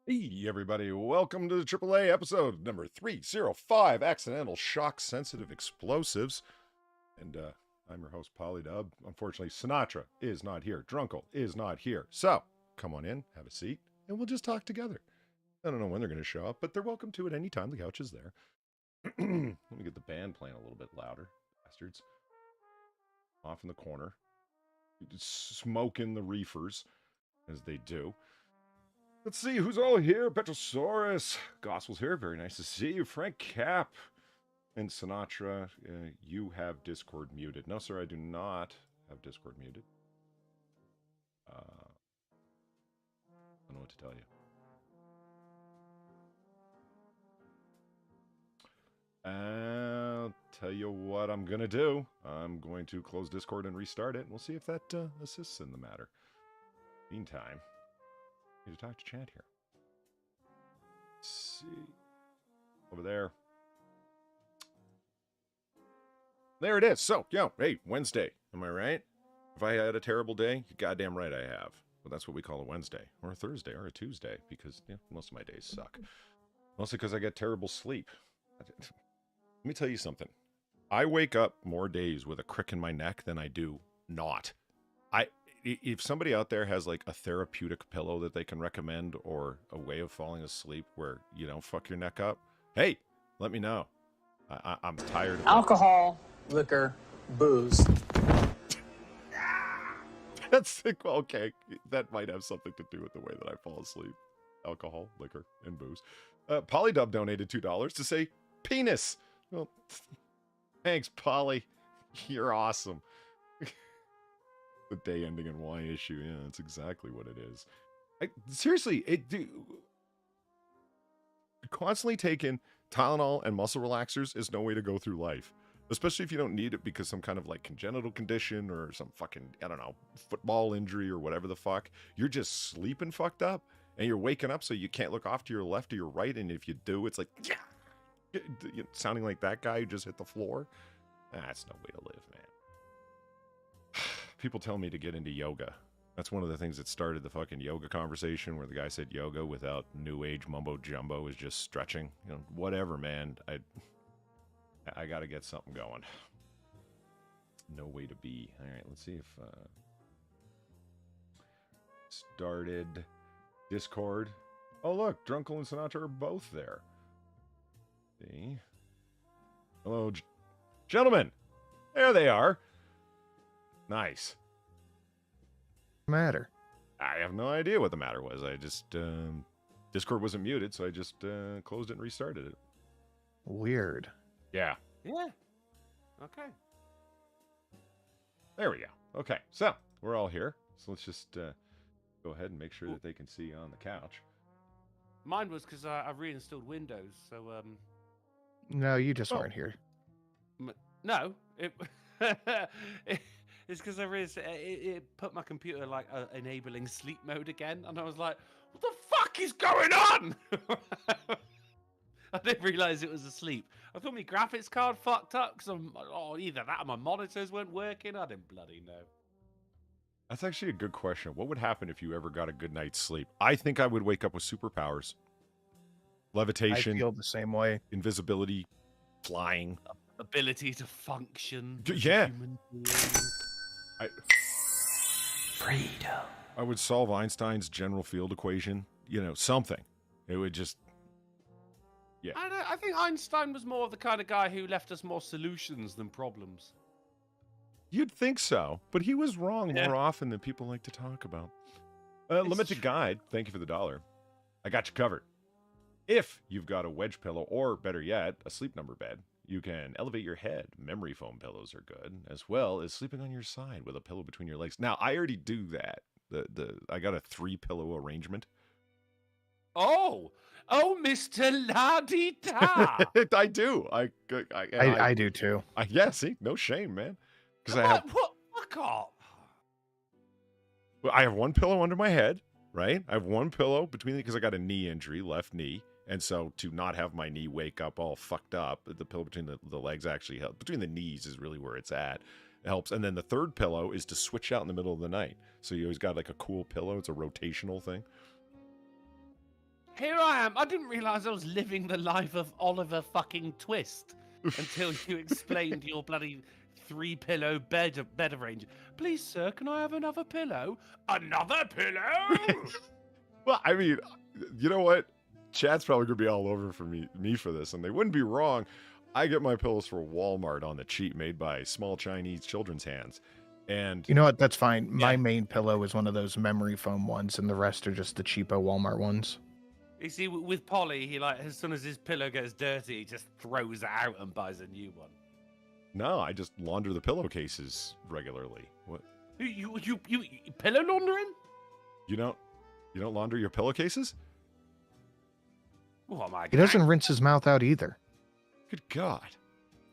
Hey, everybody, welcome to the AAA episode number 305, Accidental Shock Sensitive Explosives. And I'm your host, Polydub. Unfortunately, Sinatra is not here. Drunkle is not here. So, come on in, have a seat, and we'll just talk together. I don't know when they're going to show up, but they're welcome to at any time. The couch is there. Let me get the band playing a little bit louder. Bastards. Off in the corner. Smoking the reefers, as they do. Let's see who's all here. Petrosaurus. Gospel's here. Very nice to see you. Frank Cap. And Sinatra, you have Discord muted. No, sir, I do not have Discord muted. I don't know what to tell you. I'll tell you what I'm going to do. I'm going to close Discord and restart it, and we'll see if that assists in the matter. Meantime, I need to talk to chat here. Let's see. Over there. There it is. So, hey, Wednesday. Am I right? If I had a terrible day, you're goddamn right I have. Well, that's what we call a Wednesday, or a Thursday, or a Tuesday, because most of my days suck. Mostly because I get terrible sleep. Let me tell you something. I wake up more days with a crick in my neck than I do not. If somebody out there has like a therapeutic pillow that they can recommend or a way of falling asleep where you don't fuck your neck up, hey, let me know. I'm tired of alcohol, liquor, booze. That's well, okay. That might have something to do with the way that I fall asleep. Alcohol, liquor, and booze. Polydub donated $2 to say penis. Well, thanks, Polly. You're awesome. The day ending in Y issue. Yeah, that's exactly what it is. Seriously, constantly taking Tylenol and muscle relaxers is no way to go through life. Especially if you don't need it because some kind of like congenital condition or some fucking, I don't know, football injury or whatever the fuck. You're just sleeping fucked up and you're waking up so you can't look off to your left or your right. And if you do, it's like, sounding like that guy who just hit the floor. That's no way to live, man. People tell me to get into yoga. That's one of the things that started the fucking yoga conversation where the guy said yoga without new age mumbo jumbo is just stretching. Whatever, man. I got to get something going. No way to be. All right, let's see if started Discord. Oh, look, Drunkle and Sinatra are both there. See? Hello, gentlemen. There they are. Nice. Matter? I have no idea what the matter was. I just Discord wasn't muted, so I just closed it and restarted it. Weird. Yeah. Okay. There we go. Okay, so we're all here. So let's just go ahead and make sure that they can see on the couch. Mine was because I reinstalled Windows, so No, you just weren't here. No, it's because it put my computer like enabling sleep mode again, and I was like, "What the fuck is going on?" I didn't realize it was asleep. I thought my graphics card fucked up because either that or my monitors weren't working. I didn't bloody know. That's actually a good question. What would happen if you ever got a good night's sleep? I think I would wake up with superpowers. Levitation. I feel the same way. Invisibility. Flying. Ability to function. Yeah. Human being. Freedom. I would solve Einstein's general field equation. Something. It would just... Yeah. I think Einstein was more of the kind of guy who left us more solutions than problems. You'd think so, but he was wrong more often than people like to talk about. Limited Guide, thank you for the $1. I got you covered. If you've got a wedge pillow, or better yet, a sleep number bed, you can elevate your head. Memory foam pillows are good, as well as sleeping on your side with a pillow between your legs. Now, I already do that. I got a 3-pillow arrangement. Oh, Mr. La-di-da. I do. I do too. Yeah, see, no shame, man. Because What? Fuck off. Well, I have one pillow under my head, right? I have one pillow between because I got a knee injury, left knee. And so to not have my knee wake up all fucked up, the pillow between the legs actually helps. Between the knees is really where it's at. It helps. And then the third pillow is to switch out in the middle of the night. So you always got like a cool pillow. It's a rotational thing. Here I am. I didn't realize I was living the life of Oliver fucking Twist until you explained your bloody 3-pillow bed arrangement. Please, sir, can I have another pillow? Another pillow? Well, I mean, you know what? Chat's probably gonna be all over for me for this, and they wouldn't be wrong. I get my pillows for Walmart on the cheap, made by small Chinese children's hands. And You know what? That's fine. My Yeah. main pillow is one of those memory foam ones, and the rest are just the cheapo Walmart ones. You see, with Polly, he like as soon as his pillow gets dirty, he just throws it out and buys a new one. no, I just launder the pillowcases regularly. What? You pillow laundering? You don't launder your pillowcases? Oh my god! He doesn't rinse his mouth out either. Good God.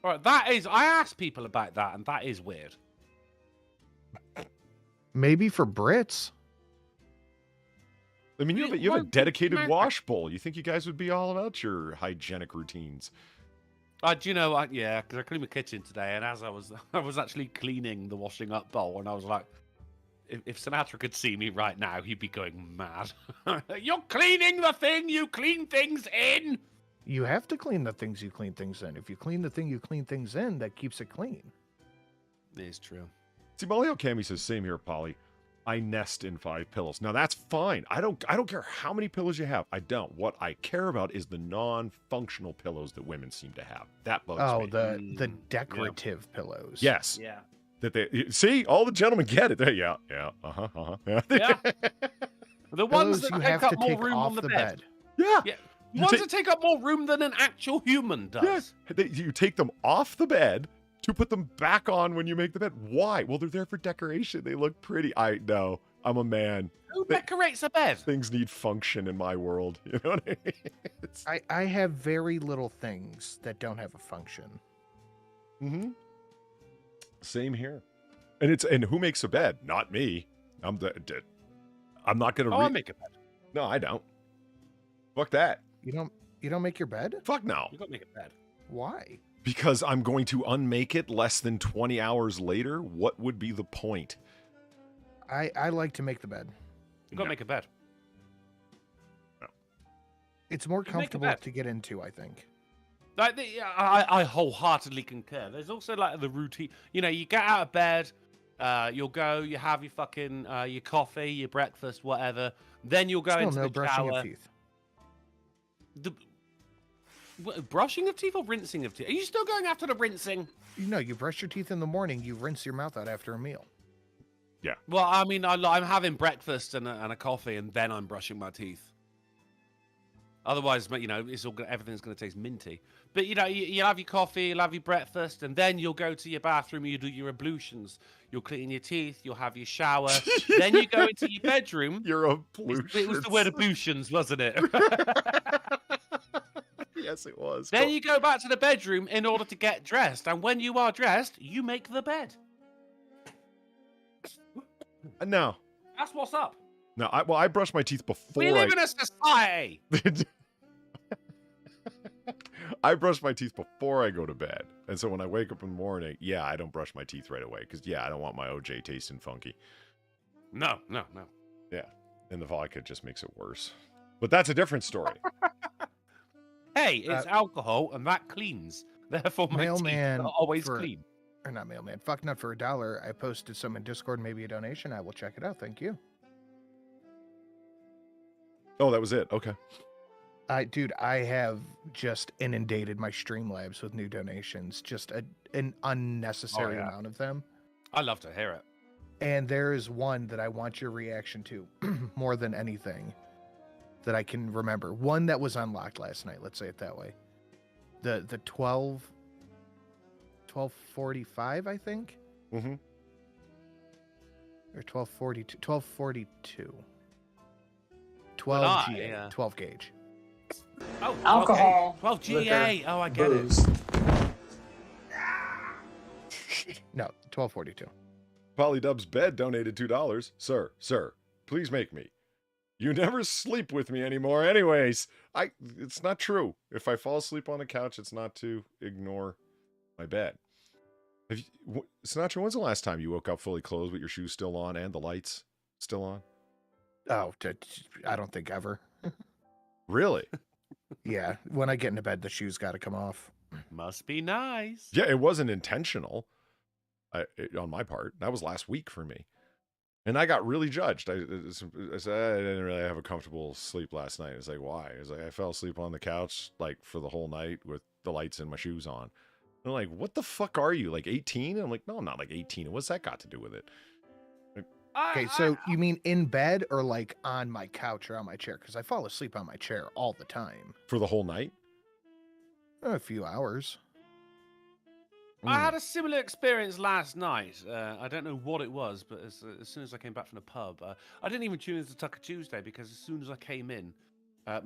All right, that is. I asked people about that, and that is weird. Maybe for Brits. I mean, you have Why- a dedicated why- wash bowl. You think you guys would be all about your hygienic routines? Do you know? Yeah, because I cleaned my kitchen today, and as I was actually cleaning the washing up bowl, and I was like, if Sinatra could see me right now, he'd be going mad. You're cleaning the thing you clean things in. You have to clean the things you clean things in. If you clean the thing you clean things in, that keeps it clean. It's true. See, Maleo Cami says, same here, Polly. I nest in 5 pillows. Now that's fine. I don't care how many pillows you have. I don't. What I care about is the non-functional pillows that women seem to have. That bugs Oh, me. the Mm, decorative pillows. Yes. Yeah. That they see, all the gentlemen get it. Yeah. Yeah. Yeah. The Pillows ones that you take have up to more take room off on the the bed. bed. Yeah. Yeah. You Ones take- that take up more room than an actual human does. Yes. You take them off the bed to put them back on when you make the bed. Why? Well, they're there for decoration. They look pretty. I know. I'm a man. Who decorates a bed? Things need function in my world. You know what I mean? It's, I have very little things that don't have a function. mm-hmm. Same here. And who makes a bed? Not me. I'm not gonna. I make a bed. No, I don't. Fuck that. You don't make your bed? Fuck no. You got to make a bed. Why? Because I'm going to unmake it less than 20 hours later. What would be the point? I like to make the bed. You got to No. make a bed. It's more make a comfortable bed. to get into, I think. Like I wholeheartedly concur. There's also like the routine. You know, you get out of bed, you'll go, you have your fucking your coffee, your breakfast, whatever. Then you'll go Still into no the brushing shower. of teeth. Brushing of teeth or rinsing of teeth? Are you still going after the rinsing? You brush your teeth in the morning, you rinse your mouth out after a meal. Well, I mean, I'm having breakfast and a coffee, and then I'm brushing my teeth. Otherwise, you know, everything's going to taste minty. But you know, you have your coffee, you'll have your breakfast, and then you'll go to your bathroom. You do your ablutions. You'll clean your teeth. You'll have your shower. Then you go into your bedroom. You're a It was the word ablutions, wasn't it? Yes, it was. Then you go back to the bedroom in order to get dressed, and when you are dressed, you make the bed. No. That's what's up. No, I brush my teeth before We live in a society. I brush my teeth before I go to bed. And so when I wake up in the morning, yeah, I don't brush my teeth right away. Because, yeah, I don't want my OJ tasting funky. No. Yeah. And the vodka just makes it worse. But that's a different story. Hey, it's alcohol, and that cleans. Therefore, my Mailman teeth are always for- clean. Or not mailman. Fuck nut for $1. I posted some in Discord, maybe a donation. I will check it out. Thank you. Oh, that was it. Okay. Dude, I have just inundated my Streamlabs with new donations. Just an unnecessary yeah. amount of them. I love to hear it. And there is one that I want your reaction to more than anything that I can remember. One that was unlocked last night, let's say it that way. The 1245, I think? Mm-hmm. Or 1242. 1242. Well, 12 GA. yeah. 12 gauge. Oh, Alcohol, 12 GA. liquor, Oh, I get it. booze. No, 1242. Polydub's bed donated $2. Sir, please make me. You never sleep with me anymore anyways. It's not true. If I fall asleep on the couch, it's not to ignore my bed. Sinatra, when's the last time you woke up fully clothed with your shoes still on and the lights still on? Oh, I don't think ever. Really? Yeah, when I get into bed, the shoes got to come off. Must be nice. Yeah, it wasn't intentional on my part. That was last week for me. And I got really judged. I said, I didn't really have a comfortable sleep last night. It's like, why? It's like, I fell asleep on the couch, like, for the whole night with the lights and my shoes on. And they're like, what the fuck are you, like 18? I'm like, no, I'm not like 18. What's that got to do with it? Okay, so you mean in bed or like on my couch or on my chair? Because I fall asleep on my chair all the time. For the whole night? A few hours. I had a similar experience last night. I don't know what it was, but as soon as I came back from the pub, I didn't even tune into Tucker Tuesday because as soon as I came in, I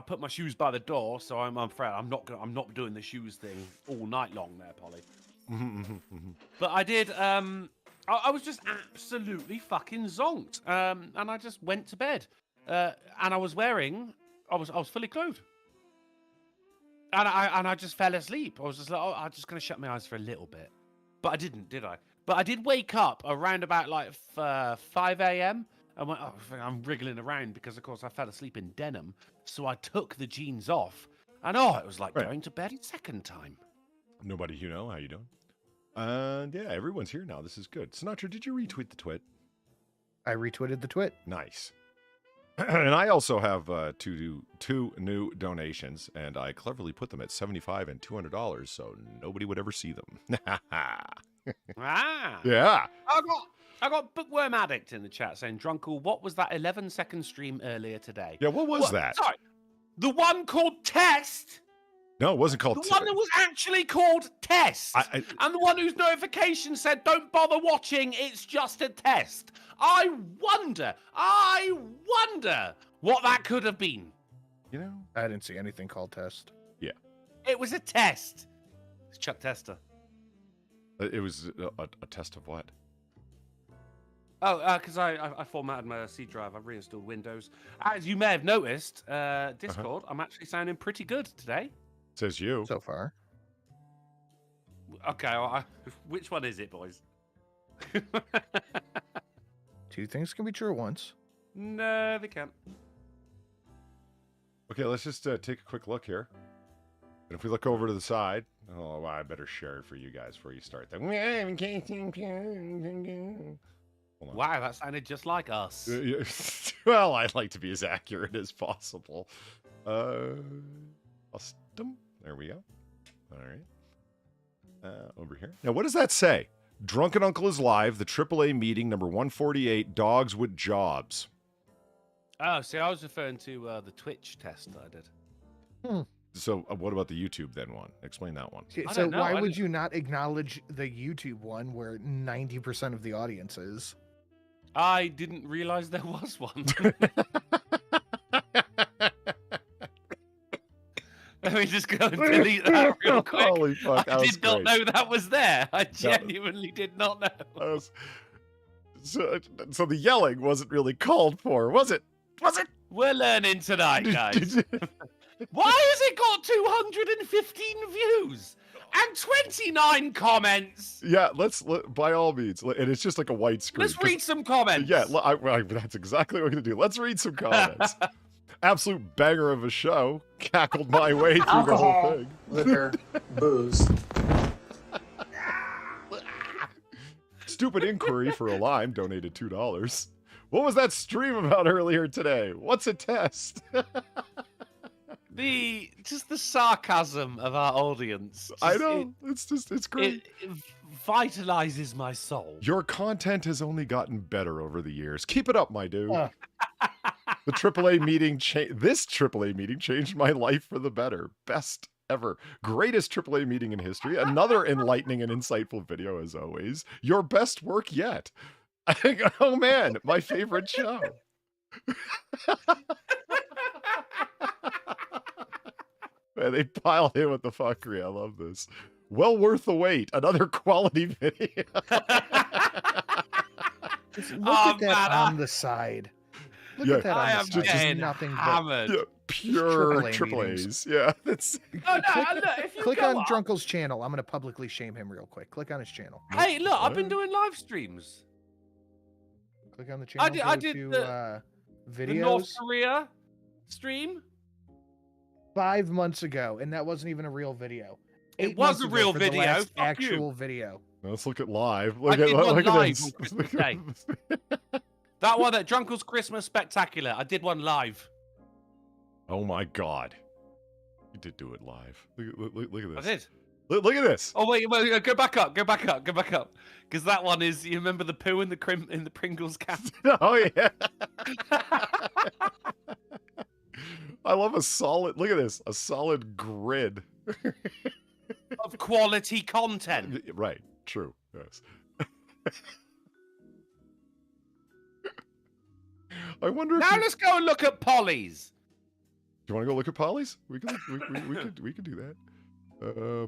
put my shoes by the door, so I'm afraid I'm not doing the shoes thing all night long there, Polly. But I did. I was just absolutely fucking zonked, and I just went to bed, and I was fully clothed. And I just fell asleep. I was just like, oh, I'm just going to shut my eyes for a little bit. But I didn't, did I? But I did wake up around about like 5 a.m. and went, oh, I'm wriggling around because, of course, I fell asleep in denim. So I took the jeans off. And, it was like going to bed a second time. Nobody you know. How you doing? And, yeah, everyone's here now. This is good. Sinatra, did you retweet the twit? I retweeted the twit. Nice. And I also have two new donations, and I cleverly put them at $75 and $200, so nobody would ever see them. Yeah. I got Bookworm Addict in the chat saying, Drunkle, what was that 11-second stream earlier today? Yeah, what was that? Sorry, the one called Test. No, it wasn't called The one that was actually called Test. And the one whose notification said, don't bother watching, it's just a test. I wonder what that could have been. You know? I didn't see anything called Test. Yeah. It was a test. It's Chuck Tester. It was a test of what? Oh, because I formatted my C drive. I've reinstalled Windows. As you may have noticed, Discord, I'm actually sounding pretty good today. Says you. So far. Okay, which one is it, boys? Two things can be true at once. No, they can't. Okay, let's just take a quick look here. And if we look over to the side, well, I better share it for you guys before you start that. Wow, that sounded just like us. Well, I'd like to be as accurate as possible. Custom. There we go. All right. Over here. Now, what does that say? Drunken Uncle is live. The AAA meeting number 148. Dogs with jobs. Oh, see, I was referring to the Twitch test that I did. So, what about the YouTube then one? Explain that one. So why would you not acknowledge the YouTube one where 90% of the audience is? I didn't realize there was one. Let me just go and delete that real quick. Holy fuck, I did not know that was there. I genuinely did not know. So the yelling wasn't really called for, was it? Was it? We're learning tonight, guys. Why has it got 215 views and 29 comments? Yeah, by all means. And it's just like a white screen. Let's read some comments. Yeah, that's exactly what we're going to do. Let's read some comments. Absolute banger of a show. Cackled my way through the whole thing. Liquor, booze. Stupid inquiry for a lime donated $2. What was that stream about earlier today? What's a test? The sarcasm of our audience. I know. It's great. It vitalizes my soul. Your content has only gotten better over the years. Keep it up, my dude. The AAA meeting this AAA meeting changed my life for the better. Best ever. Greatest AAA meeting in history. Another enlightening and insightful video as always. Your best work yet. Oh man, my favorite show. Man, they piled in with the fuckery. I love this. Well worth the wait. Another quality video. Look at that on the side. Look at that on the side. Just nothing hammered. but Pure AAA AAAs. Yeah. That's... Click on Drunkle's channel. I'm going to publicly shame him real quick. Click on his channel. Hey, look, I've been doing live streams. Click on the channel. I did the videos. The North Korea stream? 5 months ago, and that wasn't even a real video. It 8 was months a ago real for the video. last Fuck actual you. video. Let's look at live. I did one Look at live this. on Christmas Day. That one at Drunkle's Christmas Spectacular. I did one live. Oh my God. You did do it live. Look at this. I did. Look at this. Oh wait, go back up. Because that one is, you remember the poo in the Pringles can? Oh yeah. I love a solid. Look at this. A solid grid. Of quality content. Right. True. Yes. I wonder if Now let's go and look at Polly's. Do you want to go look at Polly's? We could do that.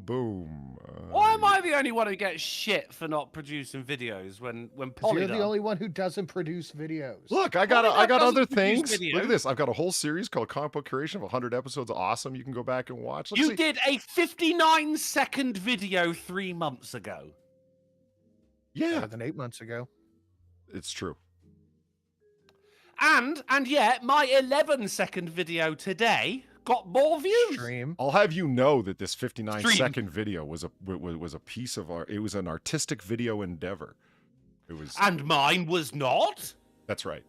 Boom. Why am I the only one who gets shit for not producing videos when Polly You're does? the only one who doesn't produce videos. Look, I got doesn't other produce things. videos. Look at this. I've got a whole series called Comic Book Curation of 100 episodes. Awesome. You can go back and watch. Let's You see. did a 59-second video 3 months ago. Yeah, Better than 8 months ago. it's true. And yet, my 11-second video today got more views. Stream. I'll have you know that this 59-second Stream. video was a piece of art. It was an artistic video endeavor. It was. And mine was not. That's right.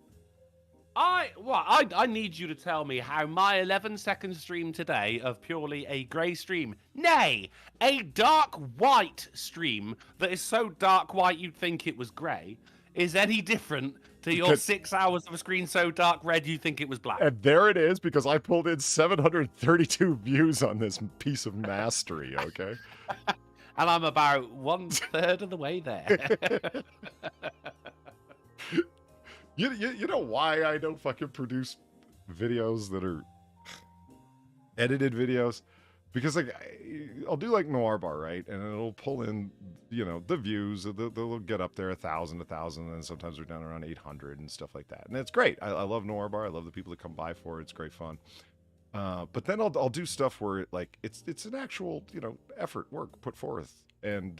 I need you to tell me how my 11-second stream today of purely a grey stream, nay, a dark white stream that is so dark white you'd think it was grey, is any different to your Because- 6 hours of a screen so dark red you think it was black. And there it is, because I pulled in 732 views on this piece of mastery. Okay. And I'm about 1/3 of the way there. You know why I don't fucking produce videos that are edited videos? Because like I'll do like Noir Bar, right? And it'll pull in, the views. They'll get up there 1,000, and sometimes they're down around 800 and stuff like that. And it's great. I love Noir Bar. I love the people that come by for it. It's great fun. But then I'll do stuff where it's an actual effort, work put forth. And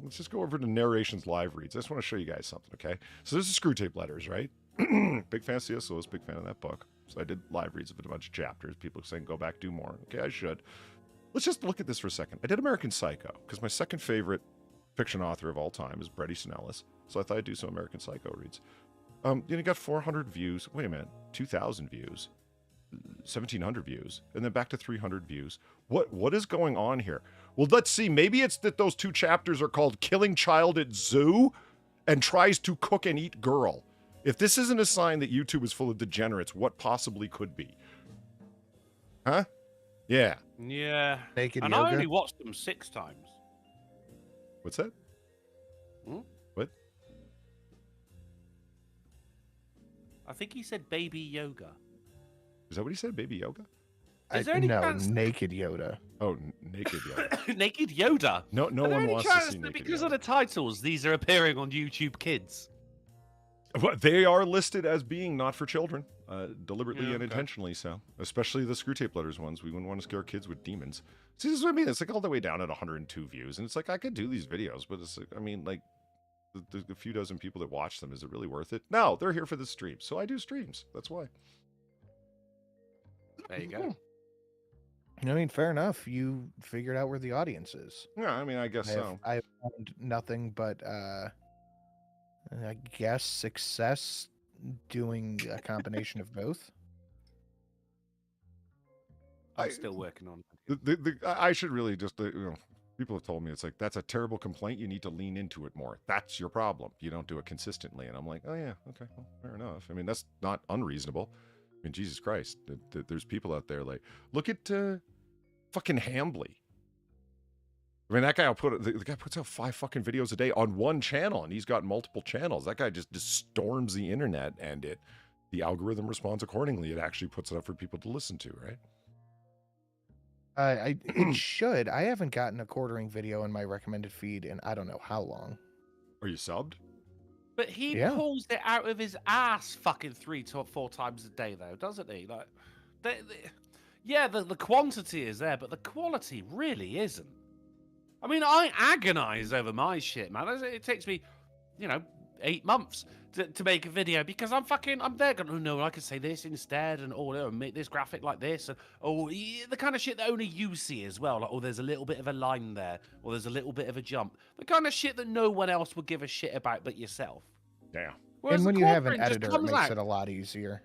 let's just go over to Narrations Live Reads. I just want to show you guys something, okay? So this is Screw Tape Letters, right? Big fan of C.S. Lewis, big fan of that book. So I did live reads of a bunch of chapters. People saying, go back, do more. Okay, I should. Let's just look at this for a second. I did American Psycho, because my second favorite fiction author of all time is Bret Easton Ellis. So I thought I'd do some American Psycho reads. You got 400 views. Wait a minute. 2,000 views. 1,700 views. And then back to 300 views. What is going on here? Well, let's see. Maybe it's that those two chapters are called Killing Child at Zoo and Tries to Cook and Eat Girl. If this isn't a sign that YouTube is full of degenerates, what possibly could be? Huh? Yeah. Yeah. Naked And yoga. I only watched them 6 times. What's that? Hmm? What? I think he said baby yoga. Is that what he said? Baby yoga? Is there any no, chance- naked Yoda. Oh, naked yoga. Naked Yoda. No Are one there any wants to chance see that naked because yoga. of the titles, these are appearing on YouTube Kids? Well, they are listed as being not for children, deliberately Yeah, and okay. intentionally so. Especially the Screw Tape Letters ones. We wouldn't want to scare kids with demons. See, this is what I mean. It's like all the way down at 102 views. And it's like, I could do these videos, but it's like, I mean, like, the few dozen people that watch them, is it really worth it? No, they're here for the stream. So I do streams. That's why. There you go. I mean, fair enough. You figured out where the audience is. Yeah, I mean, I guess so. I have found nothing but, I guess, success doing a combination of both. I'm still working on I should really just, people have told me, it's like, that's a terrible complaint. You need to lean into it more. That's your problem. You don't do it consistently. And I'm like, oh yeah, okay, well, fair enough. I mean, that's not unreasonable. I mean, Jesus Christ, there's people out there like, look at fucking Hambly. I mean, that guy the guy puts out 5 fucking videos a day on one channel, and he's got multiple channels. That guy just storms the internet, and the algorithm responds accordingly. It actually puts it up for people to listen to, right? It should. I haven't gotten a quartering video in my recommended feed in I don't know how long. Are you subbed? But he Yeah. pulls it out of his ass fucking 3 to 4 times a day, though, doesn't he? Like, the quantity is there, but the quality really isn't. I mean, I agonize over my shit, man. It takes me, 8 months to make a video because I'm there going, oh no, I could say this instead, and make this graphic like this, and the kind of shit that only you see as well. Like, there's a little bit of a line there, or there's a little bit of a jump. The kind of shit that no one else would give a shit about but yourself. Damn. Whereas And when the you have an corporate just editor, it comes makes out. it a lot easier.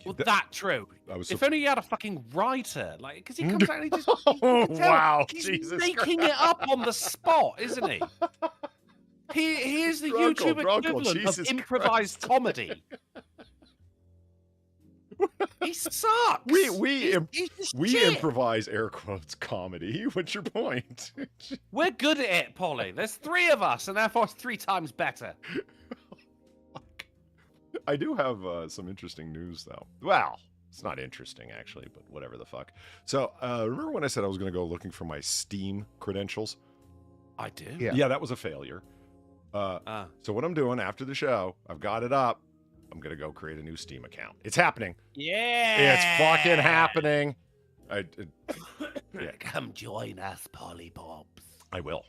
Well, that true. If only you had a fucking writer, like, because he comes out and he just Oh, wow, he's Jesus making Christ. it up on the spot, isn't he? He is the YouTube equivalent Jesus of improvised comedy. He sucks. We shit. improvise air quotes comedy. What's your point? We're good at it, Polly. There's 3 of us, and therefore it's 3 times better. I do have some interesting news, though. Well, it's not interesting, actually, but whatever the fuck. So, remember when I said I was going to go looking for my Steam credentials? I do. Yeah. That was a failure. So what I'm doing after the show, I've got it up. I'm going to go create a new Steam account. It's happening. Yeah. It's fucking happening. Yeah. Come join us, Polly Bobs. I will.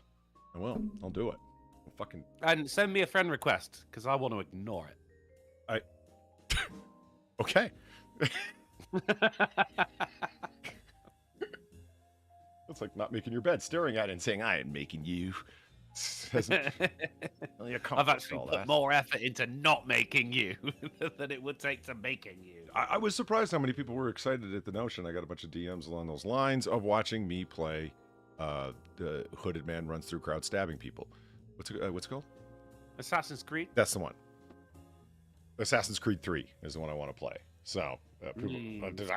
I'll do it. I'll fucking... And send me a friend request, because I want to ignore it. Okay. It's like not making your bed, staring at it and saying, I ain't making you. I've actually put more effort into not making you than it would take to making you. I was surprised how many people were excited at the notion. I got a bunch of DMs along those lines of watching me play the hooded man runs through crowd stabbing people. What's it called? Assassin's Creed? That's the one. Assassin's Creed 3 is the one I want to play. So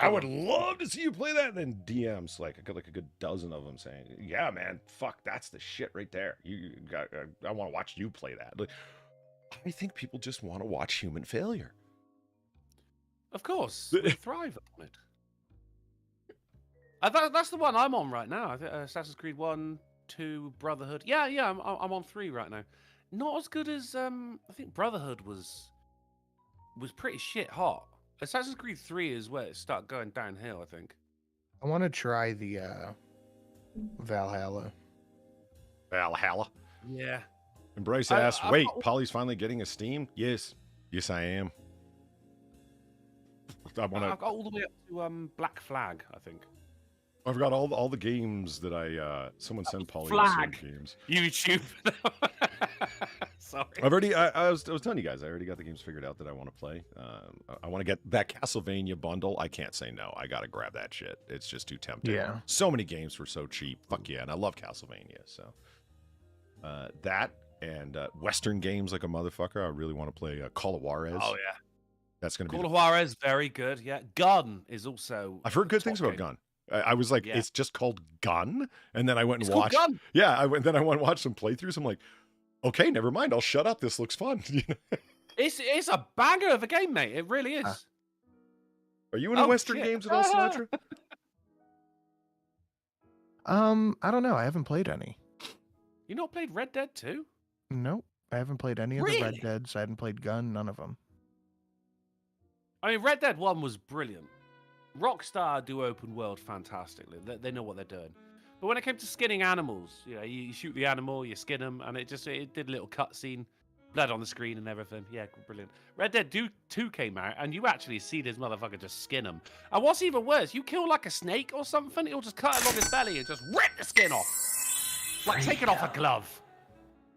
I would love to see you play that. And then DMs, like I got like a good dozen of them saying, "Yeah, man, fuck, that's the shit right there. You got. I want to watch you play that." Like, I think people just want to watch human failure. Of course, we thrive on it. That's the one I'm on right now. I think Assassin's Creed 1, 2, Brotherhood. Yeah, I'm on 3 right now. Not as good as I think Brotherhood was pretty shit hot. Assassin's Creed 3 is where it started going downhill, I think. I want to try the Valhalla. Valhalla. Yeah. And Bryce asks, wait, Polly's finally getting a Steam? Yes, I am. I've got all the way up to Black Flag, I think. I've got all the games that someone sent Polly Flag games. YouTube. Sorry. I was telling you guys, I already got the games figured out that I want to play. I want to get that Castlevania bundle. I can't say no. I got to grab that shit. It's just too tempting. Yeah. So many games were so cheap. Fuck yeah. And I love Castlevania. So that and Western games like a motherfucker. I really want to play Call of Juarez. Oh, yeah. That's going to be... Call of Juarez, very good. Yeah. Gun is also... I've heard good things about Gun. I was like, it's just called Gun? And then I went and watched... Gun. Yeah, I went and watched some playthroughs. I'm like, okay, never mind. I'll shut up. This looks fun. It's a banger of a game, mate. It really is. Are you into Western games at all, Sinatra? I don't know. I haven't played any. You not played Red Dead 2? Nope. I haven't played any of the Red Deads. I hadn't played Gun. None of them. I mean, Red Dead 1 was brilliant. Rockstar do open world fantastically. They know what they're doing. But when it came to skinning animals, you shoot the animal, you skin them, and it did a little cutscene, blood on the screen and everything. Yeah, brilliant. Red Dead 2 came out, and you actually see this motherfucker just skin him. And what's even worse, you kill like a snake or something, it'll just cut along his belly and just rip the skin off. Like taking off a glove.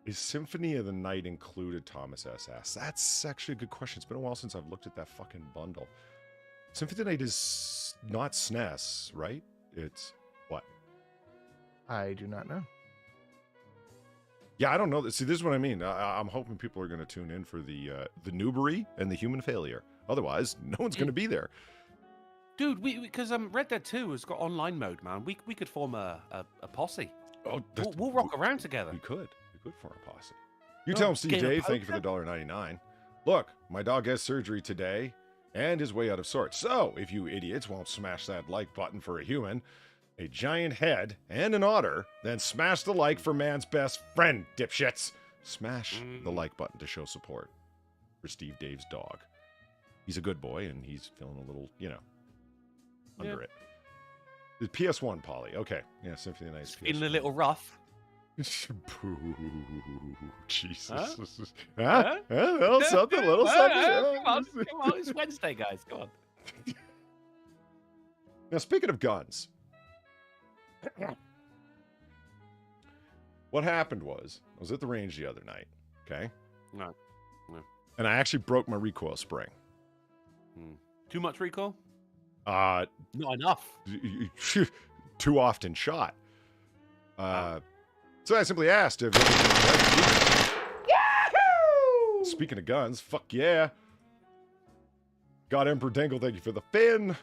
Is Symphony of the Night included, Thomas S.S.? That's actually a good question. It's been a while since I've looked at that fucking bundle. Symphony of the Night is not SNES, right? It's what? I do not know. Yeah, I don't know. See, this is what I mean. I'm hoping people are going to tune in for the noobery and the human failure. Otherwise, no one's going to be there. Dude, because Red Dead 2 has got online mode, man. We could form a posse. Oh, we'll rock around together. We could form a posse. You tell him, Steve Dave, thank you for the $1.99. Look, my dog has surgery today and is way out of sorts. So, if you idiots won't smash that like button for a human, a giant head, and an otter, then smash the like for man's best friend, dipshits. Smash the like button to show support for Steve Dave's dog. He's a good boy, and he's feeling a little, under it. The PS1, Polly. Okay. Yeah, Symphony of the Night's PS1. Feeling a little rough. Boo, Jesus. Huh? Huh? Huh? Well, something, a little something. Come on, it's Wednesday, guys. Come on. Now, speaking of guns, what happened was I was at the range the other night, okay? No. And I actually broke my recoil spring. Too much recoil? Not enough. Too often shot. So I simply asked if... Yahoo! Speaking of guns, fuck yeah. God Emperor Dingle, thank you for the fin.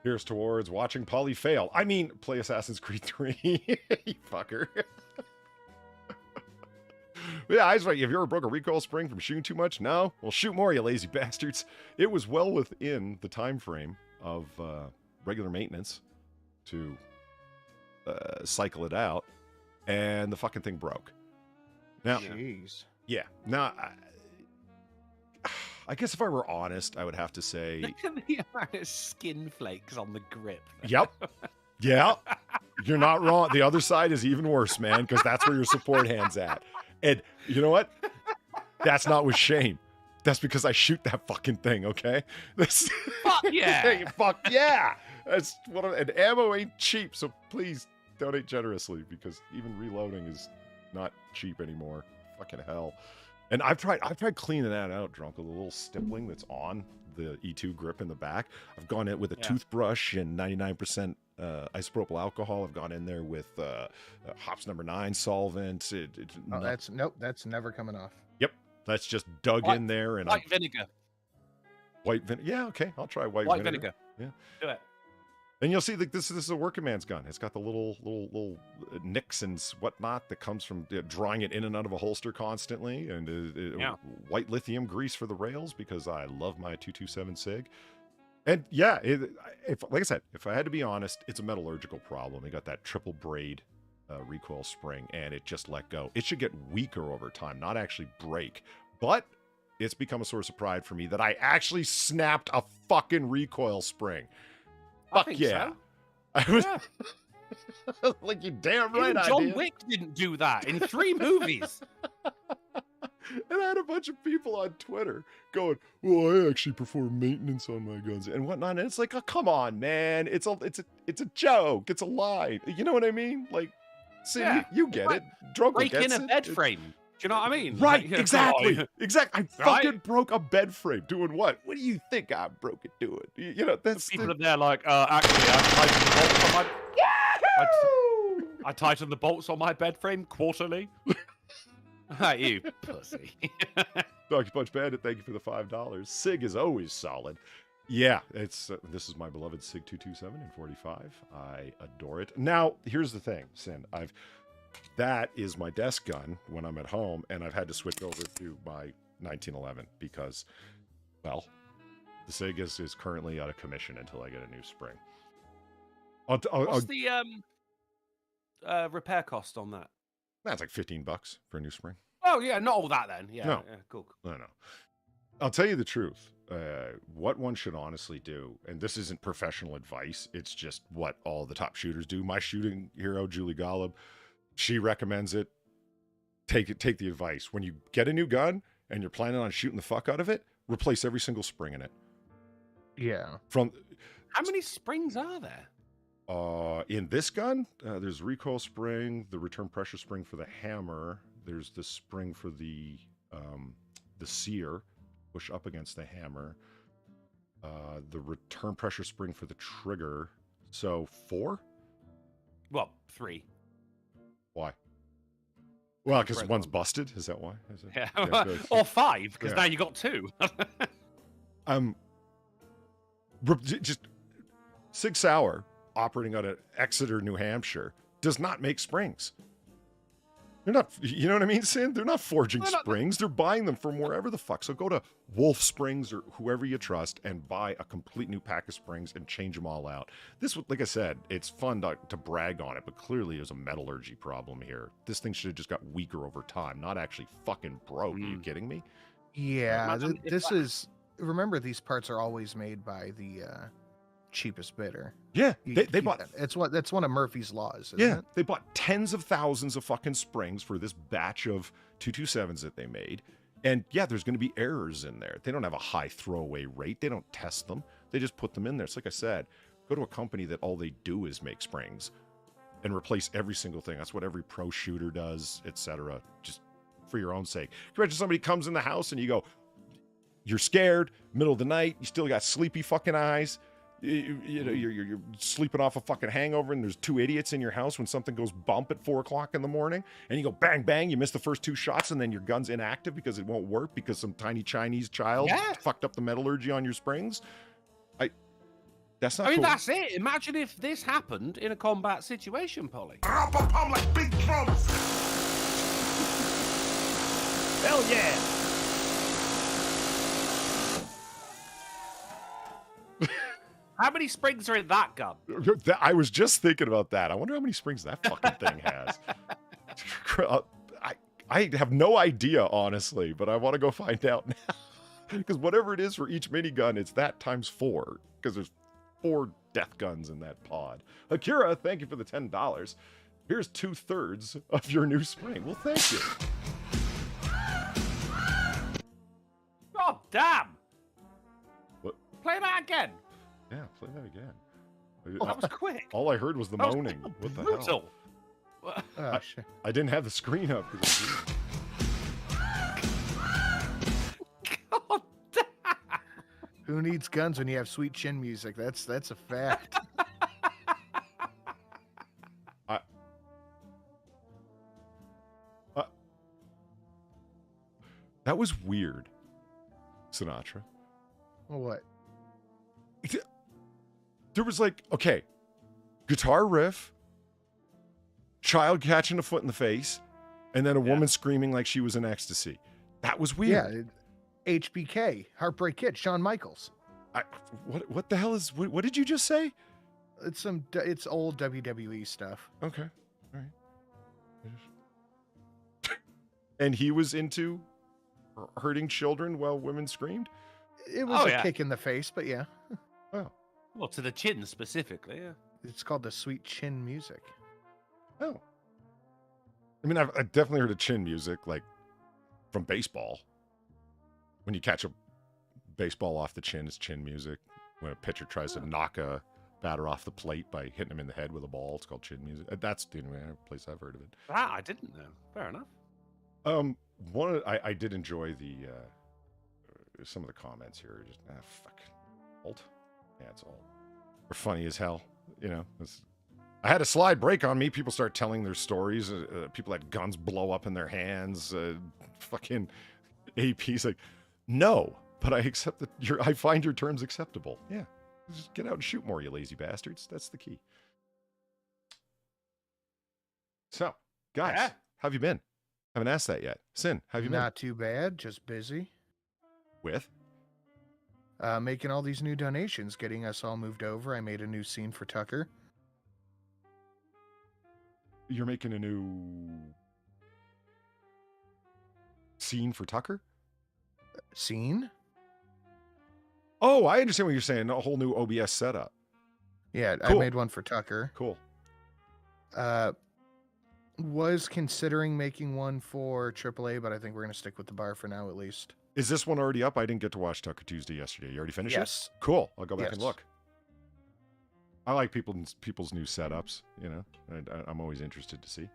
Here's towards watching Polly fail. I mean, play Assassin's Creed 3. You fucker. Yeah, I was like, have you ever broke a recoil spring from shooting too much? No? Well, shoot more, you lazy bastards. It was well within the time frame of regular maintenance to cycle it out, and the fucking thing broke. Now, Jeez. yeah. Now, I guess if I were honest, I would have to say... Look at the amount of skin flakes on the grip. Yep. Yeah. You're not wrong. The other side is even worse, man, because that's where your support hand's at. And you know what? That's not with shame. That's because I shoot that fucking thing, okay? Fuck yeah. Fuck yeah. That's and ammo ain't cheap, so please donate generously, because even reloading is not cheap anymore. Fucking hell. And I've tried cleaning that out, Drunkle, the little stippling that's on the E2 grip in the back. I've gone in with a toothbrush and 99% isopropyl alcohol. I've gone in there with hops number 9 solvent. That's never coming off. Yep, that's just dug in there. And white vinegar. White vinegar. Yeah, okay, I'll try white vinegar. Yeah, do it. And you'll see that this is a working man's gun. It's got the little nicks and whatnot that comes from drawing it in and out of a holster constantly, and white lithium grease for the rails because I love my 227 SIG. And yeah, like I said, if I had to be honest, it's a metallurgical problem. It got that triple braid recoil spring, and it just let go. It should get weaker over time, not actually break. But it's become a source of pride for me that I actually snapped a fucking recoil spring. Fuck yeah. So. I was like, you damn right. Even John Wick didn't do that in 3 movies. And I had a bunch of people on Twitter going, well, I actually perform maintenance on my guns and whatnot. And it's like, oh, come on, man. It's a joke. It's a lie. You know what I mean? Like, see, you get it. Drunkle break gets in a bed frame. Do you know what I mean? Right, like, exactly. Exactly. I fucking Right? broke a bed frame. Doing what? What do you think I broke it doing? You know, that's People are there like, actually, I tighten the bolts on my bed frame quarterly. You pussy. Dr. Punch Bandit, thank you for the $5. SIG is always solid. Yeah, it's this is my beloved SIG 227 in 45. I adore it. Now, here's the thing, Sin. That is my desk gun when I'm at home, and I've had to switch over to my 1911 because, well, the SIG is currently out of commission until I get a new spring. What's the repair cost on that? That's like $15 for a new spring. Oh, yeah, not all that then. Yeah, No. Yeah, cool. No. I'll tell you the truth. What one should honestly do, and this isn't professional advice, it's just what all the top shooters do. My shooting hero, Julie Golub, she recommends it. Take the advice. When you get a new gun and you're planning on shooting the fuck out of it, replace every single spring in it. Yeah. How many springs are there? In this gun, there's recoil spring, the return pressure spring for the hammer. There's the spring for the sear, push up against the hammer. The return pressure spring for the trigger. So 4? Well, 3. Why? Well, because one's busted. Is that why? Is it? Yeah. Or 5, because now you got 2. Just Sig Sauer, operating out of Exeter, New Hampshire, does not make springs. They're not, you know what I mean, Sin? They're not forging springs. They're buying them from wherever the fuck. So go to Wolf Springs or whoever you trust and buy a complete new pack of springs and change them all out. This, like I said, it's fun to brag on it, but clearly there's a metallurgy problem here. This thing should have just got weaker over time, not actually fucking broke. Are you kidding me? Yeah, remember these parts are always made by the cheapest bidder. Yeah, You they keep bought. that. That's one of Murphy's laws. Isn't Yeah, it? they bought tens of thousands of fucking springs for this batch of 227s that they made. And yeah, there's going to be errors in there. They don't have a high throwaway rate. They don't test them. They just put them in there. It's like I said, go to a company that all they do is make springs and replace every single thing. That's what every pro shooter does, etc. Just for your own sake. Imagine somebody comes in the house and you go, you're scared, middle of the night, you still got sleepy fucking eyes. You know, you're sleeping off a fucking hangover and there's two idiots in your house when something goes bump at 4 o'clock in the morning and you go bang, bang, you miss the first 2 shots and then your gun's inactive because it won't work because some tiny Chinese child fucked up the metallurgy on your springs. That's not I mean, cool. that's it. Imagine if this happened in a combat situation, Polly. Pum like big drums. Hell yeah! How many springs are in that gun? I was just thinking about that. I wonder how many springs that fucking thing has. I have no idea, honestly, but I want to go find out now. Because whatever it is for each minigun, it's that times 4. Because there's 4 death guns in that pod. Akira, thank you for the $10. Here's 2/3 of your new spring. Well, thank you. God damn! What? Play that again. Yeah, play that again. Oh, that was quick. All I heard was the That was moaning. What the hell? brutal. Oh, shit. I didn't have the screen up. 'Cause God damn! Who needs guns when you have sweet chin music? That's a fact. that was weird, Sinatra. Well, what? There was like, okay, guitar riff, child catching a foot in the face, and then a woman screaming like she was in ecstasy. That was weird. Yeah, HBK, Heartbreak Kid, Shawn Michaels. What the hell is, what did you just say? It's old WWE stuff. Okay, all right. And he was into hurting children while women screamed? It was a kick in the face, but yeah. Wow. Well, to the chin specifically, yeah. It's called the sweet chin music. Oh. I mean, I've definitely heard of chin music, like from baseball. When you catch a baseball off the chin, it's chin music. When a pitcher tries to knock a batter off the plate by hitting him in the head with a ball, it's called chin music. That's the only place I've heard of it. That I didn't know. Fair enough. I did enjoy the some of the comments here. Just fuck, alt. Yeah, it's all. They're funny as hell. You know, I had a slide break on me. People start telling their stories. People had guns blow up in their hands. Fucking AP's like, no, but I accept that. I find your terms acceptable. Yeah, just get out and shoot more, you lazy bastards. That's the key. So, guys, how have you been? Haven't asked that yet. Sin, how have you been? Not too bad, just busy. With? Making all these new donations, getting us all moved over. I made a new scene for Tucker. You're making a new scene for Tucker? Scene? Oh, I understand what you're saying. A whole new OBS setup. Yeah, Cool. I made one for Tucker. Cool. Was considering making one for AAA, but I think we're going to stick with the bar for now, at least. Is this one already up? I didn't get to watch Tucker Tuesday yesterday. You already finished Yes. it? Cool. I'll go back and Yes. look. I like people's new setups, you know. I'm always interested to see.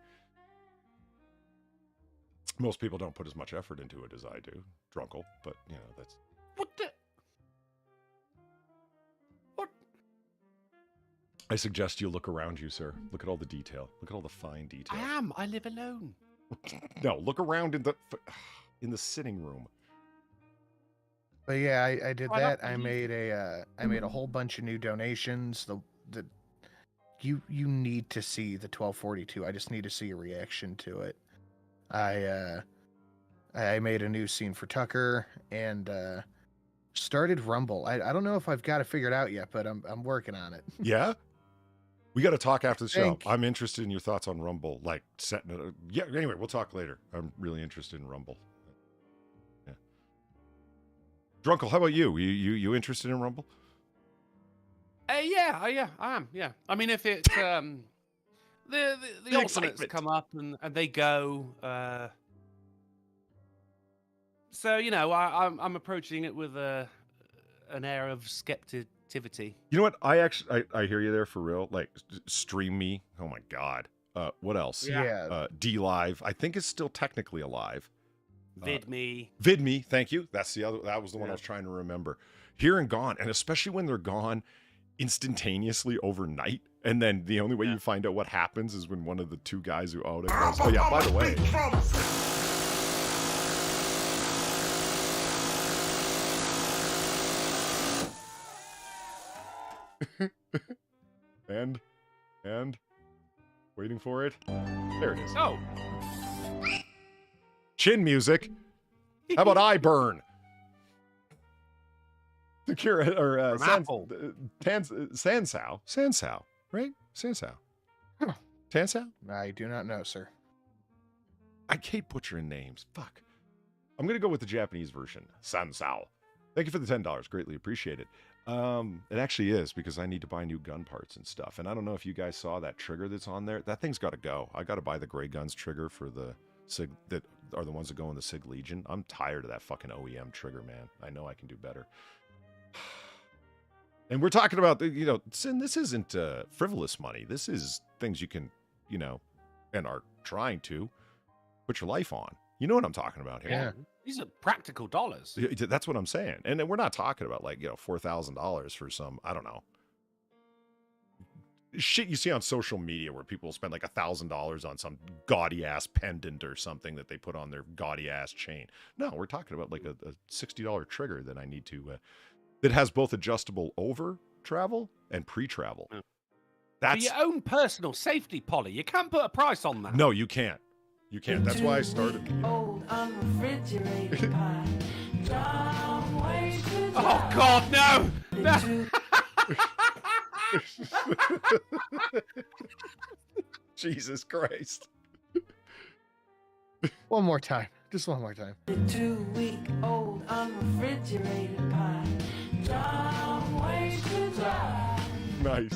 Most people don't put as much effort into it as I do, Drunkle, but, you know, that's... What the? What? I suggest you look around you, sir. Look at all the detail. Look at all the fine detail. I am. I live alone. No, look around in the sitting room. But yeah, I did Why that. not I made a whole bunch of new donations. You need to see the 1242. I just need to see a reaction to it. I made a new scene for Tucker and started Rumble. I don't know if I've got it figured out yet, but I'm working on it. Yeah? We got to talk after the show. Think- I'm interested in your thoughts on Rumble, like setting it. Yeah. Anyway, we'll talk later. I'm really interested in Rumble. Yeah. Drunkle, how about you? You interested in Rumble? Yeah, I am. Yeah, I mean, if it the alternates excitement. come up and they go, so I'm approaching it with an air of skepticity. You know what? I hear you there for real. Like, stream me. Oh my god. What else? Yeah. D Live. I think is still technically alive. VidMe. VidMe. Thank you. That's the other. That was the one I Yeah. was trying to remember. Here and gone, and especially when they're gone instantaneously overnight, and then the only way you find out what happens is when one of the two guys who own it goes, "Oh yeah, by the way." and waiting for it. There it is. Oh, Chin music. How about I burn? The cure or From Apple. Sansao, right? Sansao. Huh. Sansao? I do not know, sir. I hate butchering names. Fuck. I'm gonna go with the Japanese version. Sansao. Thank you for the $10. Greatly appreciate it. It actually is because I need to buy new gun parts and stuff. And I don't know if you guys saw that trigger that's on there. That thing's got to go. I got to buy the Gray Guns trigger for the SIG that are the ones that go in the SIG Legion. I'm tired of that fucking OEM trigger, man. I know I can do better. And we're talking about, Sin, this isn't frivolous money. This is things you can, and are trying to put your life on. You know what I'm talking about here. Yeah. These are practical dollars. That's what I'm saying. And then we're not talking about like, $4,000 for some, I don't know, shit you see on social media where people spend like $1,000 on some gaudy ass pendant or something that they put on their gaudy ass chain. No, we're talking about like a $60 trigger that I need to, that has both adjustable over travel and pre-travel. That's For your own personal safety, Polly. You can't put a price on that. No, you can't. You can't. That's why I started. Old unrefrigerated pie. John wasted Oh God, no! No! Jesus Christ. One more time. Just one more time. 2-week-old unrefrigerated pie. John wasted dry. Nice.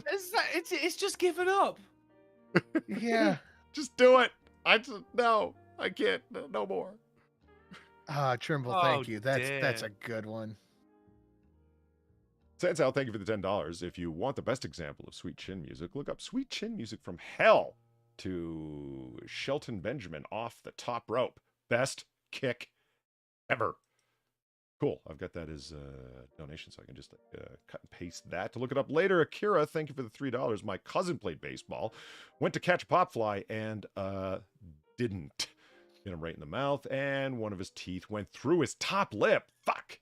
It's just given up. Yeah. Just do it. No, I can't. No more. Trimble, Oh, thank you. That's dear. a good one. Sansal, thank you for the $10. If you want the best example of sweet chin music, look up Sweet Chin Music from Hell to Shelton Benjamin off the top rope. Best kick ever. Cool. I've got that as a donation, so I can just cut and paste that to look it up later. Akira, thank you for the $3. My cousin played baseball, went to catch a pop fly, and didn't. Hit him right in the mouth, and one of his teeth went through his top lip. Fuck.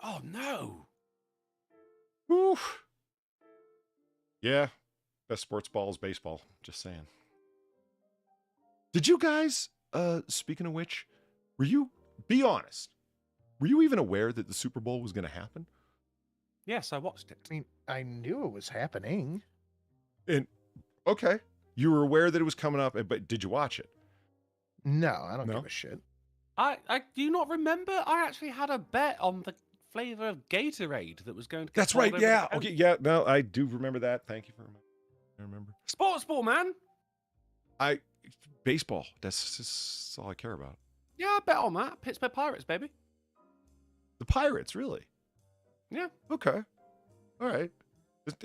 Oh no! Oof. Yeah. Best sports ball is baseball. Just saying. Did you guys, speaking of which, be honest, were you even aware that the Super Bowl was going to happen? Yes, I watched it. I mean, I knew it was happening. And, okay. You were aware that it was coming up, but did you watch it? No, I don't No? give a shit. I do you not remember? I actually had a bet on the flavor of Gatorade that was going to. Get That's poured right. over the Yeah. counter. Okay. Yeah. No, I do remember that. Thank you for remembering. I remember. Sports ball, man. Baseball. That's all I care about. Yeah, I bet on that. Pittsburgh Pirates, baby. The Pirates, really? Yeah. Okay. All right.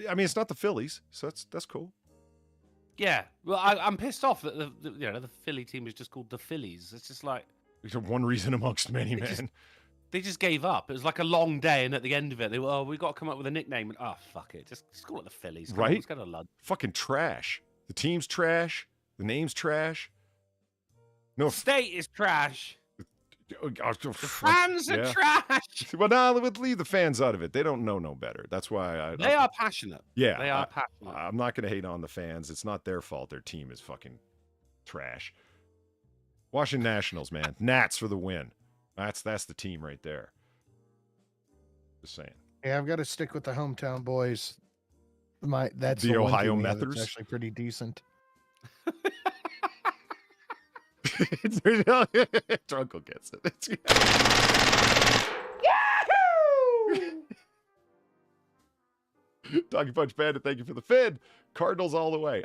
I mean, it's not the Phillies, so that's cool. Yeah. Well, I'm pissed off that the Philly team is just called the Phillies. It's just like There's one reason amongst many, It just- man. they just gave up. It was like a long day, and at the end of it, they were, oh, we got to come up with a nickname. And oh, fuck it, just call it the Phillies. Come on, Right? let's go to London. Fucking trash. The team's trash. The name's trash. No. State is trash. The Fans are trash. Well, now let's leave the fans out of it. They don't know no better. That's why They are passionate. Yeah, They are passionate. I'm not going to hate on the fans. It's not their fault. Their team is fucking trash. Washington Nationals, man. Nats for the win. That's the team right there. Just saying. Yeah, I've got to stick with the hometown boys. That's The one Ohio team that's Methers? actually pretty decent. Drunkle gets it. Doggy Punch Bandit, thank you for the fin. Cardinals all the way.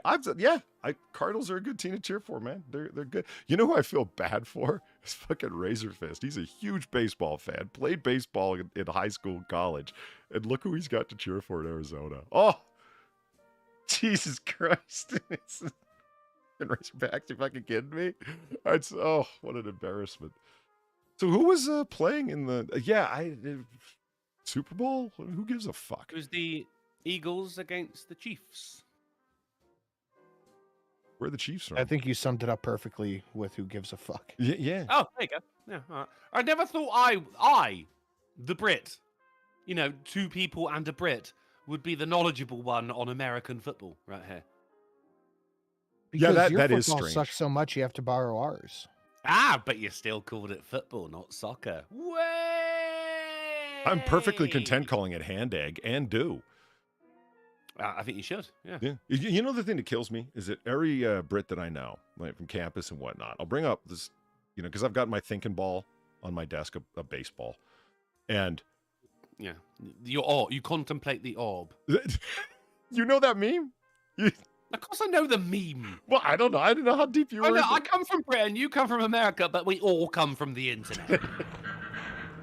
Cardinals are a good team to cheer for, man. They're good. You know who I feel bad for? It's fucking Razor Fist. He's a huge baseball fan. Played baseball in high school and college. And look who he's got to cheer for in Arizona. Oh, Jesus Christ. And Razorbacks, you fucking kidding me? What an embarrassment. So who was playing in the Super Bowl? Who gives a fuck? It was the Eagles against the Chiefs. Where are the Chiefs from? I think you summed it up perfectly with who gives a fuck. Yeah. Oh, there you go. Yeah, all right. I never thought I, the Brit, two people and a Brit, would be the knowledgeable one on American football right here. Because that your is football strange. sucks so much you have to borrow ours. But you still called it football, not soccer. Way! I'm perfectly content calling it hand egg and do. I think you should. Yeah. You know the thing that kills me is that every Brit that I know, like from campus and whatnot, I'll bring up this, because I've got my thinking ball on my desk, a baseball, and Yeah. You contemplate the orb. you know that meme? Of course I know the meme. Well, I don't know. I don't know how deep you I were. know, I come from Britain, you come from America, but we all come from the internet.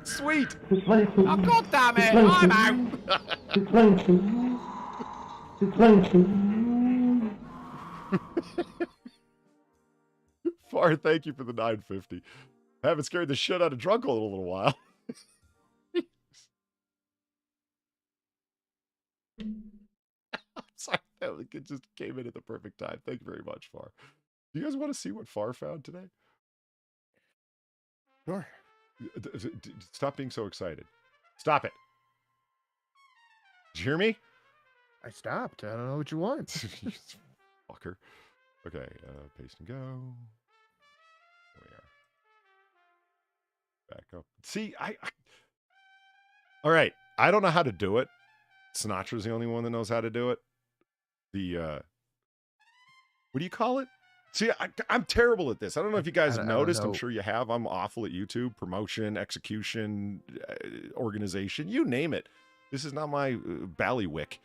Sweet. Oh, God damn it, I'm out. Far, thank you for the 950. Haven't scared the shit out of Drunkle in a little while. I'm sorry, it just came in at the perfect time. Thank you very much, Far. Do you guys want to see what Far found today? Sure. Stop being so excited. Stop it. Did you hear me? I stopped. I don't know what you want. Fucker. Okay, paste and go. There we are. Back up. See, all right. I don't know how to do it. Sinatra's the only one that knows how to do it. What do you call it? See, I'm terrible at this. I don't know if you guys have noticed. I'm sure you have. I'm awful at YouTube. Promotion, execution, organization, you name it. This is not my ballywick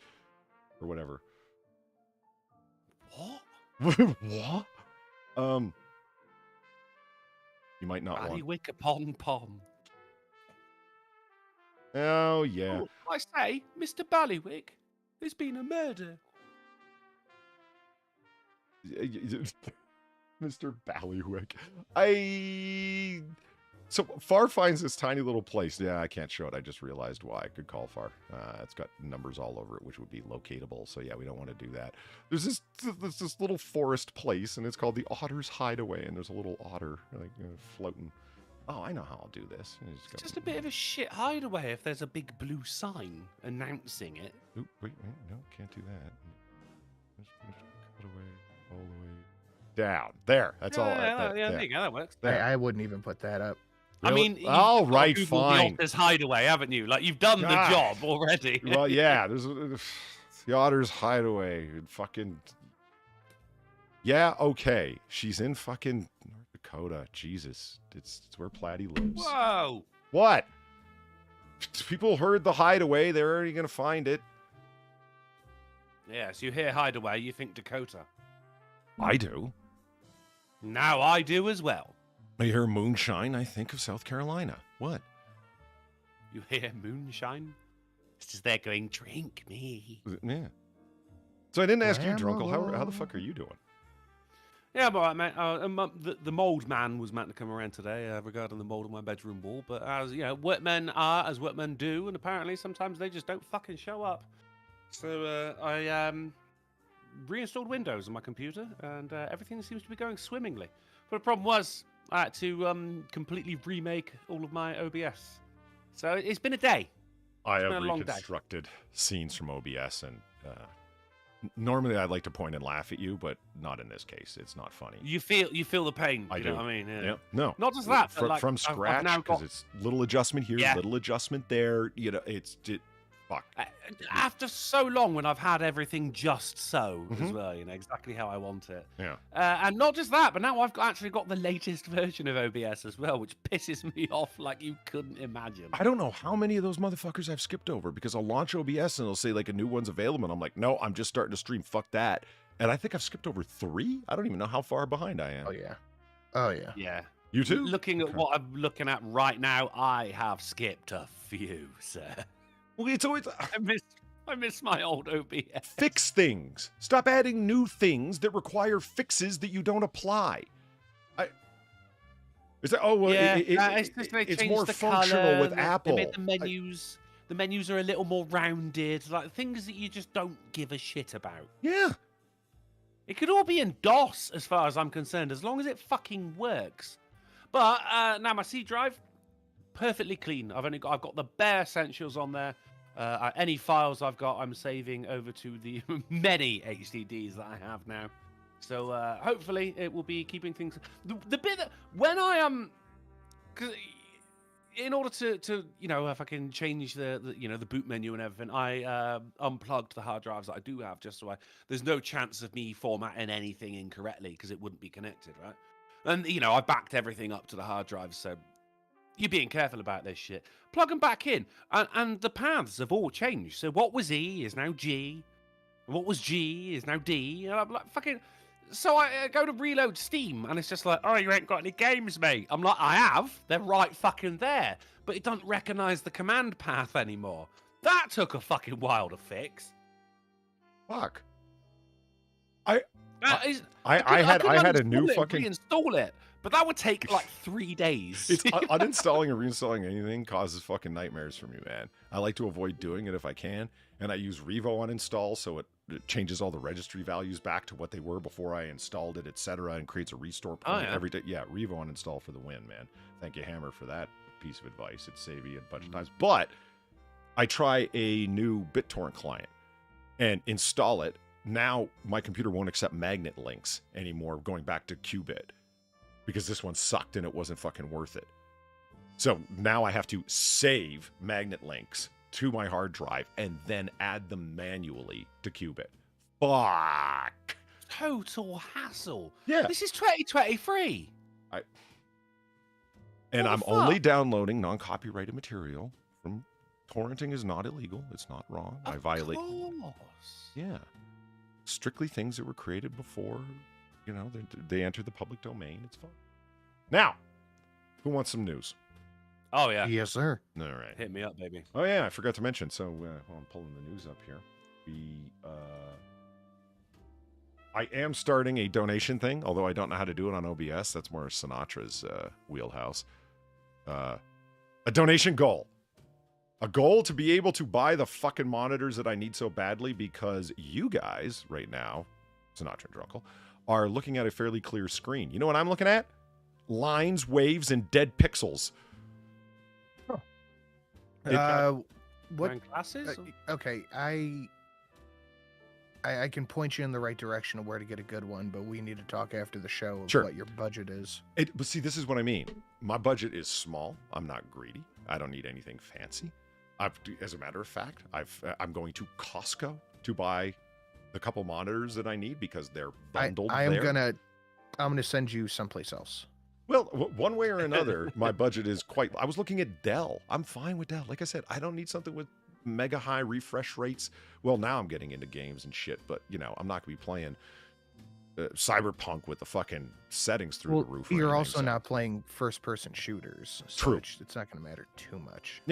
or whatever. What? What? You might not want. Ballywick upon pom. Oh, yeah. Oh, I say, Mr. Ballywick, there's been a murder. Mr. Ballywick. So Far finds this tiny little place. Yeah, I can't show it. I just realized why I could call Far. It's got numbers all over it, which would be locatable. So yeah, we don't want to do that. There's this little forest place, and it's called the Otter's Hideaway, and there's a little otter floating. Oh, I know how I'll do this. It's just a bit of a shit hideaway if there's a big blue sign announcing it. Oop, wait, no, can't do that. Just cut away all the way down. There. That's all. Yeah, there you go. That works. I wouldn't even put that up. Really? I mean, all right, fine. The Otter's Hideaway, haven't you? Like, you've done the job already. Well, yeah. There's the Otter's Hideaway. Fucking. Yeah, okay. She's in fucking North Dakota. Jesus, it's where Platy lives. Whoa. What? People heard the Hideaway. They're already gonna find it. Yeah, so you hear Hideaway, you think Dakota. I do. Now I do as well. I hear moonshine. I think of South Carolina. What? You hear moonshine? It's just they're going, drink me. Yeah. So I didn't ask you, Grandma. Drunkle. How the fuck are you doing? Yeah, I'm all right, mate. The mould man was meant to come around today regarding the mould on my bedroom wall, but as you know, workmen are as workmen do, and apparently sometimes they just don't fucking show up. So I reinstalled Windows on my computer, and everything seems to be going swimmingly. But the problem was I had to completely remake all of my OBS. So it's been a day. I been have a long day. reconstructed scenes from OBS, and normally I'd like to point and laugh at you, but not in this case. It's not funny. You feel the pain. I you do. know what I mean? Yeah. Yep. No. Not just that, but from I've scratch, now because got- it's little adjustment here, Yeah. little adjustment there. Fuck. After so long, when I've had everything just so as Mhm. well, exactly how I want it. Yeah. And not just that, but now I've actually got the latest version of OBS as well, which pisses me off like you couldn't imagine. I don't know how many of those motherfuckers I've skipped over because I'll launch OBS and it'll say like a new one's available. And I'm like, no, I'm just starting to stream. Fuck that. And I think I've skipped over 3. I don't even know how far behind I am. Oh yeah. Oh yeah. Yeah. You too? Looking at Okay. what I'm looking at right now, I have skipped a few, sir. Well, it's always I miss my old OBS. fix things. Stop adding new things that require fixes that you don't apply. Is that? Oh well, Yeah, it's just they it's changed more the functional colour, with they Apple. made the menus. The menus are a little more rounded, like things that you just don't give a shit about. Yeah. It could all be in DOS, as far as I'm concerned, as long as it fucking works. But now my C drive, perfectly clean. I've got the bare essentials on there. Any files I've got, I'm saving over to the many HDDs that I have now. So hopefully it will be keeping things. The bit that when I am, in order to if I can change the boot menu and everything, I unplugged the hard drives that I do have just so there's no chance of me formatting anything incorrectly because it wouldn't be connected, right? And I backed everything up to the hard drives, so you're being careful about this shit. Plug them back in, and the paths have all changed. So what was E is now G, what was G is now D. And I'm like fucking. So I go to reload Steam, and it's just like, oh, you ain't got any games, mate. I'm like, I have. They're right fucking there. But it doesn't recognize the command path anymore. That took a fucking while to fix. Fuck. I I had a new fucking. reinstall it, but that would take like 3 days. It's uninstalling or reinstalling anything causes fucking nightmares for me, man. I like to avoid doing it if I can, and I use Revo uninstall so it changes all the registry values back to what they were before I installed it, etc., and creates a restore point every day. Yeah, Revo uninstall for the win, man. Thank you, Hammer, for that piece of advice. It saved me a bunch of times. But I try a new BitTorrent client and install it. Now my computer won't accept magnet links anymore, going back to Qubit, because this one sucked and it wasn't fucking worth it. So now I have to save magnet links to my hard drive and then add them manually to Qubit. Fuck. Total hassle. Yeah. This is 2023. And What I'm the only fuck? downloading non-copyrighted material from torrenting is not illegal. It's not wrong. I violate. Of course. Yeah. Strictly things that were created before, they entered the public domain. It's fine. Now, who wants some news? Oh yeah. Yes, sir. All right. Hit me up, baby. Oh yeah, I forgot to mention. So while I'm pulling the news up here, I am starting a donation thing, although I don't know how to do it on OBS. That's more Sinatra's wheelhouse. A donation goal. A goal to be able to buy the fucking monitors that I need so badly because you guys right now, Sinatra and Drunkle, are looking at a fairly clear screen. You know what I'm looking at? Lines, waves, and dead pixels. What? Wearing glasses? Okay, I can point you in the right direction of where to get a good one, but we need to talk after the show of Sure. what your budget is. But see, this is what I mean. My budget is small. I'm not greedy. I don't need anything fancy. As a matter of fact, I'm going to Costco to buy the couple monitors that I need because they're bundled I'm there. gonna send you someplace else. Well, one way or another, my budget is quite. I was looking at Dell. I'm fine with Dell. Like I said, I don't need something with mega high refresh rates. Well, now I'm getting into games and shit, but I'm not gonna be playing Cyberpunk with the fucking settings through the roof. or You're anything, also so. not playing first-person shooters, so True. It's not gonna matter too much.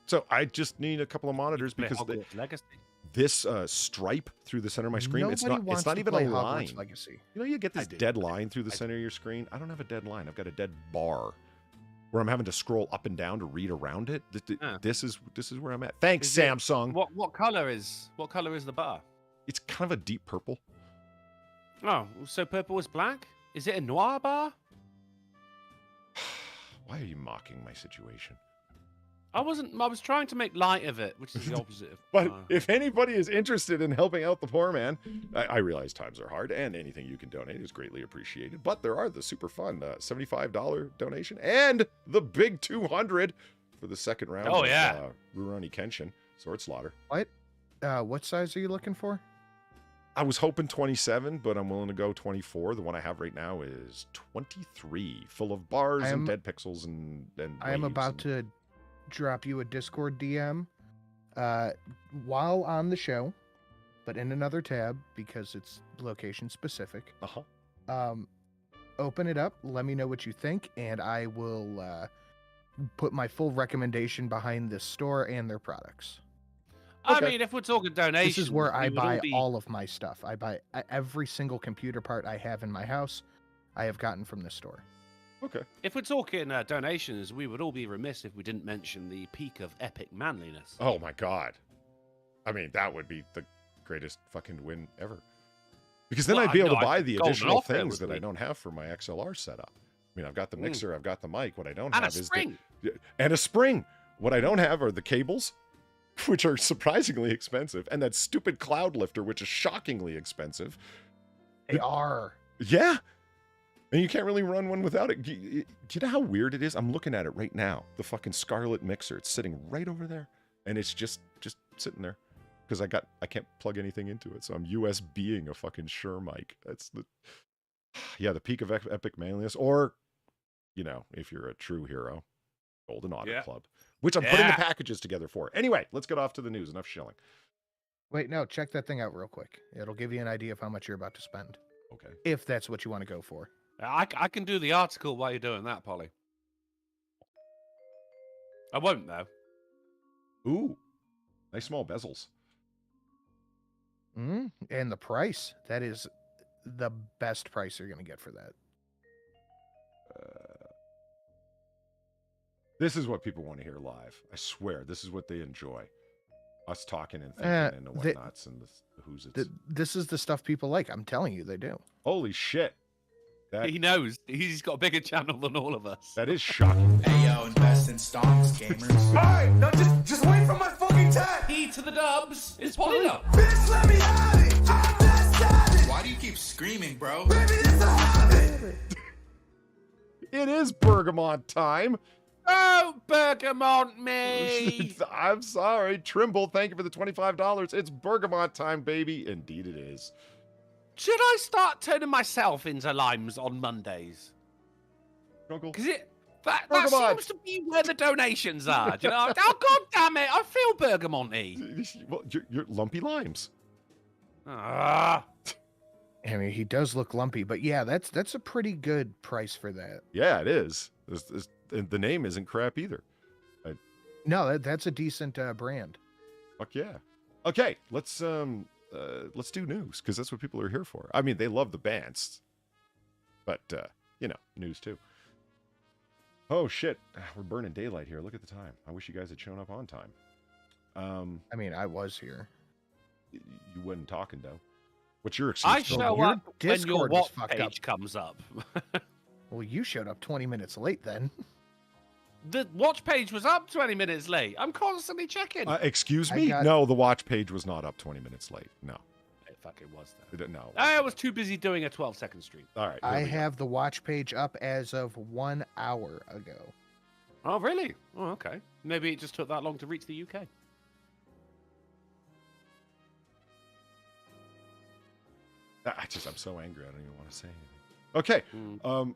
So I just need a couple of monitors Play because Hogwarts Legacy. this stripe through the center of my screen, it's Nobody not wants to even play a Hogwarts line. Legacy. You get this I do. dead line through the I center of your screen. I don't have a dead line. I've got a dead bar where I'm having to scroll up and down to read around it. This is where I'm at. Thanks, Is it- Samsung. What color is the bar? It's kind of a deep purple. Oh, so purple is black? Is it a noir bar? Why are you mocking my situation? I was trying to make light of it, which is the opposite of. But if anybody is interested in helping out the poor man, I realize times are hard, and anything you can donate is greatly appreciated. But there are the super fun $75 donation and the big $200 for the second round. Oh, yeah. Rurouni Kenshin. Sword Slaughter. What size are you looking for? I was hoping 27, but I'm willing to go 24. The one I have right now is 23, full of bars and dead pixels and I am about to drop you a Discord DM while on the show, but in another tab because it's location specific. Open it up, let me know what you think, and I will put my full recommendation behind this store and their products. I mean, if we're talking donations, This is where I we would buy be- all of my stuff. I buy every single computer part I have in my house. I have gotten from this store. Okay. If we're talking donations, we would all be remiss if we didn't mention the peak of epic manliness. Oh my god. I mean, that would be the greatest fucking win ever. Because then Well, I'd be able no, to buy I'd the go golden additional off there, things would that I we? don't have for my XLR setup. I mean, I've got the mixer, I've got the mic. What I don't And a have is spring. and a spring. What I don't have are the cables, which are surprisingly expensive, and that stupid cloud lifter, which is shockingly expensive. They are. Yeah. And you can't really run one without it. Do you know how weird it is? I'm looking at it right now. The fucking Scarlet mixer. It's sitting right over there. And it's just sitting there. Because I can't plug anything into it. So I'm USBing a fucking Shure mic. That's the... Yeah, the peak of epic manliness. Or, you know, if you're a true hero, Golden Otter Club. Which I'm putting the packages together for. Anyway, let's get off to the news. Enough shilling. Wait, no, check that thing out real quick. It'll give you an idea of how much you're about to spend. Okay. If that's what you want to go for. I can do the article while you're doing that, Polly. I won't, though. Ooh. Nice small bezels. And the price. That is the best price you're going to get for that. This is what people want to hear live. I swear, this is what they enjoy. Us talking and thinking and the whatnots and the who's it's. This is the stuff people like. I'm telling you, they do. Holy shit. He knows. He's got a bigger channel than all of us. That is shocking. Hey yo, invest in stocks, gamers. Alright, now just wait for my fucking time. He to the dubs. It's Polly up. Bitch, let me have it. I'm that savage. Why do you keep screaming, bro? Baby, it's a habit. It is Bergamot time. Oh, Bergamot me. I'm sorry. Trimble, thank you for the $25. It's Bergamot time, baby. Indeed it is. Should I start turning myself into limes on Mondays? Drunkle. Because that Bergamot. seems to be where the donations are. Do you know? Oh, God damn it. I feel Bergamot-y. Well, you're lumpy limes. Ah. I mean, he does look lumpy, but yeah, that's a pretty good price for that. Yeah, it is. And the name isn't crap either. No, that's a decent brand. Fuck yeah. Okay, let's do news because that's what people are here for. I mean, they love the bands, but you know, news too. Oh shit, we're burning daylight here. Look at the time. I wish you guys had shown up on time. I mean, I was here. You wasn't talking though. What's your excuse? I for show your up when your Discord was watch fucked page up. comes up. Well, you showed up 20 minutes late then. The watch page was up 20 minutes late. I'm constantly checking. Excuse I me? got- No, the watch page was not up 20 minutes late. No. It fucking was though. No. I was too busy doing a 12-second stream. All right. I here we go. have the watch page up as of 1 hour ago. Oh, really? Oh, okay. Maybe it just took that long to reach the UK. I'm so angry. I don't even want to say anything. Okay.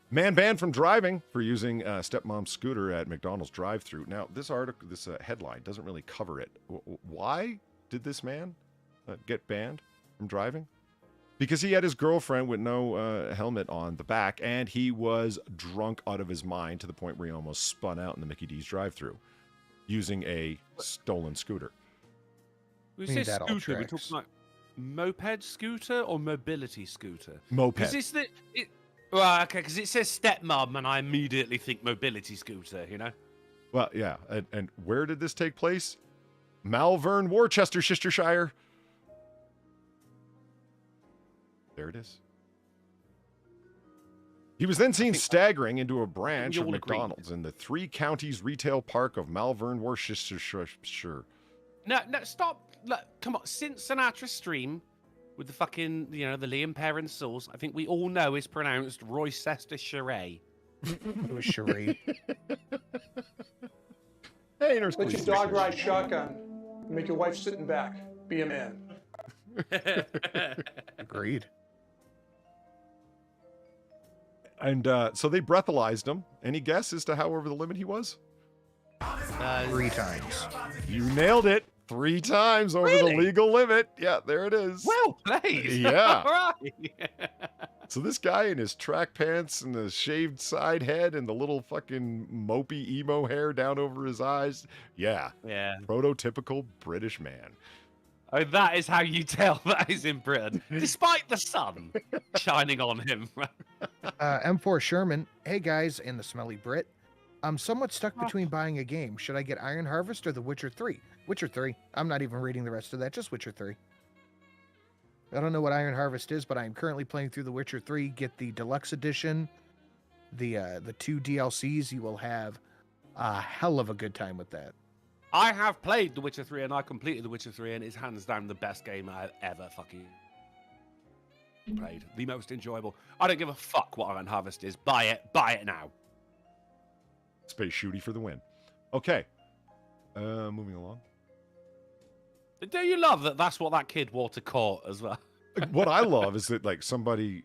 Man banned from driving for using stepmom's scooter at McDonald's drive-thru. Now, this article, this headline doesn't really cover it. Why did this man get banned from driving? Because he had his girlfriend with no helmet on the back, and he was drunk out of his mind to the point where he almost spun out in the Mickey D's drive-thru using a stolen scooter. We mean, say that all scooter. We're tracks. talking like moped scooter or mobility scooter? Moped. Because it's the... Well, okay, because it says stepmom, and I immediately think mobility scooter, you know? Well, yeah. And where did this take place? Malvern, Worcestershire. There it is. He was then seen staggering into a branch we of all agree. McDonald's in the Three Counties retail park of Malvern, Worcestershire. No, stop. Look, come on. Since Sinatra's stream with the fucking, you know, the Liam Perrin sauce, I think we all know is pronounced Roycestershire. It was charade. Hey, Nurse Let your Cleese. dog ride shotgun. Make your wife sit in back. Be a man. Agreed. And so they breathalyzed him. Any guess as to how over the limit he was? 3 times. You nailed it. 3 times over the Really? legal limit. Yeah, there it is. Well played. Yeah. All right. So this guy in his track pants and the shaved side head and the little fucking mopey emo hair down over his eyes. Yeah. Yeah. Prototypical British man. Oh, that is how you tell that he's in Britain, despite the sun shining on him. M4 Sherman. Hey guys, and the smelly Brit. I'm somewhat stuck between buying a game. Should I get Iron Harvest or The Witcher 3? Witcher 3. I'm not even reading the rest of that, just Witcher 3. I don't know what Iron Harvest is, but I am currently playing through The Witcher 3. Get the deluxe edition, the 2 DLCs. You will have a hell of a good time with that. I have played The Witcher 3 and I completed The Witcher 3 and it's hands down the best game I've ever fucking played. The most enjoyable. I don't give a fuck what Iron Harvest is. Buy it. Buy it now. Space shooty for the win. Okay. Moving along. Do you love that that's what that kid wore to court as well? What I love is that like somebody,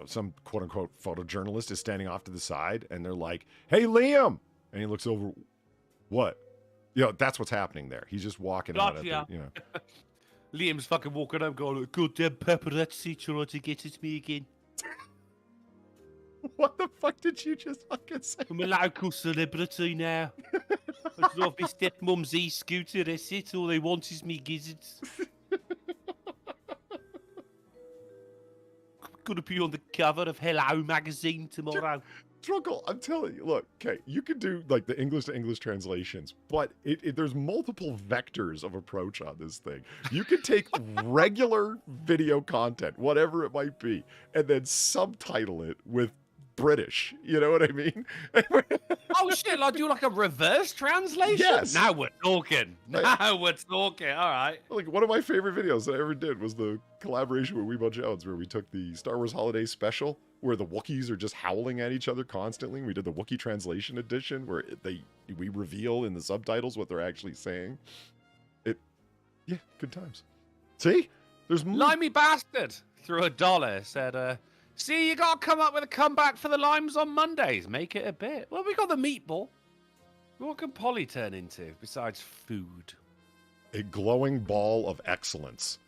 some quote unquote photojournalist is standing off to the side and they're like, "Hey, Liam," and he looks over. What? That's what's happening there. He's just walking out of Gotcha. it. Liam's fucking walking home going, "Goddamn paparazzi trying to get at me again. What the fuck did you just fucking say? I'm a local celebrity now. I drove my stepmom's e-scooter, that's it. All they want is me gizzards. Gonna be on the cover of Hello magazine tomorrow." Drunkle, I'm telling you, look, okay, you can do like the English to English translations, but there's multiple vectors of approach on this thing. You can take regular video content, whatever it might be, and then subtitle it with British. You know what I mean? Oh shit, like do like a reverse translation? Yes. Now we're talking. Now we're talking. All right. Like one of my favorite videos that I ever did was the collaboration with Weebo Jones, where we took the Star Wars Holiday Special, where the Wookiees are just howling at each other constantly. We did the Wookiee translation edition, where we reveal in the subtitles what they're actually saying. Yeah, good times. See, there's Limey bastard threw $1. Said, "See, you gotta come up with a comeback for the limes on Mondays. Make it a bit." Well, we got the meatball. What can Polly turn into besides food? a glowing ball of excellence.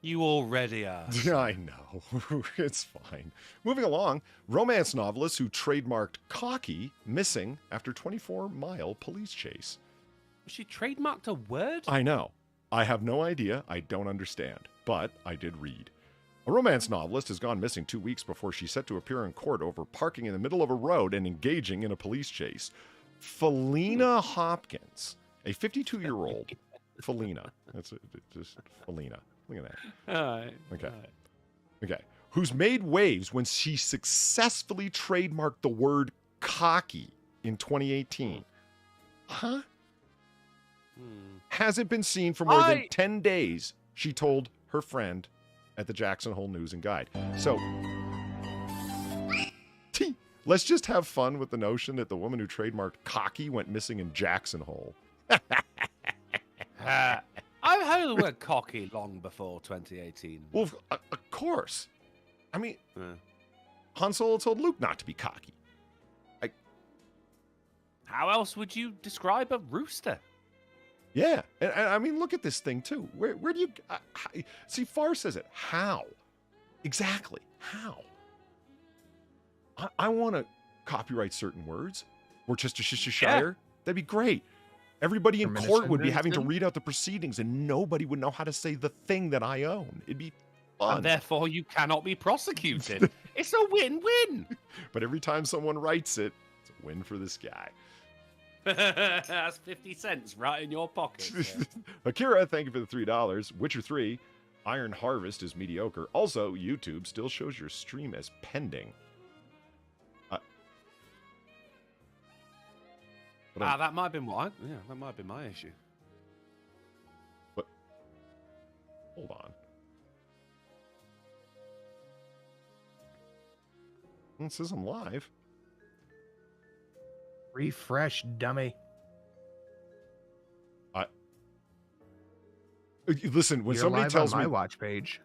You already are. I know. It's fine. Moving along, romance novelist who trademarked cocky missing after 24-mile police chase. She trademarked a word? I know. I have no idea. I don't understand. But I did read. A romance novelist has gone missing 2 weeks before she's set to appear in court over parking in the middle of a road and engaging in a police chase. Felina Hopkins, a 52-year-old. Felina. That's it. Just Felina. Look at that. All right. Okay. All right. Okay. Who's made waves when she successfully trademarked the word cocky in 2018. Huh? Hasn't been seen for more than 10 days, she told her friend at the Jackson Hole News and Guide. So, let's just have fun with the notion that the woman who trademarked cocky went missing in Jackson Hole. I've heard the word cocky long before 2018. Well, of course. I mean, Han Solo told Luke not to be cocky. How else would you describe a rooster? Yeah, and I mean, look at this thing too. Where do you see? Farr says it. How? Exactly. How? I want to copyright certain words. Worcestershire. That'd be great. Everybody in court would be having to read out the proceedings, and nobody would know how to say the thing that I own. It'd be fun. And therefore, you cannot be prosecuted. It's a win-win. But every time someone writes it, it's a win for this guy. That's 50 cents right in your pocket. Yeah. Akira, thank you for the $3. Witcher 3, Iron Harvest is mediocre. Also, YouTube still shows your stream as pending. That might have been that might have been my issue. But hold on. It says I'm live. Refresh, dummy. Listen, when You're somebody live tells on my me, watch page.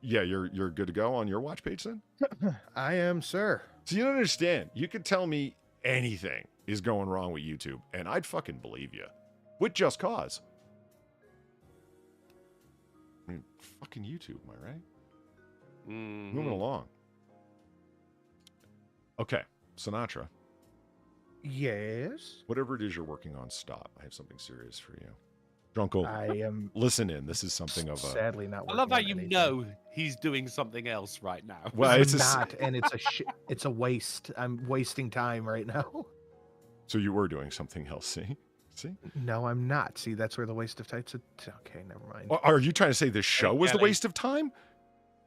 yeah, you're good to go on your watch page then. I am, sir. So you don't understand. You could tell me anything is going wrong with YouTube, and I'd fucking believe you, with just cause. I mean, fucking YouTube, am I right? Moving along. Okay, Sinatra. Yes. Whatever it is you're working on, stop. I have something serious for you. Drunkle, I am listen in. This is something of a... sadly not. I love how working on you anything. know he's doing something else right now. Well, I'm it's a... not, and it's a waste. I'm wasting time right now. So you were doing something else, see? See? No, I'm not. See, that's where the waste of time's. Okay, never mind. Are you trying to say this show was the Kelly. waste of time?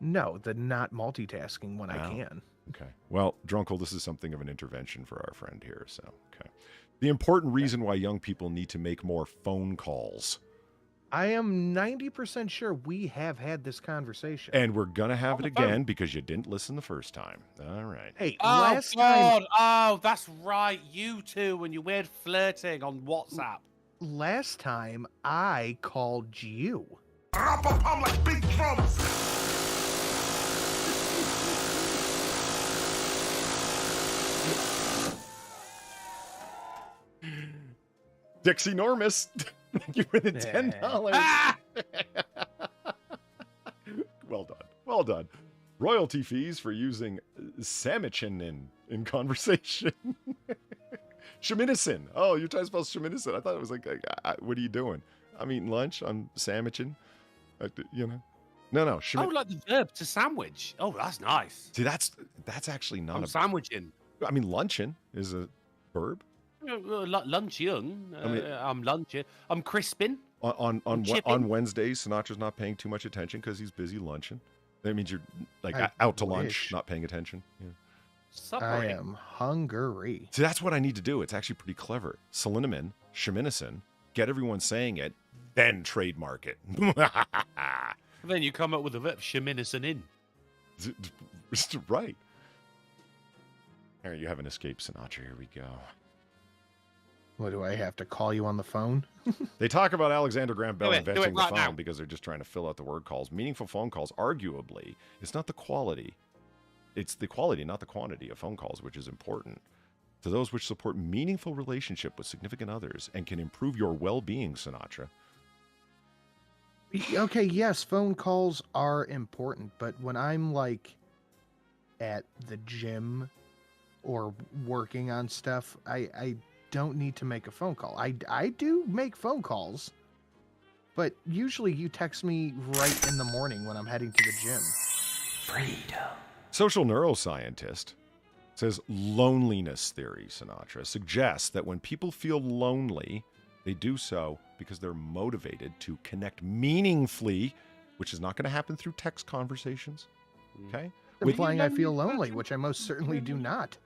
No, the not multitasking when I Oh. can. Okay. Well, Drunkle, this is something of an intervention for our friend here. So, okay. The important reason why young people need to make more phone calls. I am 90% sure we have had this conversation. And we're going to have On it the phone. again because you didn't listen the first time. All right. Hey, Oh, last time, God. Oh, that's right. You two and your weird flirting on WhatsApp. I called you. Ram-pam-pam like big drums. Dixie Normus. Thank you for the $10. Ah! Well done. Well done. Royalty fees for using Samichin in conversation. Sheminicin. Oh, you're trying to spell Sheminicin. I thought it was like what are you doing? I'm eating lunch. I'm Samichin. You know? No. Oh, Shemi- like the verb to sandwich. Oh, that's nice. See, that's actually not I'm a... sandwiching. I mean, luncheon is a verb. Lunch young. I mean- I'm lunching. I'm crisping. On chipping. Wednesdays, Sinatra's not paying too much attention because he's busy lunching. That means you're like I out to lunch, wish. not paying attention. Yeah. I Suffering. am hungry. See, that's what I need to do. It's actually pretty clever. Selenimin, Sheminicin, get everyone saying it, then trademark it. Then you come up with a verb, sheminicin in. Right. All right, you haven't escaped Sinatra. Here we go. What do I have to call you on the phone? They talk about Alexander Graham Bell Do it inventing the right phone now. because they're just trying to fill out the word calls. Meaningful phone calls, arguably, it's not the quality. It's the quality, not the quantity of phone calls, which is important. To those which support meaningful relationship with significant others and can improve your well-being, Sinatra. Okay, yes, phone calls are important, but when I'm like at the gym or working on stuff, I don't need to make a phone call. I do make phone calls, but usually you text me right in the morning when I'm heading to the gym. Social neuroscientist says loneliness theory, Sinatra, suggests that when people feel lonely, they do so because they're motivated to connect meaningfully, which is not going to happen through text conversations. Okay? Implying I feel lonely, which I most certainly do not.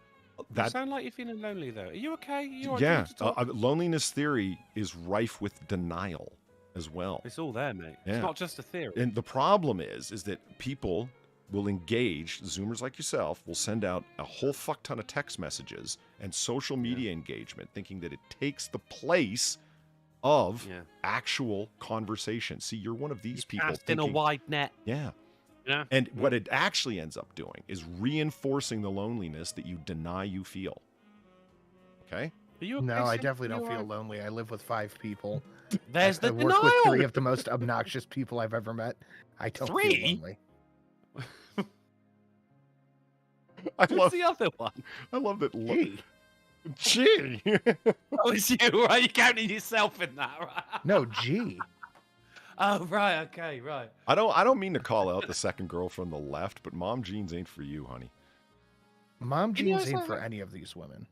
You sound like you're feeling lonely, though. Are you okay? You all right? Yeah, To talk? loneliness theory is rife with denial as well. It's all there, mate. Yeah. It's not just a theory. And the problem is that people will engage, Zoomers like yourself, will send out a whole fuck ton of text messages and social media engagement, thinking that it takes the place of actual conversation. See, you're one of these people Cast in a thinking, wide net. yeah. Yeah. And what it actually ends up doing is reinforcing the loneliness that you deny you feel. Okay? Are you okay, No, I Sim? definitely You don't all feel right? lonely. I live with 5 people. There's I the work denial. with 3 of the most obnoxious people I've ever met. I don't 3? feel lonely. I Who's love the other one? I love that Gee. Gee. Oh, it's you, right? You're counting yourself in that, right? No, gee. Oh, right. Okay, right. I don't mean to call out the second girl from the left, but mom jeans ain't for you, honey. Mom You know, jeans it's ain't like- for any of these women.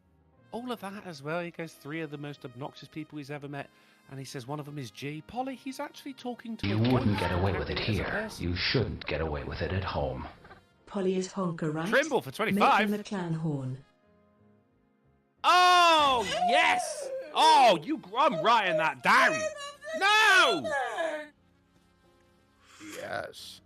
All of that as well. He goes 3 of the most obnoxious people he's ever met, and he says one of them is G. Polly, he's actually talking to. You a wouldn't ghost get away with it apparently as a here. person. You shouldn't get away with it at home. Polly is honker, right? Trimble for Make 25. him a clan horn. Oh yes. Oh, I'm writing that down. No. Yes.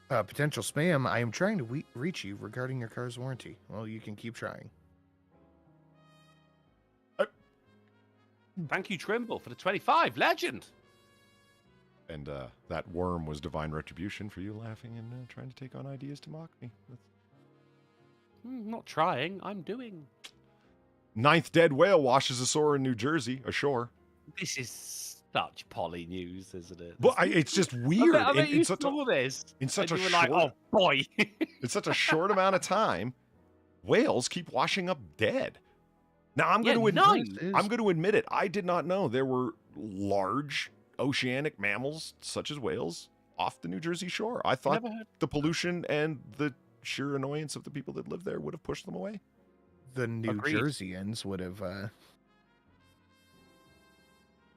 Potential spam. I am trying to reach you regarding your car's warranty. Well, you can keep trying. Thank you, Trimble, for the 25. Legend. And that worm was divine retribution for you laughing and trying to take on ideas to mock me. Not trying. I'm doing. 9th dead whale washes ashore in New Jersey. Ashore. This is such poly news, isn't it? Well, it's just weird. I bet you such saw this. in such and a you were short, like, oh boy. in such a short amount of time, whales keep washing up dead. Now I'm going to admit it. I did not know there were large oceanic mammals such as whales off the New Jersey shore. I thought the pollution and the sheer annoyance of the people that live there would have pushed them away. The New Agreed. Jerseyans would have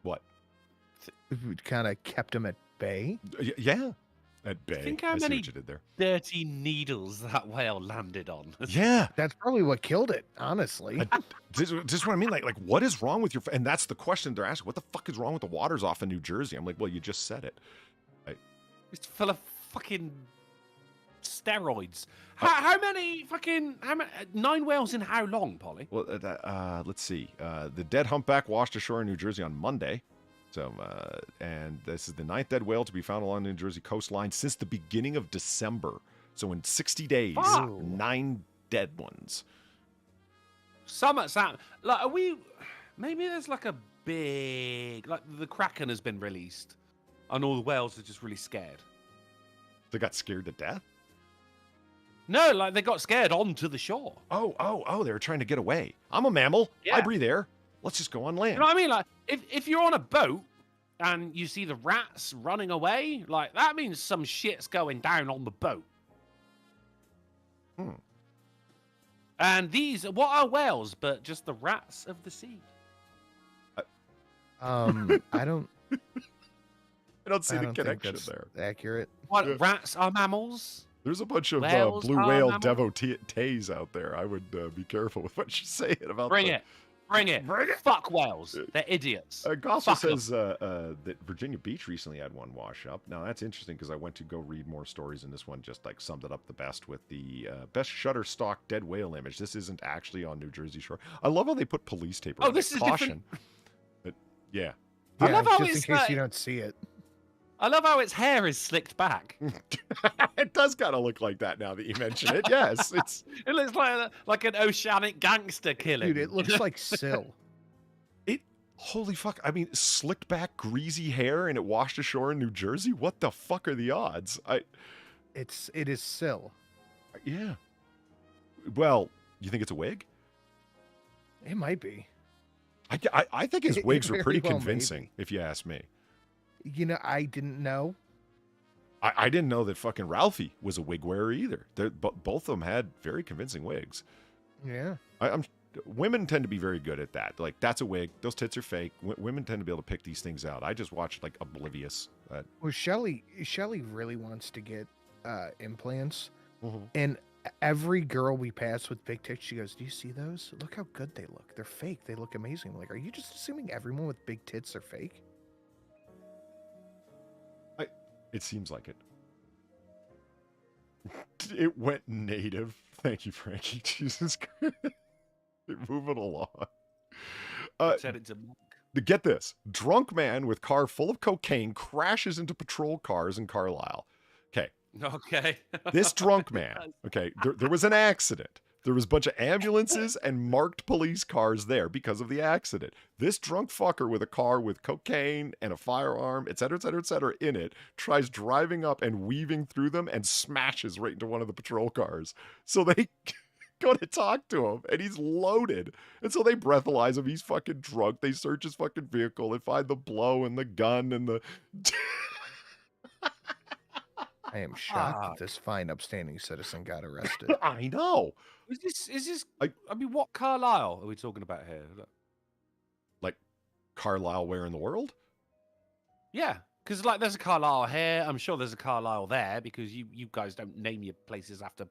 What? kind of kept them at bay. Yeah, at bay. Think how I see many what you did there. dirty needles that whale landed on. Yeah. That's probably what killed it, honestly. This is what I mean. Like, what is wrong with your? And that's the question they're asking. What the fuck is wrong with the waters off of New Jersey? I'm like, well, you just said it. It's full of fucking steroids. How many 9 whales in how long, Polly? Well, let's see. The dead humpback washed ashore in New Jersey on Monday. So, and this is the 9th dead whale to be found along the New Jersey coastline since the beginning of December. So in 60 days, 9 dead ones. Like, are we? Maybe there's like a big, like the Kraken has been released, and all the whales are just really scared. They got scared to death? No, like they got scared onto the shore. Oh, they were trying to get away. I'm a mammal. Yeah. I breathe air. Let's just go on land. You know what I mean? Like, if you're on a boat and you see the rats running away, like that means some shit's going down on the boat. And what are whales but just the rats of the sea? I don't see the think connection that's there. accurate. What, rats are mammals? There's a bunch of Whales blue are whale mammals? devotees out there. I would be careful with what you're saying about Bring the- it. Bring it. Fuck whales. They're idiots. Goss Fuck says that Virginia Beach recently had one wash up. Now, that's interesting because I went to go read more stories, and this one just like summed it up the best with the best Shutterstock dead whale image. This isn't actually on New Jersey shore. I love how they put police tape around this it. is Caution. But, yeah. I love how just in it's case you don't see it. I love how its hair is slicked back. It does kind of look like that now that you mention it. Yes, It looks like an oceanic gangster killing. Dude, it looks like Sill. Holy fuck. I mean, slicked back, greasy hair, and it washed ashore in New Jersey? What the fuck are the odds? It is Sill. Yeah. Well, you think it's a wig? It might be. I think his It wigs were very pretty well may convincing, if you ask me. You know, I didn't know. I didn't know that fucking Ralphie was a wig wearer either. Both of them had very convincing wigs. Yeah. Women tend to be very good at that. Like, that's a wig. Those tits are fake. Women tend to be able to pick these things out. I just watched, like, Oblivious. Well, Shelly really wants to get implants. Mm-hmm. And every girl we pass with big tits, she goes, "Do you see those? Look how good they look. They're fake. They look amazing." I'm like, are you just assuming everyone with big tits are fake? It seems like it. It went native. Thank you, Frankie. Jesus Christ. Moving along. Said it's a monk. Get this. Drunk man with car full of cocaine crashes into patrol cars in Carlisle. Okay. This drunk man, there was an accident. There was a bunch of ambulances and marked police cars there because of the accident. This drunk fucker with a car with cocaine and a firearm, et cetera, in it, tries driving up and weaving through them and smashes right into one of the patrol cars. So they go to talk to him, and he's loaded. And so they breathalyze him. He's fucking drunk. They search his fucking vehicle. They find the blow and the gun and the... I am shocked that this fine, upstanding citizen got arrested. I know. Is this? I mean, what Carlisle are we talking about here? Like Carlisle, where in the world? Yeah, because like there's a Carlisle here. I'm sure there's a Carlisle there because you guys don't name your places after.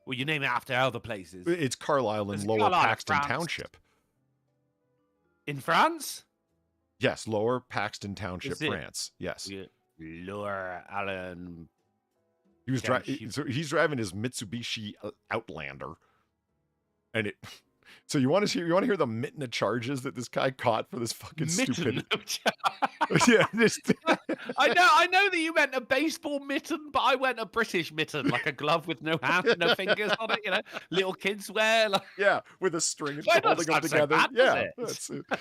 Well, you name it after other places. It's Carlisle in There's Lower Carlisle in Paxton France. Township. In France? Yes, Lower Paxton Township, Is it? France. Yes. Yeah. Lower Allen. He was Township. so he's driving his Mitsubishi Outlander, and So you want to hear the mitten of charges that this guy caught for this fucking stupid? Yeah, I know that you meant a baseball mitten, but I went a British mitten, like a glove with no hand, no fingers on it. You know, little kids wear. Like... Yeah, with a string and Well, holding them that's together. not so bad, Yeah, is it? that's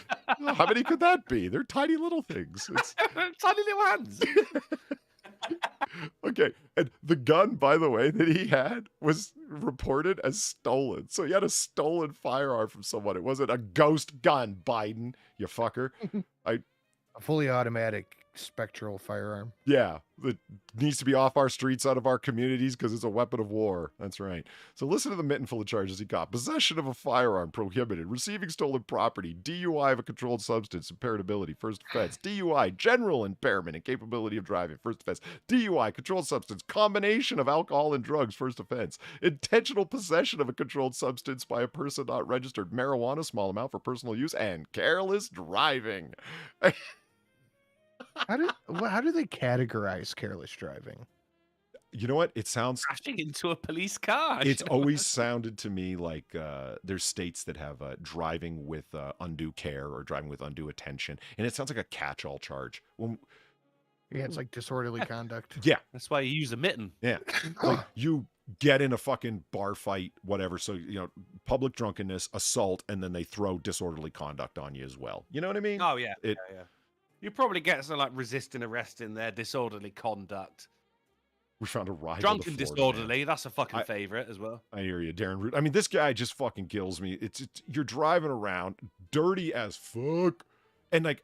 it. How many could that be? They're tiny little things. It's... Tiny little hands. Okay, and the gun, by the way, that he had was reported as stolen. So he had a stolen firearm from someone. It wasn't a ghost gun, Biden, you fucker. A fully automatic spectral firearm. Yeah, that needs to be off our streets, out of our communities, because it's a weapon of war. That's right. So listen to the mitten full of charges he got. Possession of a firearm, prohibited. Receiving stolen property. DUI of a controlled substance, impaired ability, first offense. DUI, general impairment, incapability of driving, first offense. DUI, controlled substance, combination of alcohol and drugs, first offense. Intentional possession of a controlled substance by a person not registered. Marijuana, small amount for personal use, and careless driving. How do they categorize careless driving? You know what? It sounds Crashing into a police car. It's always sounded to me like there's states that have driving with undue care or driving with undue attention, and it sounds like a catch-all charge. When, Yeah, it's like disorderly conduct. yeah, That's why you use a mitten. yeah, like you get in a fucking bar fight, whatever. So public drunkenness, assault, and then they throw disorderly conduct on you as well. You know what I mean? Oh yeah, It- yeah. You probably get some like resisting arrest in there, disorderly conduct, We found a rival. drunk to and Florida disorderly. man. That's a fucking favorite as well. I hear you, Darren Root. I mean, this guy just fucking kills me. It's you're driving around dirty as fuck, and like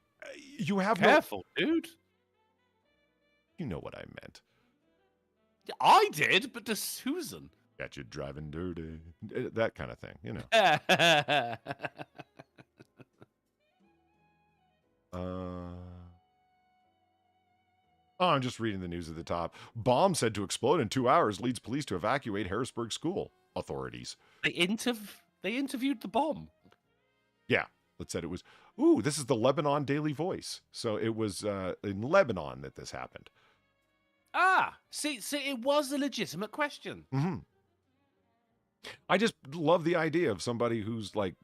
you have Careful, dude. You know what I meant. Yeah, I did, but does Susan? Got you driving dirty, that kind of thing. You know. Oh, I'm just reading the news at the top. Bomb said to explode in 2 hours leads police to evacuate Harrisburg school. Authorities. They interviewed the bomb. Yeah, that said it was. Ooh, this is the Lebanon Daily Voice. So it was in Lebanon that this happened. Ah, see, it was a legitimate question. Mm-hmm. I just love the idea of somebody who's like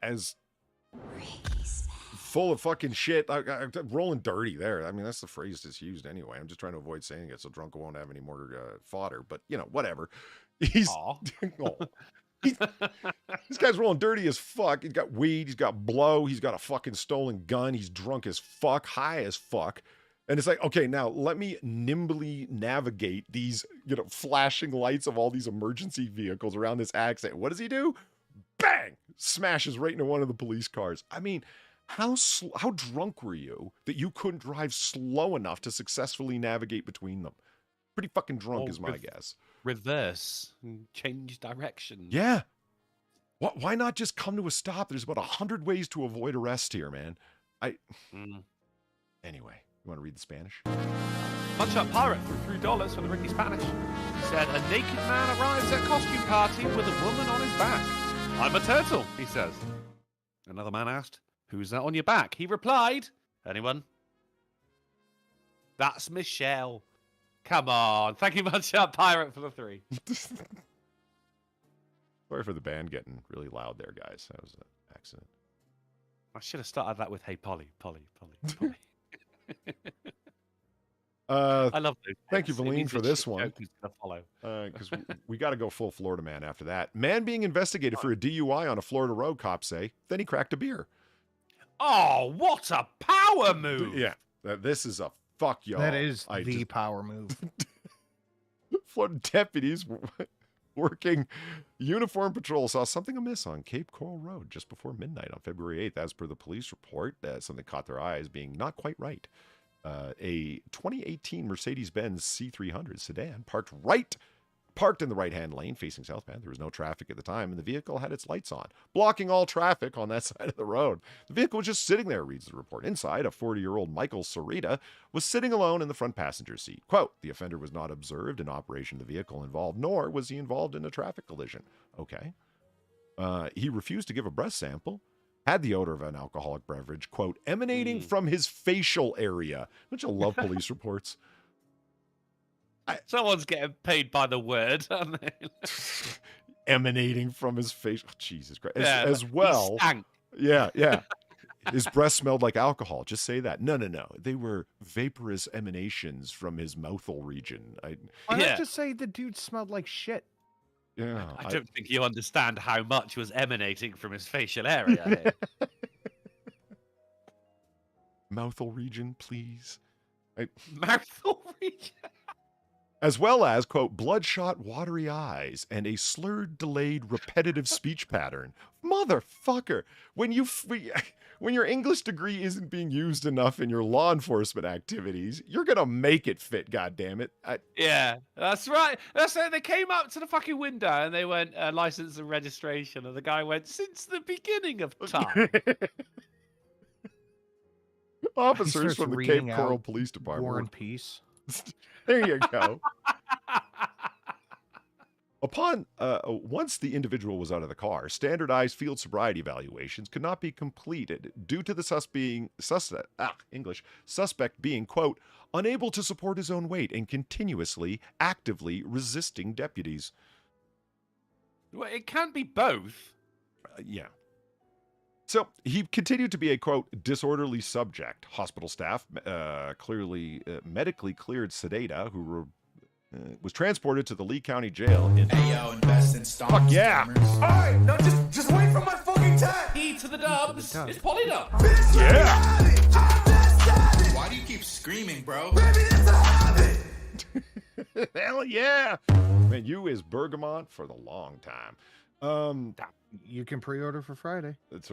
as full of fucking shit, rolling dirty there. I mean, that's the phrase that's used anyway. I'm just trying to avoid saying it so Drunkle won't have any more fodder. But, whatever. He's... this guy's rolling dirty as fuck. He's got weed. He's got blow. He's got a fucking stolen gun. He's drunk as fuck, high as fuck. And it's like, okay, now let me nimbly navigate these, flashing lights of all these emergency vehicles around this accident. What does he do? Bang! Smashes right into one of the police cars. I mean, how drunk were you that you couldn't drive slow enough to successfully navigate between them? Pretty fucking drunk is my guess. Reverse and change direction. Yeah. Why not just come to a stop? There's about 100 ways to avoid arrest here, man. Anyway, you want to read the Spanish? Punch Up Pirate for $3 for the Ricky Spanish. He said, a naked man arrives at costume party with a woman on his back. I'm a turtle, he says. Another man asked, who's that on your back? He replied, anyone? That's Michelle. Come on. Thank you much, Pirate, for the 3. Sorry for the band getting really loud there, guys. That was an accident. I should have started that with, hey, Polly. I love those. Thank you, Valine, for this one. Follow. Because we got to go full Florida man after that. Man being investigated for a DUI on a Florida road, cops say. Then he cracked a beer. Oh, what a power move! Yeah, this is a fuck y'all. That is the power move. Florida deputies working uniform patrol saw something amiss on Cape Coral Road just before midnight on February 8th. As per the police report, something caught their eye as being not quite right. A 2018 Mercedes-Benz C300 sedan parked in the right-hand lane facing southbound. There was no traffic at the time, and the vehicle had its lights on, blocking all traffic on that side of the road. The vehicle was just sitting there, reads the report. Inside, a 40-year-old Michael Sarita was sitting alone in the front passenger seat. Quote, the offender was not observed in operation of the vehicle involved, nor was he involved in a traffic collision. Okay. He refused to give a breath sample, had the odor of an alcoholic beverage, quote, emanating from his facial area. Don't you love police reports? Someone's getting paid by the word, aren't they? emanating from his face. Oh, Jesus Christ. As he well. stank. Yeah, yeah. His breath smelled like alcohol. Just say that. No. They were vaporous emanations from his mouthful region. I Yeah. have to say the dude smelled like shit. Yeah. I don't think you understand how much was emanating from his facial area here. Mouthful region, please. Mouthful region. As well as, quote, bloodshot, watery eyes and a slurred, delayed, repetitive speech pattern. Motherfucker, when your English degree isn't being used enough in your law enforcement activities, you're gonna make it fit. Goddammit. Yeah, that's right. That's it. They came up to the fucking window and they went license and registration, and the guy went since the beginning of time. Officers from the Cape reading Coral out Police Department. War and Peace. There you go. Upon once the individual was out of the car, standardized field sobriety evaluations could not be completed due to the suspect being, quote, unable to support his own weight and continuously, actively resisting deputies. Well, it can't be both. Yeah. So he continued to be a, quote, disorderly subject. Hospital staff clearly medically cleared Sedata, who was transported to the Lee County Jail in... Hey, yo, invest in stonks, Fuck yeah. gamers. Alright, now just wait for my fucking time. E to the dubs. It's Polydub. Yeah. Why do you keep screaming, bro? Baby, it's a habit. Hell yeah. Man, you is Bergamot for the long time. You can pre-order for Friday. That's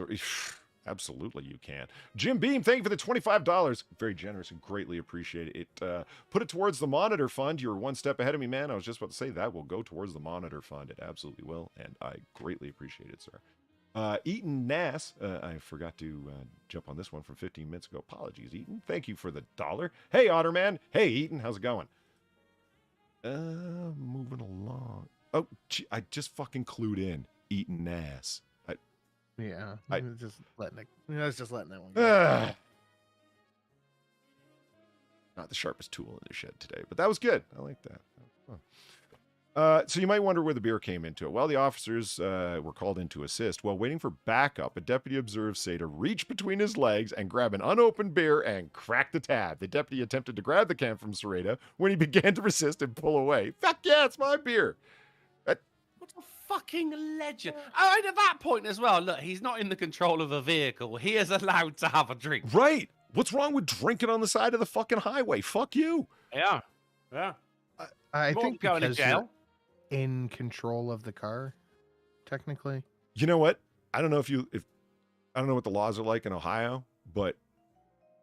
absolutely you can. Jim Beam, thank you for the $25. Very generous and greatly appreciate it. Put it towards the Monitor Fund. You're one step ahead of me, man. I was just about to say that will go towards the Monitor Fund. It absolutely will, and I greatly appreciate it, sir. Eaton Nass, I forgot to jump on this one from 15 minutes ago. Apologies, Eaton. Thank you for the $1. Hey, Otterman. Hey, Eaton. How's it going? Moving along. Oh, gee, I just fucking clued in. Eaton Nass. Yeah, I was just letting that one go. Not the sharpest tool in the shed today, but that was good. I like that. So you might wonder where the beer came into it. Well, the officers were called in to assist. While waiting for backup, a deputy observed Seda reach between his legs and grab an unopened beer and crack the tab. The deputy attempted to grab the can from Sereda when he began to resist and pull away. Fuck yeah, it's my beer. What a fucking legend. Oh, and at that point as well, look, he's not in the control of a vehicle. He is allowed to have a drink. Right. What's wrong with drinking on the side of the fucking highway? Fuck you. Yeah. Yeah. I think going to because jail. you're in control of the car, technically. You know what? I don't know I don't know what the laws are like in Ohio, but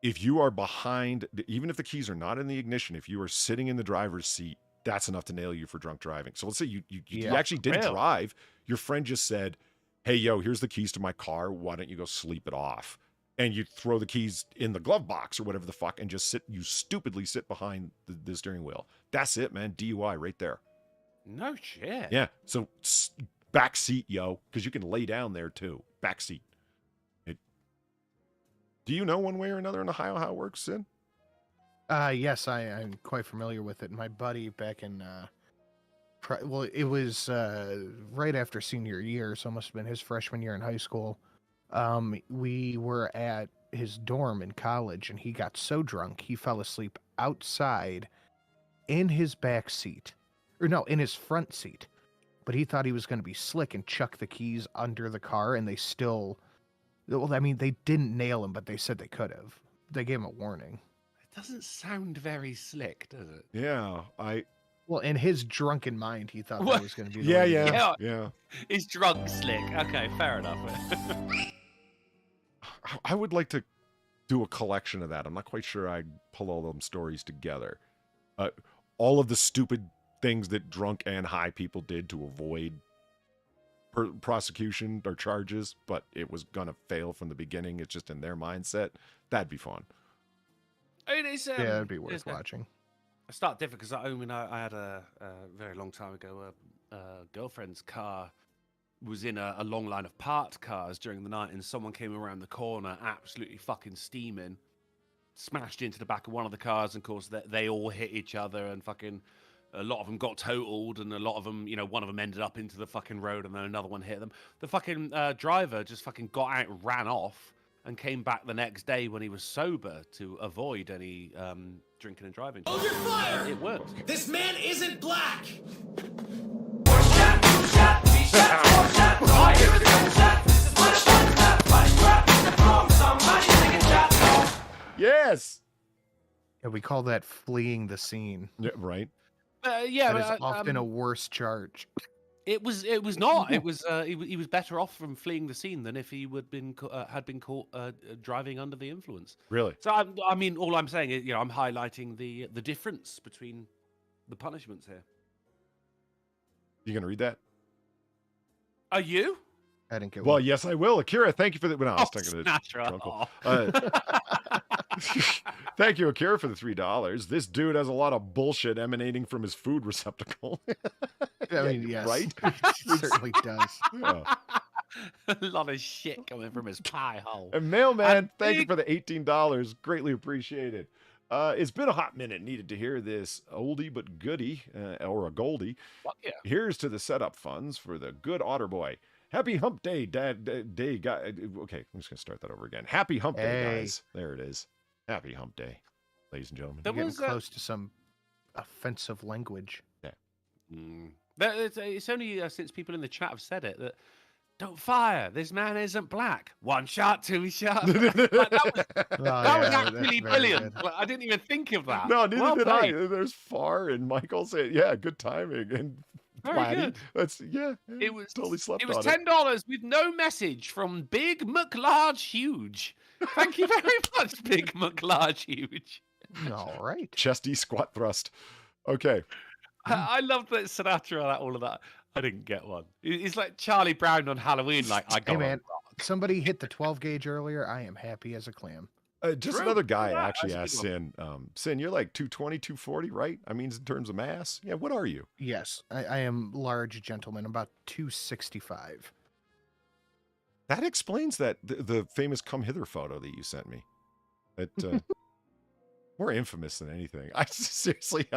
if you are behind, even if the keys are not in the ignition, if you are sitting in the driver's seat, that's enough to nail you for drunk driving. So let's say you actually didn't drive. Your friend just said, hey, yo, here's the keys to my car. Why don't you go sleep it off? And you throw the keys in the glove box or whatever the fuck and just you stupidly sit behind the steering wheel. That's it, man. DUI right there. No shit. Yeah. So back seat, yo, because you can lay down there too. Back seat. Do you know one way or another in Ohio how it works, Sid? Yes, I'm quite familiar with it. My buddy back in, it was right after senior year, so it must have been his freshman year in high school. We were at his dorm in college, and he got so drunk he fell asleep outside in his back seat, in his front seat. But he thought he was going to be slick and chuck the keys under the car, and they still, well, I mean, they didn't nail him, but they said they could have. They gave him a warning. Doesn't sound very slick, does it? Yeah, Well, in his drunken mind, he thought that was going to be the way to go. Yeah. He's drunk slick. Okay, fair enough. I would like to do a collection of that. I'm not quite sure I'd pull all them stories together. All of the stupid things that drunk and high people did to avoid prosecution or charges, but it was going to fail from the beginning. It's just in their mindset. That'd be fun. I mean, yeah, it'd be worth watching. I start different because I had a very long time ago a girlfriend's car was in a long line of parked cars during the night, and someone came around the corner absolutely fucking steaming, smashed into the back of one of the cars, and of course they all hit each other and fucking A lot of them got totaled, and a lot of them, one of them ended up into the fucking road, and then another one hit them. The fucking driver just fucking got out, and ran off, and came back the next day when he was sober to avoid any drinking and driving. Hold your fire! It worked. This man isn't black! Yes. Yeah, we call that fleeing the scene. Yeah, right. Yeah, That is often a worse charge. It was not. It was he was better off from fleeing the scene than if he would had been caught driving under the influence. Really? So I mean, all I'm saying is, I'm highlighting the difference between the punishments here. You gonna read that? Are you? I didn't get Well, one. yes, I will. Akira, thank you for the. Well, no, I was thinking of Sinatra. Thank you, Akira, for the $3. This dude has a lot of bullshit emanating from his food receptacle. I mean, yes. Right? He certainly does. Yeah. A lot of shit coming from his pie hole. And Mailman, And thank you big- for the $18. Greatly appreciated. It's been a hot minute. Needed to hear this oldie but goodie, or a goldie. Fuck yeah. Here's to the setup funds for the good Otter boy. Happy Hump Day, day, guy. Okay, I'm just gonna start that over again. Happy Hump Day, Hey. guys. There it is. Happy Hump Day, ladies and gentlemen. There Getting was close to some offensive language. It's only since people in the chat have said it that don't fire. This man isn't black. One shot, two shot. Like, that was actually brilliant. Like, I didn't even think of that. No, neither Well did played. I. There's Far and Michael saying, "Yeah, good timing." And Very Flatty, good. that's It was totally slept It was on $10 with no message from Big McLarge Huge. Thank you very much, Big McLarge Huge. All right. Chesty squat thrust. Okay. I love that Sinatra, all of that. I didn't get one. It's like Charlie Brown on Halloween. Like, I got Hey, man. Somebody hit the 12 gauge earlier. I am happy as a clam. Just True. another guy Yeah, actually that's a asked good Sin. Sin, you're like 220, 240, right? I mean, in terms of mass. Yeah, what are you? Yes, I am large gentleman, about 265. That explains that the famous come hither photo that you sent me. It more infamous than anything. I seriously,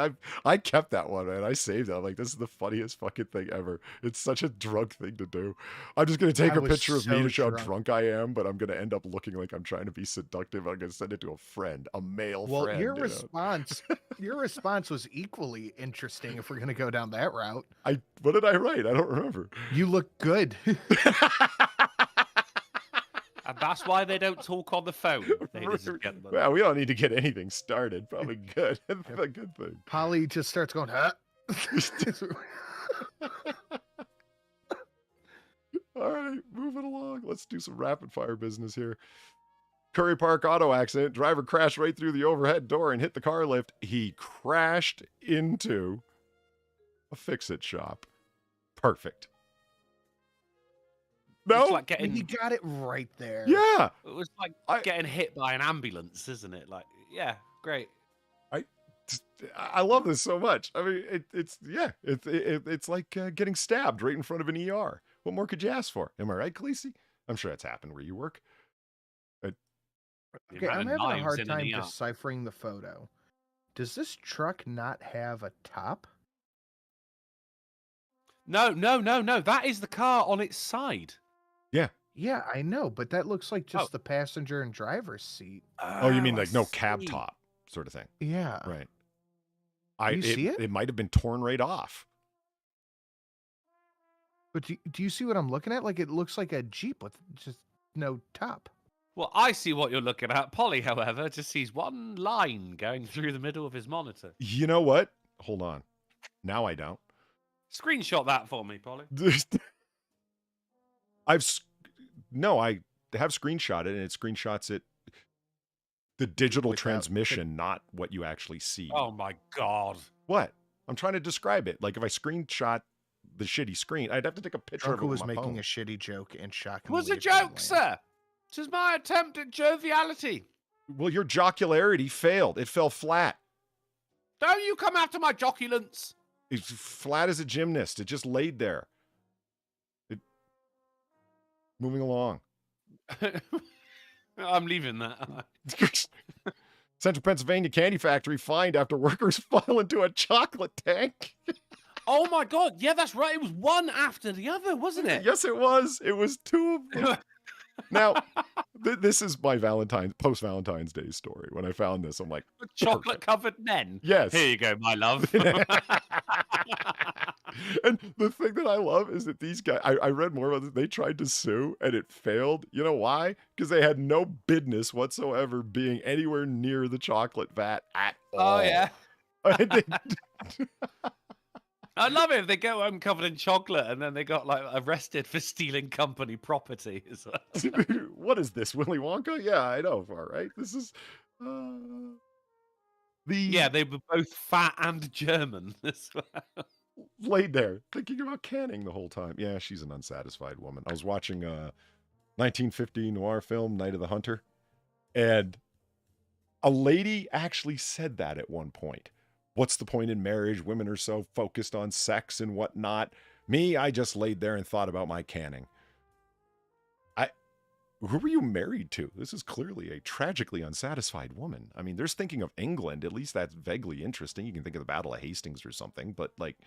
I kept that one, man. I saved it. I'm like, this is the funniest fucking thing ever. It's such a drunk thing to do. I'm just gonna take I a was picture of me so to show how drunk. drunk I am, but I'm gonna end up looking like I'm trying to be seductive. I'm gonna send it to a friend, a male Well, friend. your you know? response was equally interesting if we're gonna go down that route. What did I write? I don't remember. You look good. And that's why they don't talk on the phone. Ladies and gentlemen. Well, we don't need to get anything started. Probably good. A good thing. Polly just starts going, huh? All right, moving along. Let's do some rapid fire business here. Curry Park auto accident. Driver crashed right through the overhead door and hit the car lift. He crashed into a fix-it shop. Perfect. No? It's like You getting, got it right there. Yeah. it was like I- getting hit by an ambulance, isn't it? Like, yeah, great. I love this so much. I mean, it's like getting stabbed right in front of an ER. What more could you ask for? Am I right, Khaleesi? I'm sure that's happened where you work. The Okay, amount I'm of having a knives hard in an time ER. deciphering the photo. Does this truck not have a top? No. That is the car on its side. Yeah, I know, but that looks like just Oh. the passenger and driver's seat. Oh, you mean I like no cab see. top sort of thing. Yeah. Right. You see it? It might have been torn right off. But do you see what I'm looking at? Like, it looks like a Jeep with just no top. Well, I see what you're looking at. Polly, however, just sees one line going through the middle of his monitor. You know what? Hold on. Now I don't. Screenshot that for me, Polly. I have screenshot it, and it screenshots it. The digital Without- transmission, not what you actually see. Oh my god. What? I'm trying to describe it. Like if I screenshot the shitty screen, I'd have to take a picture of it Drunko with was my making phone. a shitty joke and It shockingly. was a it didn't joke, land. sir. This is my attempt at joviality. Well, your jocularity failed. It fell flat. Don't you come after my joculence. It's flat as a gymnast. It just laid there. Moving along. I'm leaving that. Central Pennsylvania candy factory fined after workers file into a chocolate tank. Oh my god, yeah, that's right. It was one after the other, wasn't it? Yes, it was. It was two of them. Now, this is my post-Valentine's Day story. When I found this, I'm like, Chocolate-covered men? yes. Here you go, my love. And the thing that I love is that these guys, I read more about this, they tried to sue and it failed. You know why? Because they had no business whatsoever being anywhere near the chocolate vat at all. Oh, yeah. They- I love it if they go home covered in chocolate and then they got like arrested for stealing company property as well. What is this, Willy Wonka? Yeah, I know. All right, this is Yeah, they were both fat and German as well. Laid there thinking about canning the whole time. Yeah, she's an unsatisfied woman. I was watching a 1950 noir film, Night of the Hunter, and a lady actually said that at one point. What's the point in marriage? Women are so focused on sex and whatnot. Me, I just laid there and thought about my canning. Who were you married to? This is clearly a tragically unsatisfied woman. I mean, there's thinking of England. At least that's vaguely interesting. You can think of the Battle of Hastings or something, but like,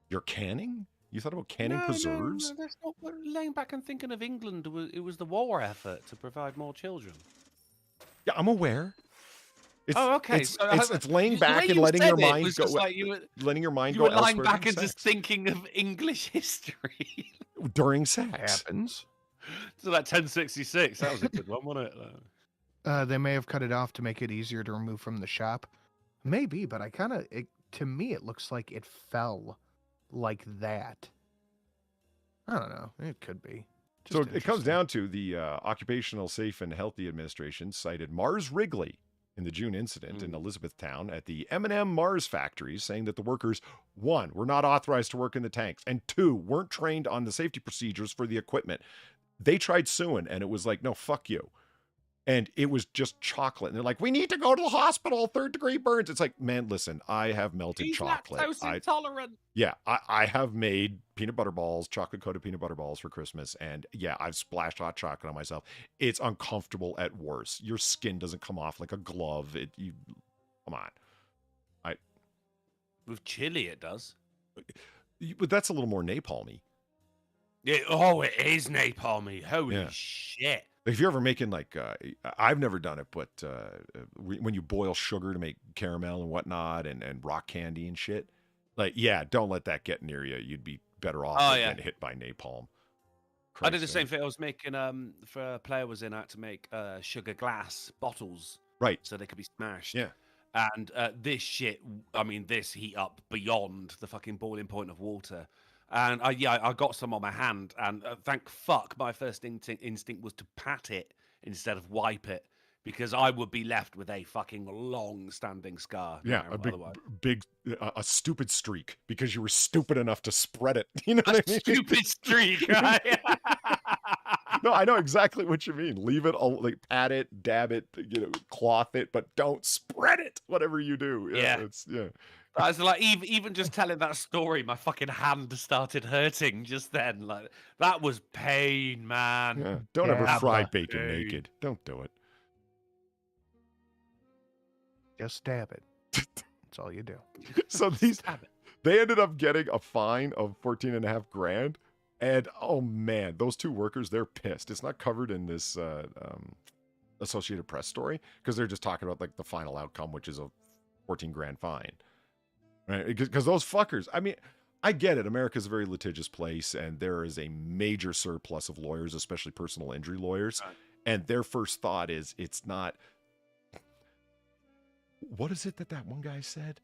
you're canning? You thought about canning preserves? No, that's not what, laying back and thinking of England. It was the war effort to provide more children. Yeah, I'm aware. It's, okay. It's laying back and letting your mind go. Like letting your mind you go. You were lying back and sex. just thinking of English history during sex. Happens. So that 1066, that was a good one, wasn't it? They may have cut it off to make it easier to remove from the shop. Maybe, but to me, it looks like it fell like that. I don't know. It could be. So it comes down to the Occupational Safe and Healthy Administration cited Mars Wrigley in the June incident in Elizabethtown at the M&M Mars factories, saying that the workers, 1, were not authorized to work in the tanks, and 2, weren't trained on the safety procedures for the equipment. They tried suing, and it was like, no, fuck you. And it was just chocolate. And they're like, we need to go to the hospital, 3rd-degree burns. It's like, man, listen, I have melted chocolate. Lactose intolerant. Yeah, I have made peanut butter balls, chocolate-coated peanut butter balls for Christmas. And yeah, I've splashed hot chocolate on myself. It's uncomfortable at worst. Your skin doesn't come off like a glove. Come on. With chili, it does. But that's a little more napalmy. It is napalmy. Holy shit. If you're ever making like, I've never done it, but when you boil sugar to make caramel and whatnot and rock candy and shit, like, yeah, don't let that get near you. You'd be better off than hit by napalm. I did the same thing. I was making, for a play I was in, I had to make sugar glass bottles. Right. So they could be smashed. Yeah. And this shit, this heat up beyond the fucking boiling point of water. And I got some on my hand, and thank fuck my first instinct was to pat it instead of wipe it, because I would be left with a fucking long-standing scar. Yeah, a stupid streak, because you were stupid enough to spread it. You know what I mean? Stupid streak. No, I know exactly what you mean. Leave it, pat it, dab it, cloth it, but don't spread it. Whatever you do. Yeah. I was like, even just telling that story, my fucking hand started hurting just then. Like, that was pain, man. Yeah. Don't ever fry bacon naked. Don't do it. Just stab it. That's all you do. So they ended up getting a fine of $14,500. And oh man, those 2 workers, they're pissed. It's not covered in this Associated Press story, because they're just talking about like the final outcome, which is a $14,000 fine. Right? Because those fuckers, I get it. America's a very litigious place, and there is a major surplus of lawyers, especially personal injury lawyers. And their first thought is, it's not. What is it that one guy said?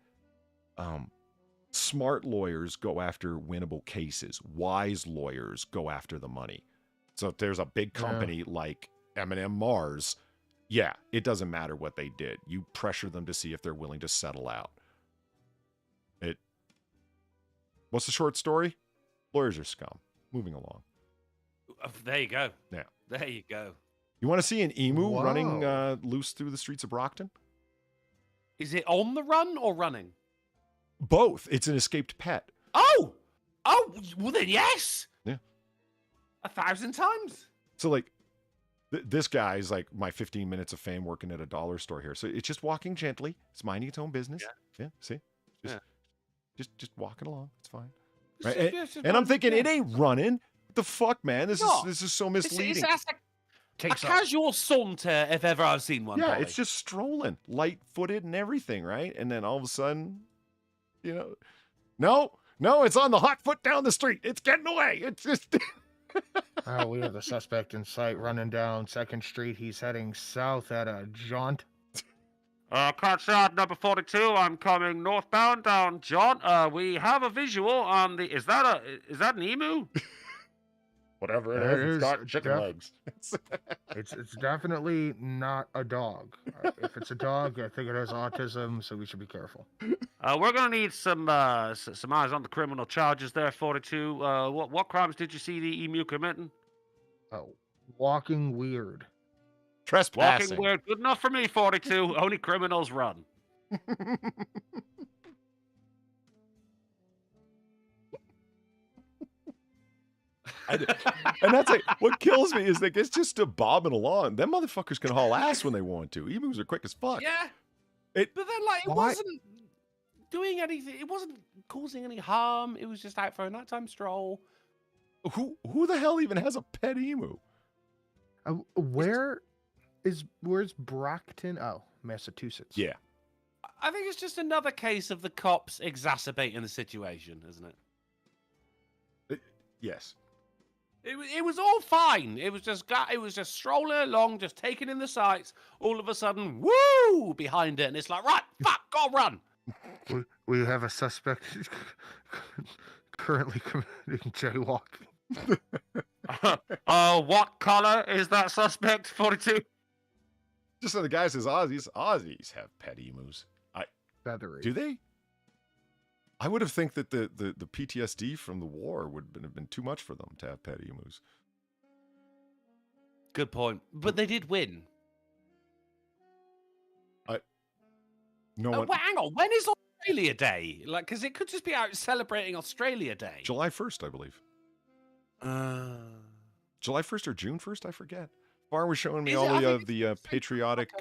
Smart lawyers go after winnable cases. Wise lawyers go after the money. So if there's a big company like M&M Mars, yeah, it doesn't matter what they did. You pressure them to see if they're willing to settle out. What's the short story? Lawyers are scum. Moving along. There you go. Yeah. There you go. You want to see an emu running loose through the streets of Brockton? Is it on the run or running? Both. It's an escaped pet. Oh, well then yes. Yeah. 1,000 times. So like, This guy's like my 15 minutes of fame working at a dollar store here. So it's just walking gently. It's minding its own business. Yeah, see? Just walking along. It's fine. Right? And I'm thinking, it ain't running. What the fuck, man? This is so misleading. It's a casual saunter if ever I've seen one. Yeah, Polly. it's just strolling, light-footed and everything, right? And then all of a sudden, no, it's on the hot foot down the street. It's getting away. It's just... We have the suspect in sight running down 2nd Street. He's heading south at a jaunt. Car shot number 42. I'm coming northbound down John. We have a visual on the. Is that an emu? Whatever it is, it's got chicken legs. It's definitely not a dog. If it's a dog, I think it has autism, so we should be careful. We're gonna need some eyes on the criminal charges there, 42. What crimes did you see the emu committing? Oh, walking weird. Trespassing. Walking weird. Good enough for me, 42. Only criminals run. And that's like, what kills me is like, it's just a bobbing along. Them motherfuckers can haul ass when they want to. Emus are quick as fuck. Yeah. But then, like, it wasn't doing anything. It wasn't causing any harm. It was just out for a nighttime stroll. Who the hell even has a pet emu? Where's Brockton? Oh, Massachusetts. Yeah. I think it's just another case of the cops exacerbating the situation, isn't it? Yes. It was all fine. It was just strolling along, just taking in the sights. All of a sudden, woo, behind it, and it's like, right, fuck, go run. We have a suspect currently committing jaywalking. What color is that suspect? 42. Just so the guy says, Aussies have pet emus. Feathery. Do they? I would have think that the PTSD from the war would have been too much for them to have pet emus. Good point. But they did win. No one. Hang on. When is Australia Day? Like, because it could just be out celebrating Australia Day. July 1st, I believe. July 1st or June 1st? I forget. Bar was showing me all the patriotic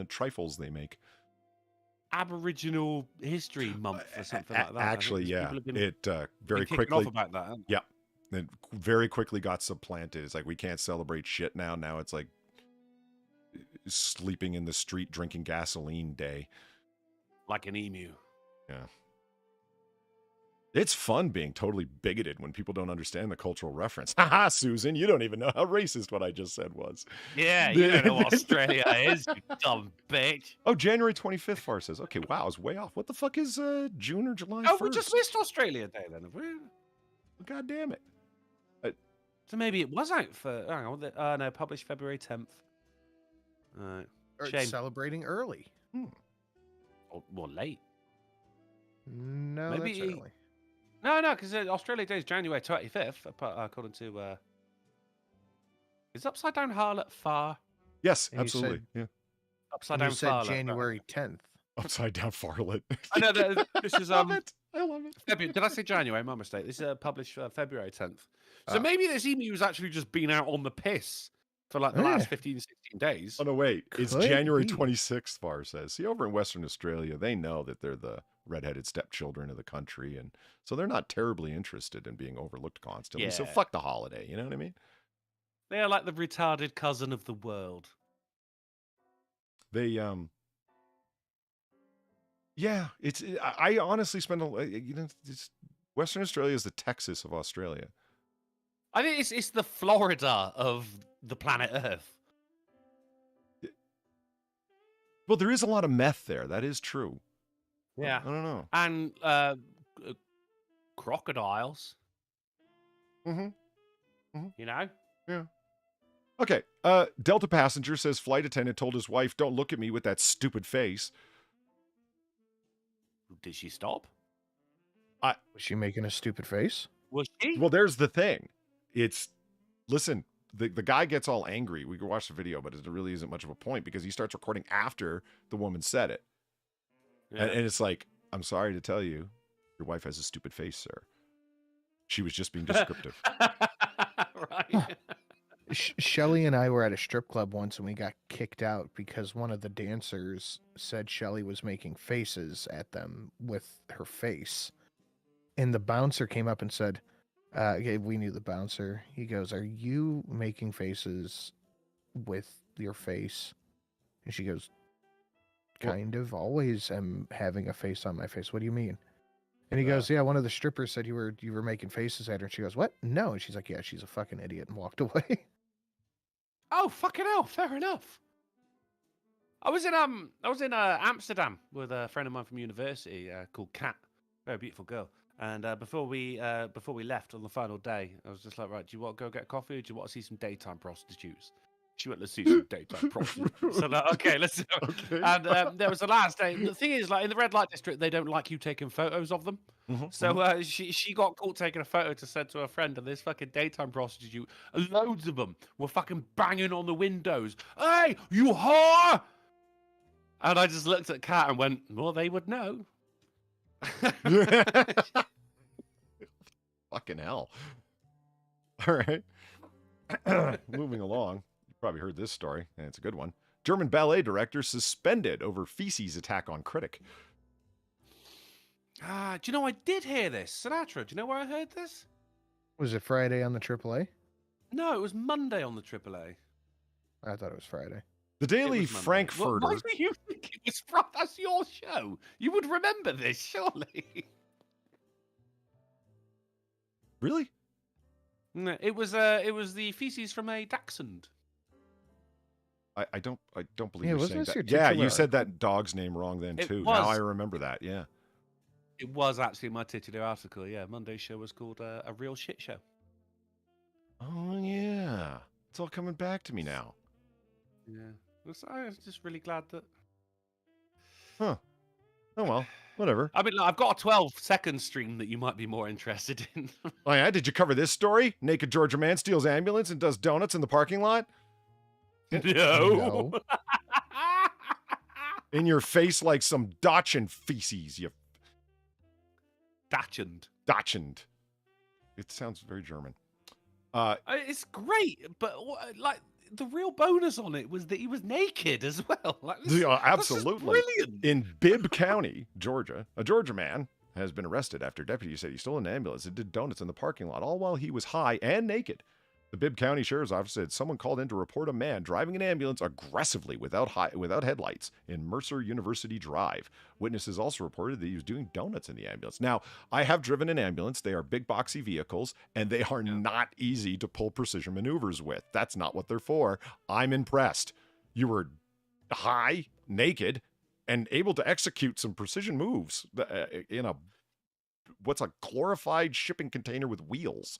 trifles they make. Aboriginal History Month or something like that. Actually, yeah. It very kicking quickly. off about that. Yeah. It very quickly got supplanted. It's like, we can't celebrate shit now. Now it's like sleeping in the street, drinking gasoline day. Like an emu. Yeah. It's fun being totally bigoted when people don't understand the cultural reference. Haha, Susan, you don't even know how racist what I just said was. Yeah, you don't know what Australia is, you dumb bitch. Oh, January 25th, Far says. Okay, wow, I was way off. What the fuck is June or July 1st? Oh, we just missed Australia Day then, have we? God damn it. So maybe it was out for... Hang on, no, published February 10th. Or Shame. celebrating early. Or late. No, Maybe that's early. No, because Australia Day is January 25th, according to... Is Upside Down Harlot far? Yes, And you absolutely. Yeah. Upside You Down said Farlet. January 10th. Upside down farlet. I know, this is... I love it. February. Did I say January? My mistake. This is published February 10th. So maybe this emu's actually just been out on the piss for like the last 15, 16 days. Oh, no, wait. It's Could January be. 26th, Far says. See, over in Western Australia, they know that they're the redheaded stepchildren of the country, and so they're not terribly interested in being overlooked constantly. So Yeah. fuck the holiday, you know what I mean? They are like the retarded cousin of the world. They yeah, I honestly spend Western Australia is the Texas of Australia. I think it's the Florida of the planet Earth. Well, there is a lot of meth there. That is true. Yeah. I don't know. And crocodiles. You know? Yeah. Okay. Delta passenger says flight attendant told his wife, "Don't look at me with that stupid face." Did she stop? Was she making a stupid face? Was she? Well, there's the thing. Listen, the guy gets all angry. We can watch the video, but it really isn't much of a point because he starts recording after the woman said it. Yeah. And it's like, I'm sorry to tell you, your wife has a stupid face, sir. She was just being descriptive. Right. Shelly and I were at a strip club once and we got kicked out because one of the dancers said Shelly was making faces at them with her face. And the bouncer came up and said, okay, we knew the bouncer. He goes, "Are you making faces with your face?" And she goes, "Kind of. Always am having a face on my face. What do you mean?" And he goes, "Yeah, one of the strippers said you were making faces at her." And she goes, "What? No." And she's like, "Yeah, she's a fucking idiot," and walked away. Oh, fucking hell! Fair enough. I was in Amsterdam with a friend of mine from university called Kat, very beautiful girl. And before we left on the final day, I was just like, right, do you want to go get coffee, or do you want to see some daytime prostitutes? She went, "Let's see some daytime prostitutes." So like, okay, let's. Okay. And there was the last day. The thing is, like in the red light district, they don't like you taking photos of them. So she got caught taking a photo to send to her friend, and this fucking daytime prostitute, loads of them were fucking banging on the windows. "Hey, you whore!" And I just looked at Kat and went, "Well, they would know." Fucking hell. All right. Moving along. You probably heard this story, and it's a good one. German ballet director suspended over feces attack on critic. Do you know I did hear this? Sinatra, do you know where I heard this? Was it Friday on the AAA? No, it was Monday on the AAA. I thought it was Friday. The Daily It was Monday. Frankfurter. Why do you think it was from? That's your show. You would remember this, surely. Really? No, it was the feces from a dachshund. I don't believe Yeah, you're wasn't saying this that. your Yeah, titular you said article? that dog's name wrong then It too. Now I was. remember that. Yeah. It was actually my titular article. Yeah, Monday's show was called a real shit show. Oh yeah. It's all coming back to me now. Yeah, I was just really glad that. Huh. Oh well. Whatever. I mean, look, I've got a 12-second stream that you might be more interested in. Oh yeah. Did you cover this story? Naked Georgia man steals ambulance and does donuts in the parking lot. No. In your face like some Dachshund feces. You Dachshund. Dachshund. It sounds very German. It's great, but like the real bonus on it was that he was naked as well. Like, this, Yeah, that's just absolutely. brilliant. In Bibb County, Georgia, a Georgia man has been arrested after deputies said he stole an ambulance and did donuts in the parking lot, all while he was high and naked. The Bibb County Sheriff's Office said someone called in to report a man driving an ambulance aggressively without headlights in Mercer University Drive. Witnesses also reported that he was doing donuts in the ambulance. Now, I have driven an ambulance. They are big, boxy vehicles, and they are not easy to pull precision maneuvers with. That's not what they're for. I'm impressed. You were high, naked, and able to execute some precision moves in what's a glorified shipping container with wheels.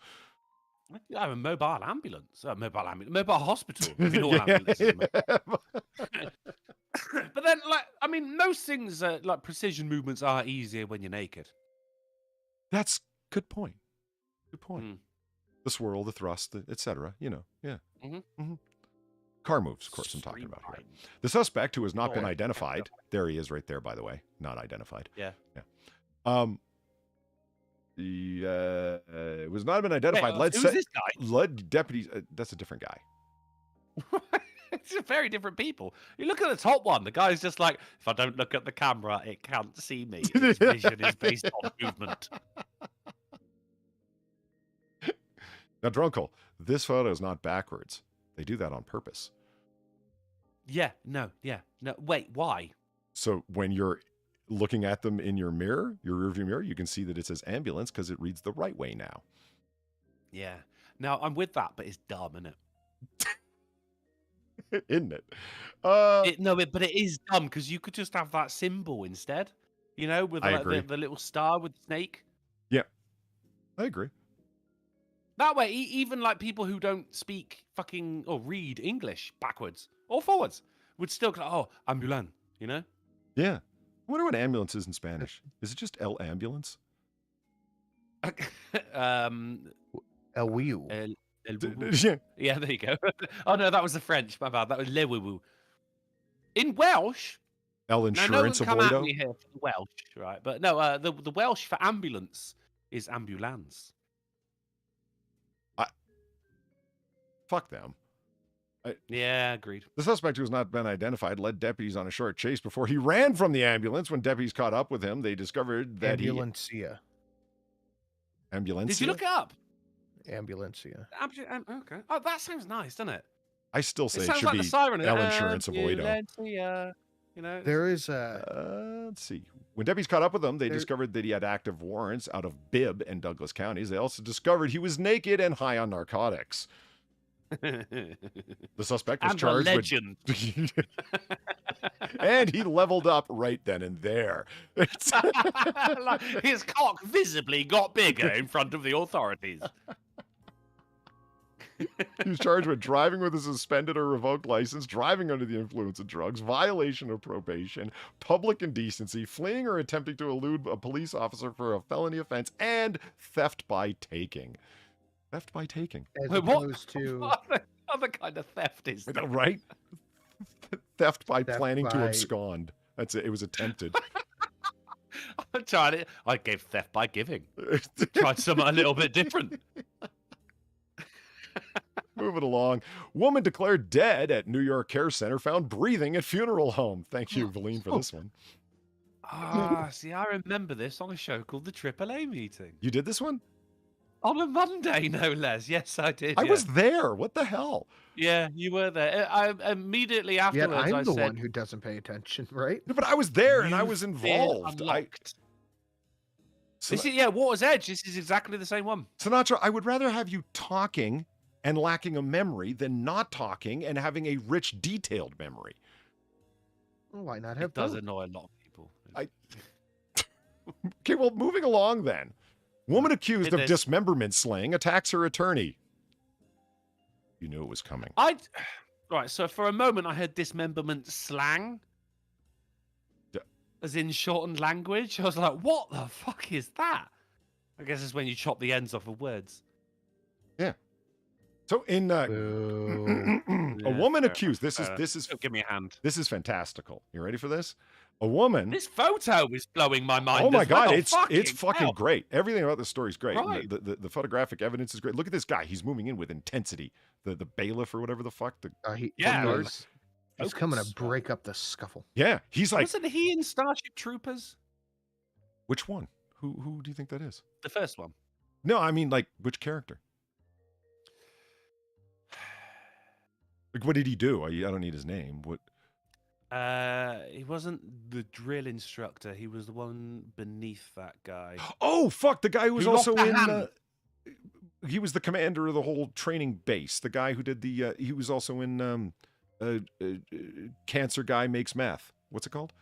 I have a mobile ambulance. Mobile hospital. If you know what ambulance is. But then, like, I mean, most things, like precision movements, are easier when you're naked. That's good point. Good point. Mm. The swirl, the thrust, etc. You know, yeah. Mm-hmm. Car moves, of course, I'm talking about here. The suspect, who has not been identified, there he is right there, by the way, not identified. Yeah. It was not been identified. Who's this guy? Led deputies. That's a different guy. It's very different people. You look at the top one. The guy's just like, if I don't look at the camera, it can't see me. Its vision is based on movement. Now, Drunkle, this photo is not backwards. They do that on purpose. No. Wait, why? So when you're looking at them in your mirror, your rearview mirror, you can see that it says ambulance because it reads the right way now. Yeah. Now, I'm with that, but it's dumb, isn't it? Isn't it? But it is dumb because you could just have that symbol instead. You know, with I like, agree. the little star with the snake. Yeah, I agree. That way, even like people who don't speak fucking or read English backwards or forwards would still go, "Oh, ambulance," you know? Yeah. I wonder what ambulance is in Spanish. Is it just el ambulance? El wheel. El woo-woo. Yeah, there you go. Oh no, that was the French. My bad. That was le woo-woo. In Welsh, El now no one insurance come at avoido. me here for the Welsh, right? But no, the Welsh for ambulance is ambulance. Fuck them. Yeah, agreed. The suspect, who has not been identified, led deputies on a short chase before he ran from the ambulance. When deputies caught up with him, they discovered that Ambulancia. Ambulancia? Did you look it up? Ambulancia. Okay. Oh, that sounds nice, doesn't it? I still say It it sounds should like be the siren. L Insurance Avoido. Ambulancia. You know, There is a. Let's see. When deputies caught up with him, they discovered that he had active warrants out of Bibb and Douglas counties. They also discovered he was naked and high on narcotics. The suspect was and charged a legend. with... and he leveled up right then and there. Like, his cock visibly got bigger in front of the authorities. He was charged with driving with a suspended or revoked license, driving under the influence of drugs, violation of probation, public indecency, fleeing or attempting to elude a police officer for a felony offense, and theft by taking. Theft by taking. As Wait, opposed to. What other kind of theft is that? Right? Theft by Theft planning to by- abscond. That's it. It was attempted. I tried it. I gave theft by giving. Tried something a little bit different. Moving along. Woman declared dead at New York Care Center, found breathing at funeral home. Thank you, Valine, for this one. See, I remember this on a show called the AAA meeting. You did this one? On a Monday, no less. Yes, I did. I yeah. was there. What the hell? Yeah, you were there. I immediately Yet afterwards, I'm I the said, one who doesn't pay attention, right? No, but I was there and I "You've was been involved. unlocked." Sin- This is, yeah, Water's Edge. This is exactly the same one. Sinatra, I would rather have you talking and lacking a memory than not talking and having a rich, detailed memory. Well, why not have It does both? annoy a lot of people. Okay, well, moving along then. Woman accused Did of this. dismemberment slaying attacks her attorney. You knew it was coming. Right, so for a moment I heard dismemberment slang. D- As in shortened language. I was like, what the fuck is that? I guess it's when you chop the ends off of words. So in Boo. a Yeah, woman fair accused. enough. This is Don't give me a hand. this is fantastical. You ready for this? A woman. This photo is blowing my mind. Oh my as god, well. it's fucking hell. great. Everything about this story is great. And Right. The photographic evidence is great. Look at this guy. He's moving in with intensity. The bailiff or whatever the fuck. Yeah, He's coming to focus. break up the scuffle. Yeah, he's like, Wasn't he in Starship Troopers? which one? Who do you think that is? The first one. No, I mean like which character? Like what did he do? I don't need his name. What? He wasn't the drill instructor. He was the one beneath that guy. Oh fuck! The guy who was Who also lost a in. hand. He was the commander of the whole training base. The guy who did the. He was also in. Cancer guy makes meth. What's it called?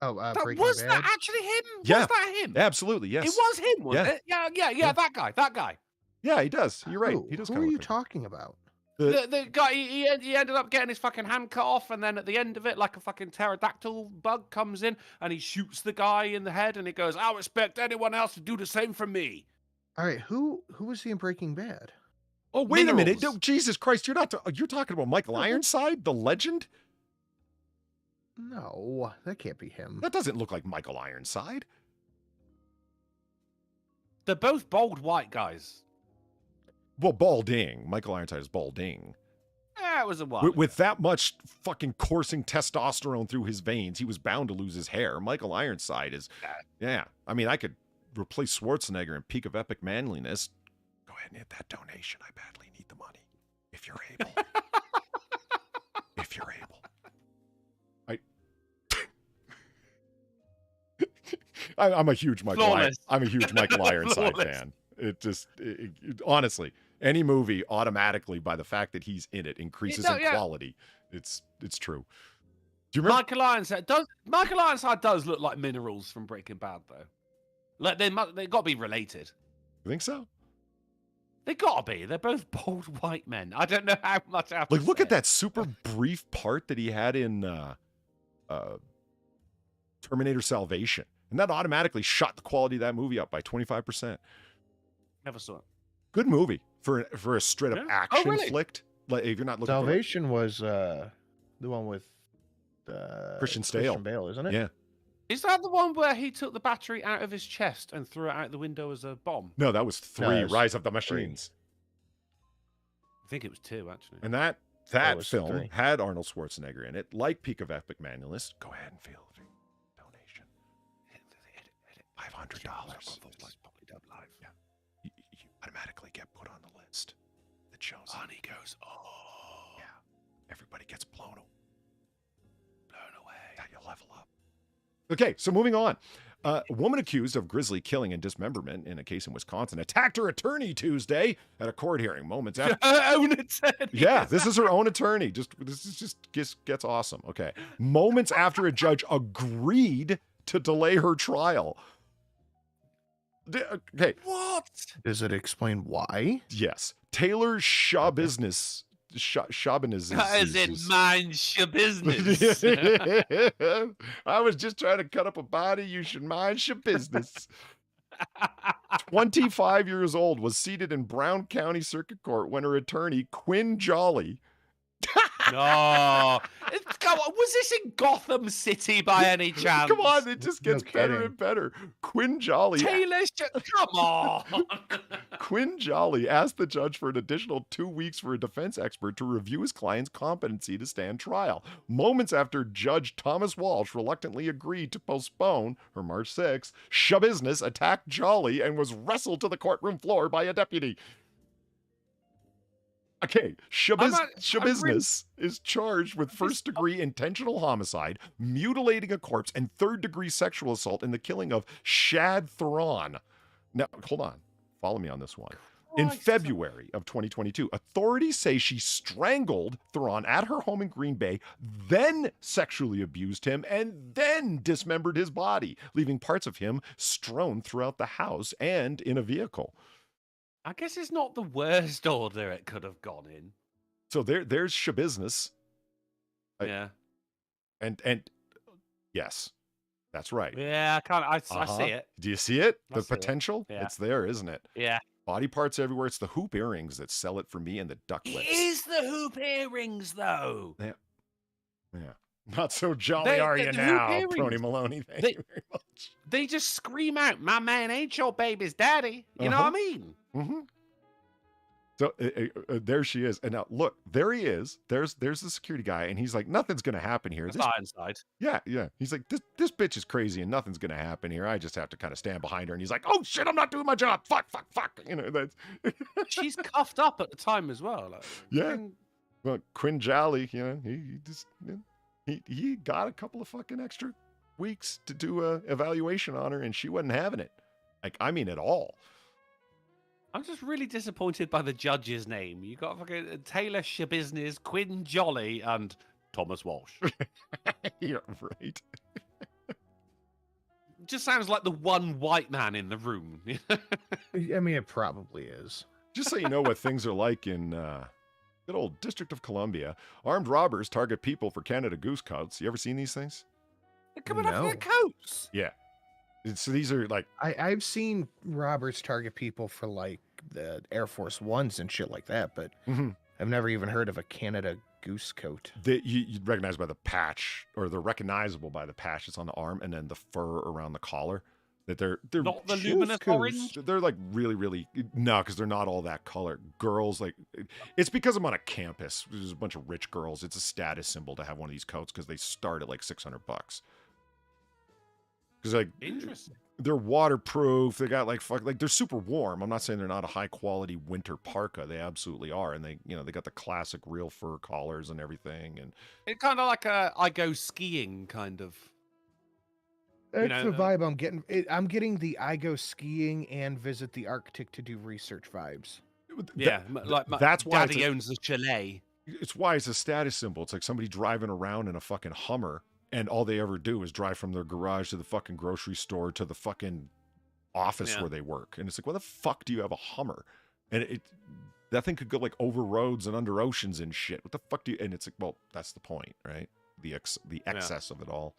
Oh, That, Breaking was Bad. that actually him? Yeah. Was that him? Absolutely, yes. It was him, was Yeah. it? Yeah, Yeah. that guy. Yeah, he does. You're right. Who? He does. Who kinda are you look like- talking about? The guy, he ended up getting his fucking hand cut off, and then at the end of it, like a fucking pterodactyl bug comes in, and he shoots the guy in the head, and he goes, "I'll expect anyone else to do the same for me." All right, who was he in Breaking Bad? Oh, wait a minute. Minerals. No, Jesus Christ. You're not. You're talking about Michael Ironside, the legend? No, that can't be him. That doesn't look like Michael Ironside. They're both bald white guys. Well, balding. Michael Ironside is balding. Yeah, it was a while. With that much fucking coursing testosterone through his veins, he was bound to lose his hair. Michael Ironside is. Yeah. I mean, I could replace Schwarzenegger in Peak of Epic Manliness. Go ahead and hit that donation. I badly need the money. If you're able. If you're able. I'm a huge Flawless. I'm a huge Michael Ironside Flawless. fan. It just honestly, any movie automatically by the fact that he's in it increases know, in yeah. quality. It's true. Do you remember? Michael Ironside does look like Minerals from Breaking Bad, though. Like they got to be related. You think so? They got to be. They're both bald white men. I don't know how much. I have to Like, look say at that super brief part that he had in Terminator Salvation, and that automatically shot the quality of that movie up by 25%. Never saw it. Good movie for a straight up Yeah? Oh, action really? flick. Like if you're not looking Salvation was the one with Christian Bale, isn't it? Yeah. Is that the one where he took the battery out of his chest and threw it out the window as a bomb? No, that was 3. No, it was Rise of the Machines. I think it was 2, actually. And that was film 3. had Arnold Schwarzenegger in it, like Peak of Manliness. Go ahead and feel the donation. $500. Probably done live. Yeah. You automatically get put on the list that shows. And he goes, oh. Yeah. Everybody gets blown away. Yeah, you level up. Okay, so moving on. A woman accused of grisly killing and dismemberment in a case in Wisconsin attacked her attorney Tuesday at a court hearing. Moments after, Her own attorney. yeah, this is her own attorney. This gets awesome. Okay, moments after a judge agreed to delay her trial. Okay, What? Does it explain why? yes, Taylor Shabusiness. Shabusiness. As in, mind your business. I was just trying to cut up a body. You should mind your business. 25 years old, was seated in Brown County Circuit Court when her attorney, Quinn Jolly. No. Come on, was this in Gotham City by any chance? Come on, it just gets No better kidding. and better. Quinn Jolly. Come on. Quinn Jolly asked the judge for an additional 2 weeks for a defense expert to review his client's competency to stand trial. Moments after Judge Thomas Walsh reluctantly agreed to postpone her March 6th, Shabusiness attacked Jolly and was wrestled to the courtroom floor by a deputy. Okay, Shabusiness is charged with first-degree intentional homicide, mutilating a corpse, and third-degree sexual assault in the killing of Shad Theron. Now, hold on. Follow me on this one. In February of 2022, authorities say she strangled Theron at her home in Green Bay, then sexually abused him, and then dismembered his body, leaving parts of him strewn throughout the house and in a vehicle. I guess it's not the worst order it could have gone in. So there's Shabusiness. Yeah. And yes, that's right. Yeah, I see it. Do you see it? I The see it. potential? Yeah. It's there, isn't it? Yeah. Body parts everywhere. It's the hoop earrings that sell it for me and the duck It lips. is the hoop earrings, though. Yeah. Not so jolly They- are the you hoop now, earrings. Prony Maloney. Thank They- you very much. They just scream out, "My man ain't your baby's daddy." You know what I mean? Mm-hmm. So there she is. And now look, there he is. There's the security guy, and he's like, nothing's gonna happen here. It's This, Ironside. yeah. He's like, this bitch is crazy, and nothing's gonna happen here. I just have to kind of stand behind her. And he's like, oh shit, I'm not doing my job. Fuck. You know, that's She's cuffed up at the time as well. Like, yeah. Well, Quinn Jolly, you know, he just he got a couple of fucking extra weeks to do a evaluation on her, and she wasn't having it. Like, I mean, at all. I'm just really disappointed by the judge's name. You got fucking Taylor Shabusiness, Quinn Jolly, and Thomas Walsh. Yeah, right. Just sounds like the one white man in the room. I mean, it probably is. Just so you know what things are like in good old District of Columbia, armed robbers target people for Canada Goose coats. You ever seen these things? They're coming off No. their coats. Yeah. So these are like, I've seen robbers target people for like the Air Force Ones and shit like that, but Mhm. I've never even heard of a Canada Goose coat. you'd recognize by the patch, or they're recognizable by the patch that's on the arm, and then the fur around the collar. That they're Not the Goose luminous coats. orange. they're like really no, because they're not all that color. Girls, like, it's because I'm on a campus. There's a bunch of rich girls. It's a status symbol to have one of these coats because they start at like $600. Because like Interesting. they're waterproof. They got like they're super warm. I'm not saying they're not a high quality winter parka. They absolutely are, and they got the classic real fur collars and everything. And It's kind of like a I go skiing kind of. That's know, the vibe I'm getting. I'm getting the I go skiing and visit the Arctic to do research vibes. Yeah, like my that's why it's daddy owns the chalet. it's why it's a status symbol. It's like somebody driving around in a fucking Hummer, and all they ever do is drive from their garage to the fucking grocery store to the fucking office Yeah. where they work. And it's like, why the fuck do you have a Hummer? And that thing could go like over roads and under oceans and shit. What the fuck do you? And it's like, well, that's the point, right? The excess of it all.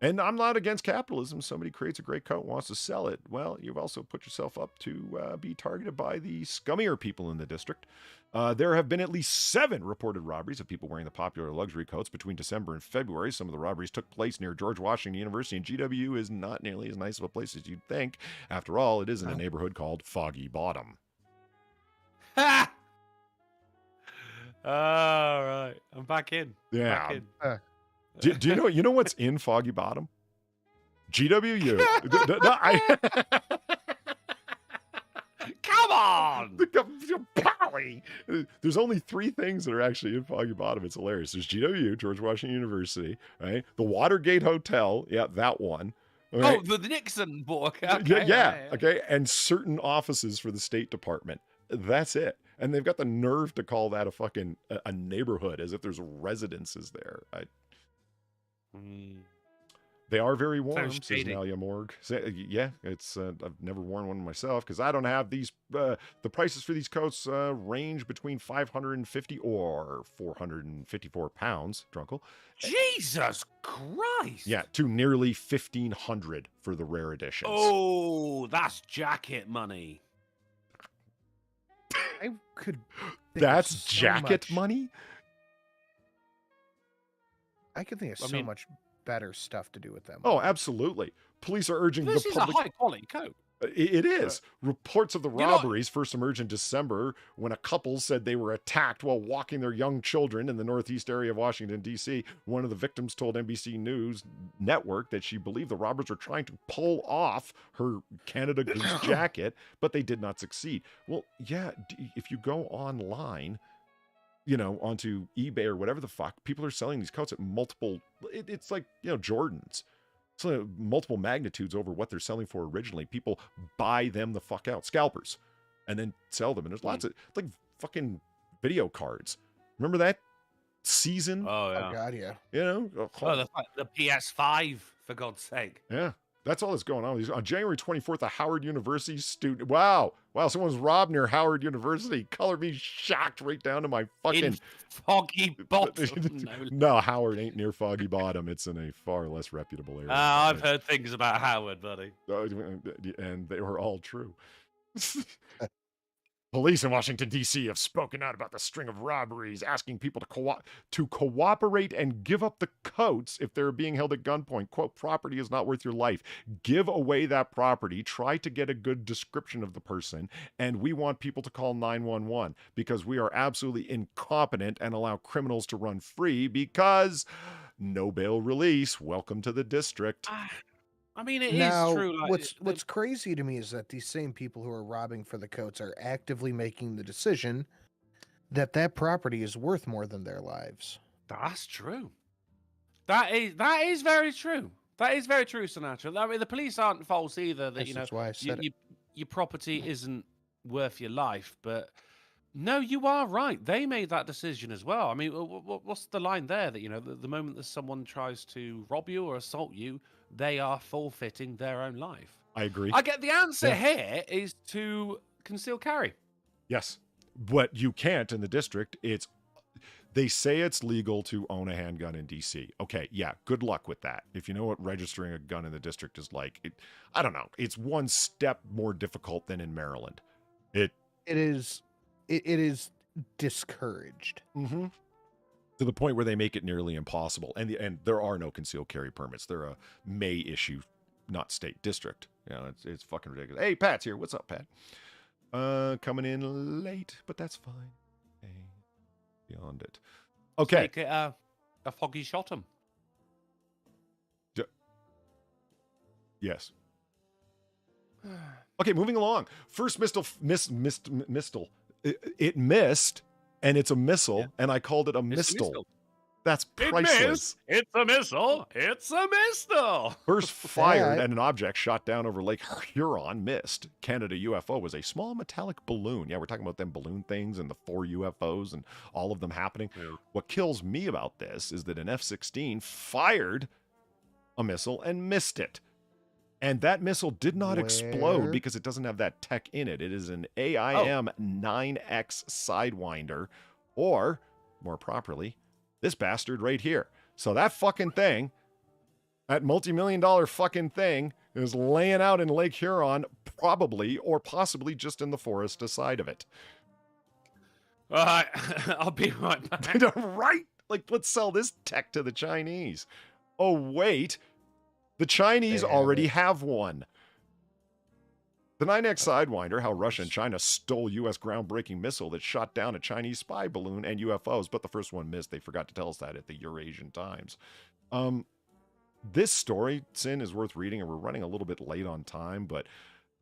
And I'm not against capitalism. Somebody creates a great coat, wants to sell it. Well, you've also put yourself up to be targeted by the scummier people in the district. There have been at least 7 reported robberies of people wearing the popular luxury coats between December and February. Some of the robberies took place near George Washington University, and GW is not nearly as nice of a place as you'd think. After all, it is in a neighborhood called Foggy Bottom. Ha! right. I'm back in. Yeah. Back in. Do you know what's in Foggy Bottom? GWU. Come on! Powie! There's only 3 things that are actually in Foggy Bottom. It's hilarious. There's GWU, George Washington University, right? The Watergate Hotel, yeah, that one. Right? Oh, the Nixon book. Okay, yeah, right. okay. And certain offices for the State Department. That's it. And they've got the nerve to call that a fucking a neighborhood, as if there's residences there. They are very warm, says shady. Nalia Morg. Yeah, it's I've never worn one myself because I don't have these. The prices for these coats range between 550 or 454 pounds, Drunkle. Jesus Christ! Yeah, to nearly 1,500 for the rare editions. Oh, that's jacket money. I could. That's so jacket much- money? I could think of I so mean- much better stuff to do with them. Oh, absolutely. Police are urging This the is public. a high quality coat. It is. Reports of the know- robberies first emerged in December when a couple said they were attacked while walking their young children in the northeast area of Washington, D.C. One of the victims told NBC News Network that she believed the robbers were trying to pull off her Canada Goose jacket, but they did not succeed. Well, yeah, if you go online, onto eBay or whatever the fuck, people are selling these coats at multiple, it's like, Jordans. So multiple magnitudes over what they're selling for originally. People buy them the fuck out, scalpers, and then sell them. And there's lots of, it's like fucking video cards. Remember that season? Oh, Oh God, yeah. Oh, that's like the PS5, for God's sake. Yeah. That's all that's going on. On January 24th, a Howard University student. Wow, someone's robbed near Howard University. Color me shocked right down to my fucking. In Foggy Bottom. No, Howard ain't near Foggy Bottom. It's in a far less reputable area. I've heard things about Howard, buddy. And they were all true. Police in Washington, D.C. have spoken out about the string of robberies, asking people to cooperate and give up the coats if they're being held at gunpoint. Quote, property is not worth your life. Give away that property. Try to get a good description of the person. And we want people to call 911 because we are absolutely incompetent and allow criminals to run free because no bail release. Welcome to the district. I mean, it Now, is true. Like, what's crazy to me is that these same people who are robbing for the coats are actively making the decision that property is worth more than their lives. That's true. That is very true. That is very true, Sinatra. I mean, the police aren't false either. That That's why I said it. Your property isn't worth your life, but no, you are right. They made that decision as well. I mean, what's the line there? That the moment that someone tries to rob you or assault you, they are forfeiting their own life. I agree. I get the answer here is to conceal carry. Yes, but you can't in the district. They say it's legal to own a handgun in DC. Okay, yeah, good luck with that. If you know what registering a gun in the district is like, I don't know. It's one step more difficult than in Maryland. It is discouraged. Mm-hmm. To the point where they make it nearly impossible. And there are no concealed carry permits. They're a May issue, not state district. It's fucking ridiculous. Hey, Pat's here. What's up, Pat? Coming in late, but that's fine. Hey, beyond it. Okay. Make it a Foggy Shot'em. Yes. Okay, moving along. First mistle. It missed. And it's a missile, and I called it a mistle. That's priceless. It's a missile. It's a missile. First fired at an object shot down over Lake Huron, missed. Canada UFO was a small metallic balloon. Yeah, we're talking about them balloon things and the 4 UFOs and all of them happening. Yeah. What kills me about this is that an F-16 fired a missile and missed it. And that missile did not explode because it doesn't have that tech in it. It is an AIM 9X Sidewinder, or, more properly, this bastard right here. So that fucking thing, that multi-million-dollar fucking thing, is laying out in Lake Huron, probably or possibly just in the forest aside of it. All right, I'll be right back. Right? Like, let's sell this tech to the Chinese. Oh, wait. The Chinese already have one. The 9X Sidewinder, how Russia and China stole U.S. groundbreaking missile that shot down a Chinese spy balloon and UFOs, but the first one missed. They forgot to tell us that at the Eurasian Times. This story, Sin, is worth reading, and we're running a little bit late on time, but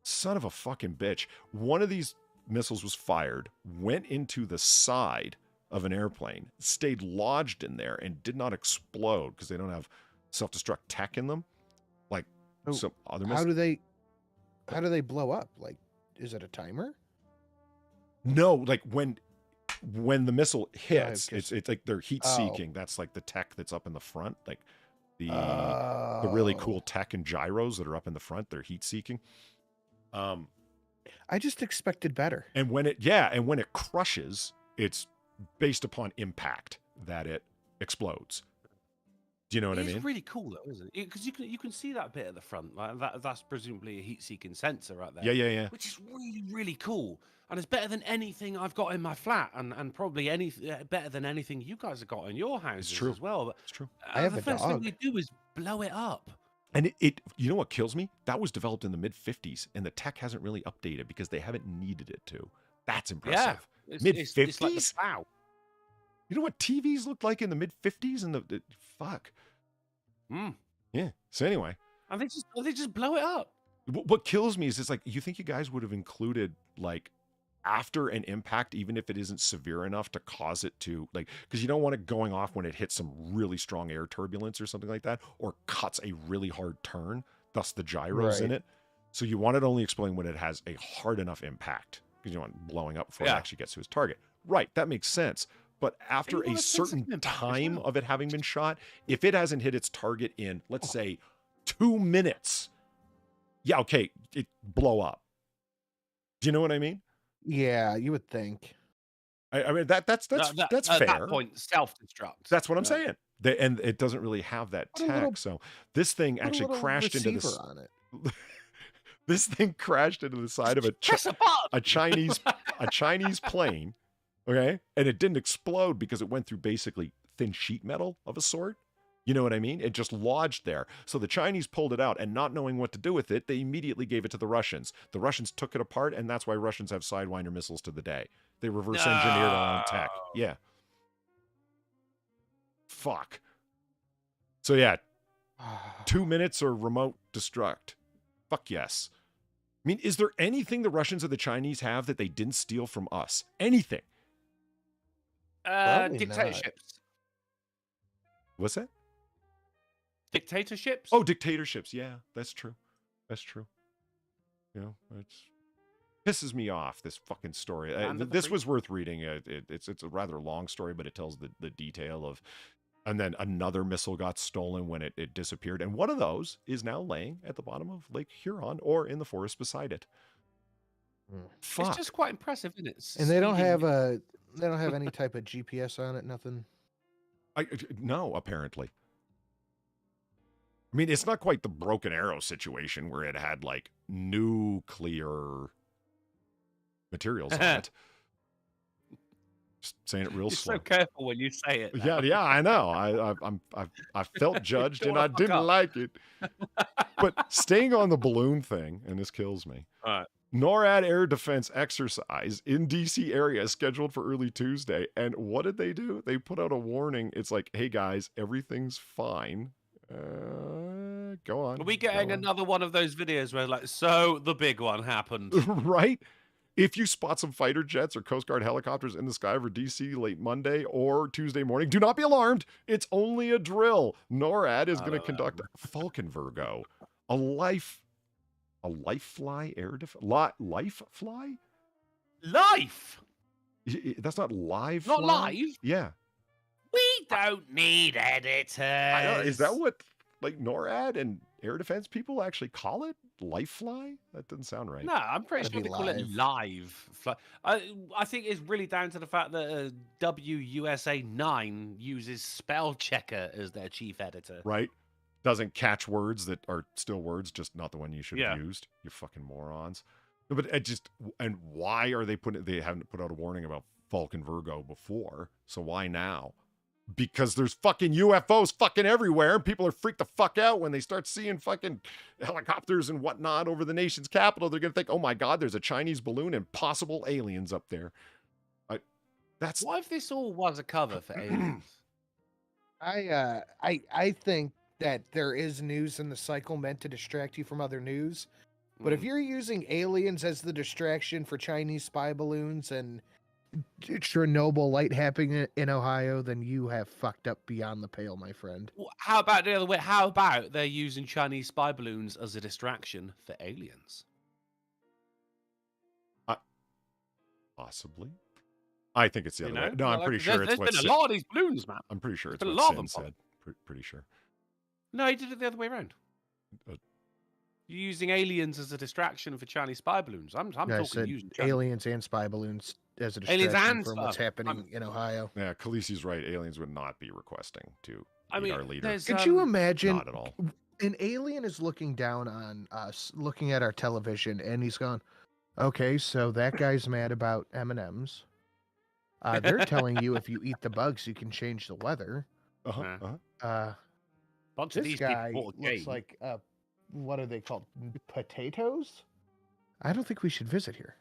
son of a fucking bitch. One of these missiles was fired, went into the side of an airplane, stayed lodged in there, and did not explode because they don't have self-destruct tech in them. Like some other missiles. How do they blow up? Like, is it a timer? No, like when the missile hits, Yeah, it's like they're heat seeking. That's like the tech that's up in the front, like the really cool tech and gyros that are up in the front. They're heat seeking. I just expected better. And when it crushes, it's based upon impact that it explodes. Do you know what I mean? It's really cool though, isn't it? Because you can see that bit at the front, like that's presumably a heat-seeking sensor right there. Yeah. Which is really, really cool, and it's better than anything I've got in my flat, and probably better than anything you guys have got in your houses as well. But it's true. I have the a first dog. thing we do is blow it up. And it you know what kills me? That was developed in the mid-50s, and the tech hasn't really updated because they haven't needed it to. That's impressive. Yeah, Mid-50s? It's like the plow. You know what TVs looked like in the mid-50s? And the fuck. Yeah. So anyway. And they just blow it up. What kills me is it's like, you think you guys would have included, like, after an impact, even if it isn't severe enough to cause it to, like, because you don't want it going off when it hits some really strong air turbulence or something like that, or cuts a really hard turn, thus the gyros in it. So you want it only exploding when it has a hard enough impact, because you want it blowing up before it actually gets to its target. Right, that makes sense. But after a certain time of it having been shot, if it hasn't hit its target in, let's say, 2 minutes, yeah, okay, it blow up. Do you know what I mean? Yeah, you would think. I mean that's fair. At that point, self-destruct. That's what I'm saying. And it doesn't really have that Put a tech. little- So this thing Put a actually little crashed into receiver the on it. this thing crashed into the side of Press a button. a Chinese plane. Okay, and it didn't explode because it went through basically thin sheet metal of a sort. You know what I mean? It just lodged there. So the Chinese pulled it out, and not knowing what to do with it, they immediately gave it to the Russians. The Russians took it apart, and that's why Russians have Sidewinder missiles to the day. They reverse engineered our own tech. Yeah. Fuck. So yeah, 2 minutes or remote destruct. Fuck yes. I mean, is there anything the Russians or the Chinese have that they didn't steal from us? Anything? Probably Dictatorships. What's that? Dictatorships? Oh, dictatorships. Yeah, that's true. That's true. You know, it pisses me off, this fucking story. This was worth reading. It's a rather long story, but it tells the detail of, and then another missile got stolen when it disappeared. And one of those is now laying at the bottom of Lake Huron or in the forest beside it. Fuck. It's just quite impressive, isn't it? And they don't have any type of GPS on it, nothing. No, apparently. I mean, it's not quite the Broken Arrow situation where it had like nuclear materials on it. Just saying it real You're slow. so careful when you say it. Yeah, I know. I felt judged and I didn't like it. But staying on the balloon thing, and this kills me. All right. NORAD air defense exercise in DC area is scheduled for early Tuesday. And what did they do? They put out a warning. It's like, hey guys, everything's fine. Go on. Are we getting another one of those videos where like, so the big one happened? Right? If you spot some fighter jets or Coast Guard helicopters in the sky over DC late Monday or Tuesday morning, do not be alarmed. It's only a drill. NORAD is going to conduct Falcon Virgo, a life fly air defense. Life fly? Life? That's not live. Not fly? live? Yeah. We don't need editors. I know. Is that what like NORAD and air defense people actually call it? Life fly? That doesn't sound right. No, I'm pretty sure Gotta they be call it live. Fly. I think it's really down to the fact that WUSA 9 uses spell checker as their chief editor. Right? Doesn't catch words that are still words, just not the one you should have used. You fucking morons. No, but and why are they they haven't put out a warning about Falcon Virgo before, so why now? because there's fucking UFOs fucking everywhere, and people are freaked the fuck out when they start seeing fucking helicopters and whatnot over the nation's capital. They're gonna think, oh my God, there's a Chinese balloon and possible aliens up there. What if this all was a cover for aliens? I think that there is news in the cycle meant to distract you from other news. But if you're using aliens as the distraction for Chinese spy balloons and Chernobyl light happening in Ohio, then you have fucked up beyond the pale, my friend. How about the other way? How about they're using Chinese spy balloons as a distraction for aliens? Possibly. I think it's the other way. No, I'm pretty sure it's there's what been a lot of these balloons, man. I'm pretty sure it's been a what lot of Sin them, said. Pretty sure. No, he did it the other way around. You're using aliens as a distraction for Chinese spy balloons. I'm talking using aliens and spy balloons as a distraction from what's happening in Ohio. Yeah, Khaleesi's right. Aliens would not be requesting to meet our leader. Could you imagine? Not at all. An alien is looking down on us, looking at our television, and he's gone, okay, so that guy's mad about M&Ms. They're telling you if you eat the bugs, you can change the weather. Bunch This of these guy people looks like, what are they called? Potatoes? I don't think we should visit here.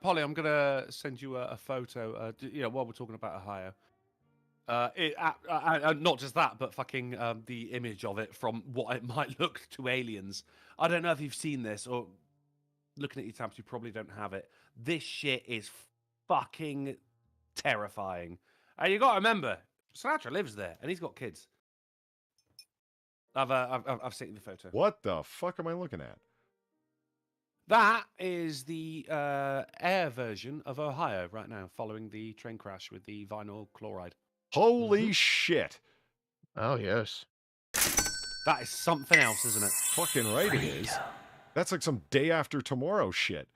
Polly, I'm gonna send you a photo. While we're talking about Ohio, not just that, but fucking the image of it from what it might look to aliens. I don't know if you've seen this, or looking at your tabs, you probably don't have it. This shit is fucking terrifying. And you got to remember, Sinatra lives there, and he's got kids. I've seen the photo. What the fuck am I looking at? That is the air version of Ohio right now, following the train crash with the vinyl chloride. Holy shit. Oh, yes. That is something else, isn't it? Fucking right it is. That's like some day after tomorrow shit.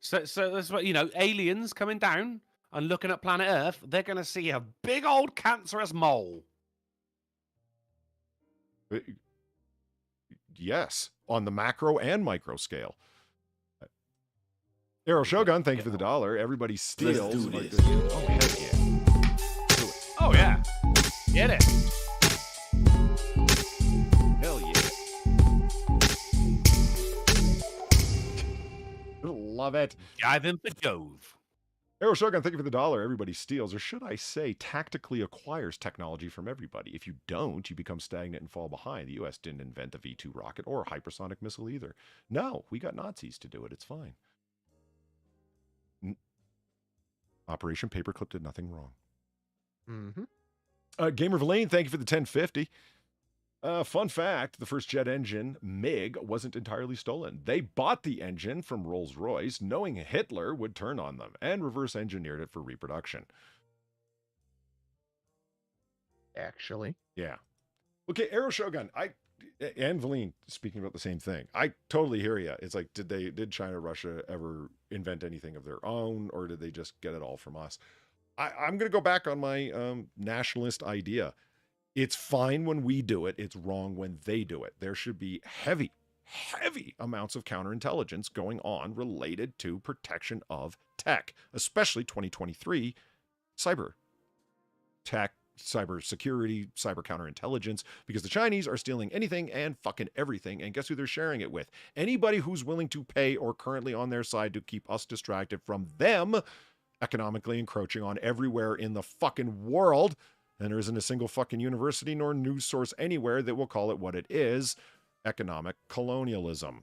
So that's what, aliens coming down and looking at planet Earth, they're going to see a big old cancerous mole. Yes, on the macro and micro scale. Arrow Shogun, thank you for the $1. Everybody steals. Let's do like this. Oh, hell yeah. Do it. Oh, yeah. Get it. Hell yeah. Love it. Dive in for Jove. Arrow Shogun, thank you for the $1. Everybody steals, or should I say, tactically acquires technology from everybody. If you don't, you become stagnant and fall behind. The U.S. didn't invent the V-2 rocket or hypersonic missile either. No, we got Nazis to do it. It's fine. Operation Paperclip did nothing wrong. Mm-hmm. Gamer Villain, thank you for the 1050. Fun fact, the first jet engine, MiG, wasn't entirely stolen. They bought the engine from Rolls-Royce, knowing Hitler would turn on them, and reverse engineered it for reproduction. Actually. Yeah. Okay, Arrow Shogun, and Valine, speaking about the same thing. I totally hear you. It's like, did China, Russia ever invent anything of their own, or did they just get it all from us? I'm going to go back on my nationalist idea. It's fine when we do it. It's wrong when they do it. There should be heavy amounts of counterintelligence going on related to protection of tech, especially 2023 cyber tech, cyber security, cyber counterintelligence, because the Chinese are stealing anything and fucking everything. And guess who they're sharing it with? Anybody who's willing to pay or currently on their side to keep us distracted from them economically encroaching on everywhere in the fucking world. And there isn't a single fucking university nor news source anywhere that will call it what it is: economic colonialism.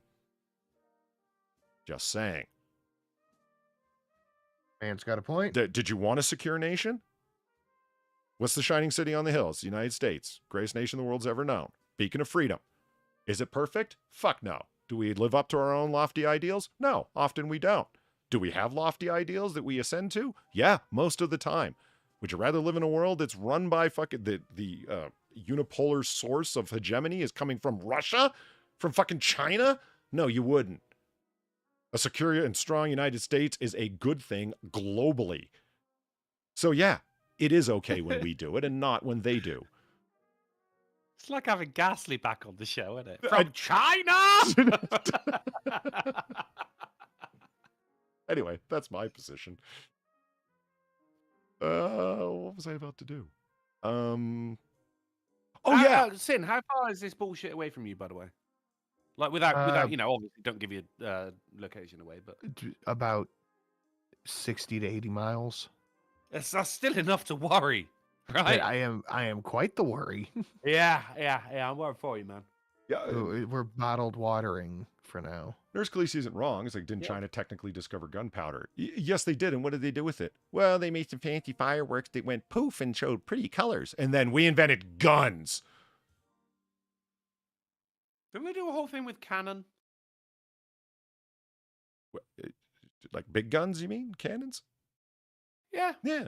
Just saying. Man's got a point. Did you want a secure nation? What's the shining city on the hills? The United States. Greatest nation the world's ever known. Beacon of freedom. Is it perfect? Fuck no. Do we live up to our own lofty ideals? No, often we don't. Do we have lofty ideals that we ascend to? Yeah, most of the time. Would you rather live in a world that's run by fucking the unipolar source of hegemony is coming from Russia? From fucking China? No, you wouldn't. A secure and strong United States is a good thing globally. So yeah, it is okay when we do it and not when they do. It's like having Ghastly back on the show, isn't it? From China! Anyway, that's my position. What was I about to do? Oh Sin, how far is this bullshit away from you, by the way? Like without obviously don't give your location away, but About 60 to 80 miles. that's still enough to worry, right? I am quite the worry. Yeah, I'm worried for you, man. Yeah, We're bottled watering for now. Nurse Khaleesi isn't wrong. It's like, didn't China technically discover gunpowder? Yes, they did. And what did they do with it? Well, they made some fancy fireworks that went poof and showed pretty colors. And then we invented guns. Didn't we do a whole thing with cannon? Like big guns, you mean? Cannons? Yeah. Yeah.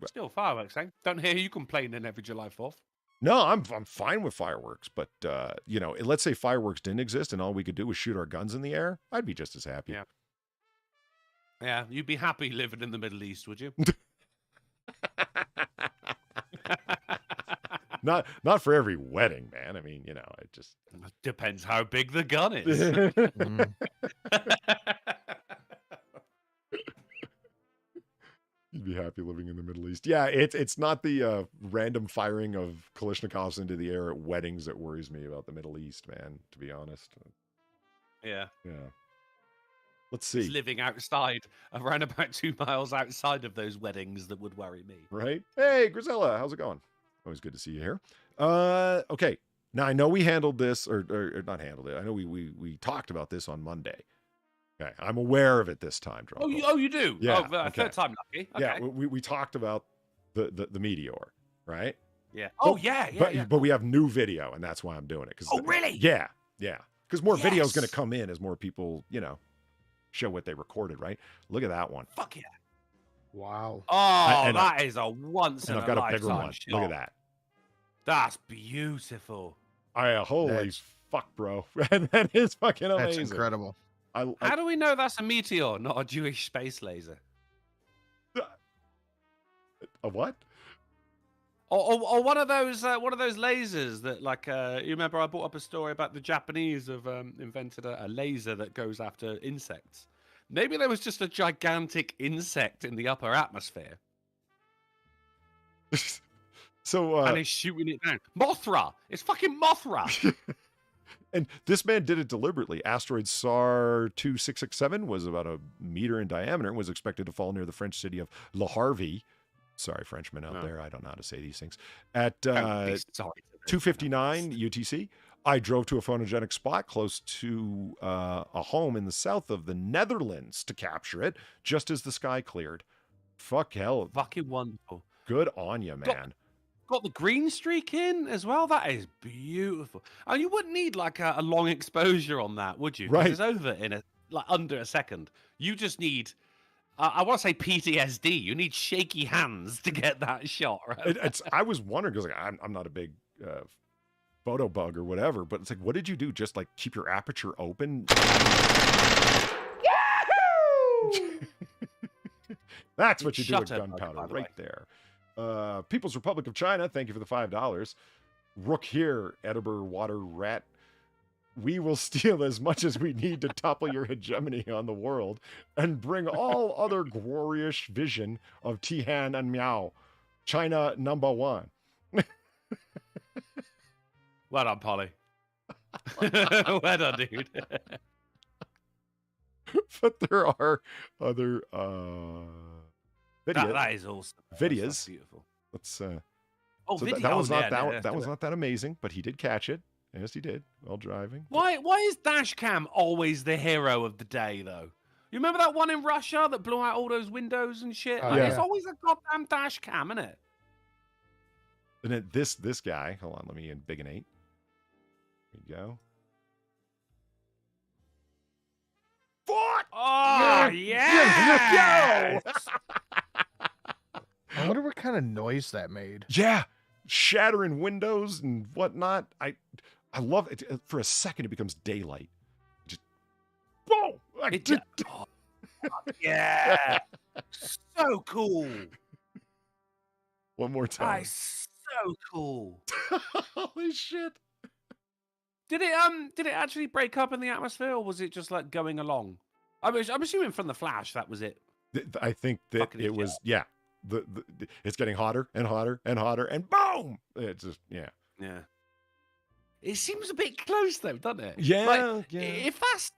Still fireworks, eh? Don't hear you complaining every July 4th. No, I'm fine with fireworks, but let's say fireworks didn't exist and all we could do was shoot our guns in the air. I'd be just as happy. Yeah. Yeah, you'd be happy living in the Middle East, would you? Not for every wedding, man. I mean, it just depends how big the gun is. You'd be happy living in the Middle East. Yeah, it's not the random firing of Kalashnikovs into the air at weddings that worries me about the Middle East, man, to be honest. Yeah. Let's see. It's living outside, around about 2 miles outside of those weddings that would worry me. Right? Hey, Grisella, how's it going? Always good to see you here. Okay. Now, I know we handled this, or not handled it. I know we talked about this on Monday. Okay, I'm aware of it this time, Drunkle. Oh, you do? Yeah. Third time lucky. Okay. Yeah, we talked about the Meteor, right? Yeah. But we have new video, and that's why I'm doing it. Really? Yeah. Because more video is going to come in as more people, show what they recorded, right? Look at that one. Fuck yeah. Wow. Oh, that is a once in a lifetime. And I've got a bigger one. Shot. Look at that. That's beautiful. Holy fuck, bro. That is fucking amazing. That's incredible. How do we know that's a meteor, not a Jewish space laser? A what? Or one of those lasers that, like, you remember I brought up a story about the Japanese have invented a laser that goes after insects. Maybe there was just a gigantic insect in the upper atmosphere. So and he's shooting it down. Mothra! It's fucking Mothra! And this man did it deliberately. Asteroid SAR 2667 was about a meter in diameter and was expected to fall near the French city of Le Havre. Sorry, Frenchmen out there. I don't know how to say these things. At 2:59 UTC, I drove to a photogenic spot close to a home in the south of the Netherlands to capture it, just as the sky cleared. Fuck hell. Fucking wonderful. Good on you, man. Got the green streak in as well. That is beautiful. And you wouldn't need like a long exposure on that, would you? Right. It's over in under a second. You just need, I want to say PTSD. You need shaky hands to get that shot, right? I was wondering because I'm not a big photo bug or whatever, but it's like, what did you do? Just like keep your aperture open? Yahoo! That's what you do with gunpowder right there. People's Republic of China, thank you for the $5. Rook here, Edinburgh Water Rat. We will steal as much as we need to topple your hegemony on the world and bring all other glorious vision of Tihan and Miao. China #1. Well done, Polly. Well done, dude. But there are other videos. That is awesome. Videos. That's beautiful. Let's that was not that amazing, but he did catch it. Yes, he did while driving. Why is Dashcam always the hero of the day, though? You remember that one in Russia that blew out all those windows and shit? It's always a goddamn Dashcam, isn't it? And then this guy, hold on, let me in big and 8. There you go. Fuck! Oh, yeah! I wonder what kind of noise that made. Yeah, shattering windows and whatnot. I love it. For a second, it becomes daylight. Just boom! Yeah, so cool. One more time. Nice, so cool. Holy shit! Did it actually break up in the atmosphere, or was it just like going along? I'm assuming from the flash that was it. I think that Fucking it was, yeah. It's getting hotter and hotter and hotter, and boom! It's just, yeah. Yeah. It seems a bit close, though, doesn't it? Yeah, Like, yeah. If that's...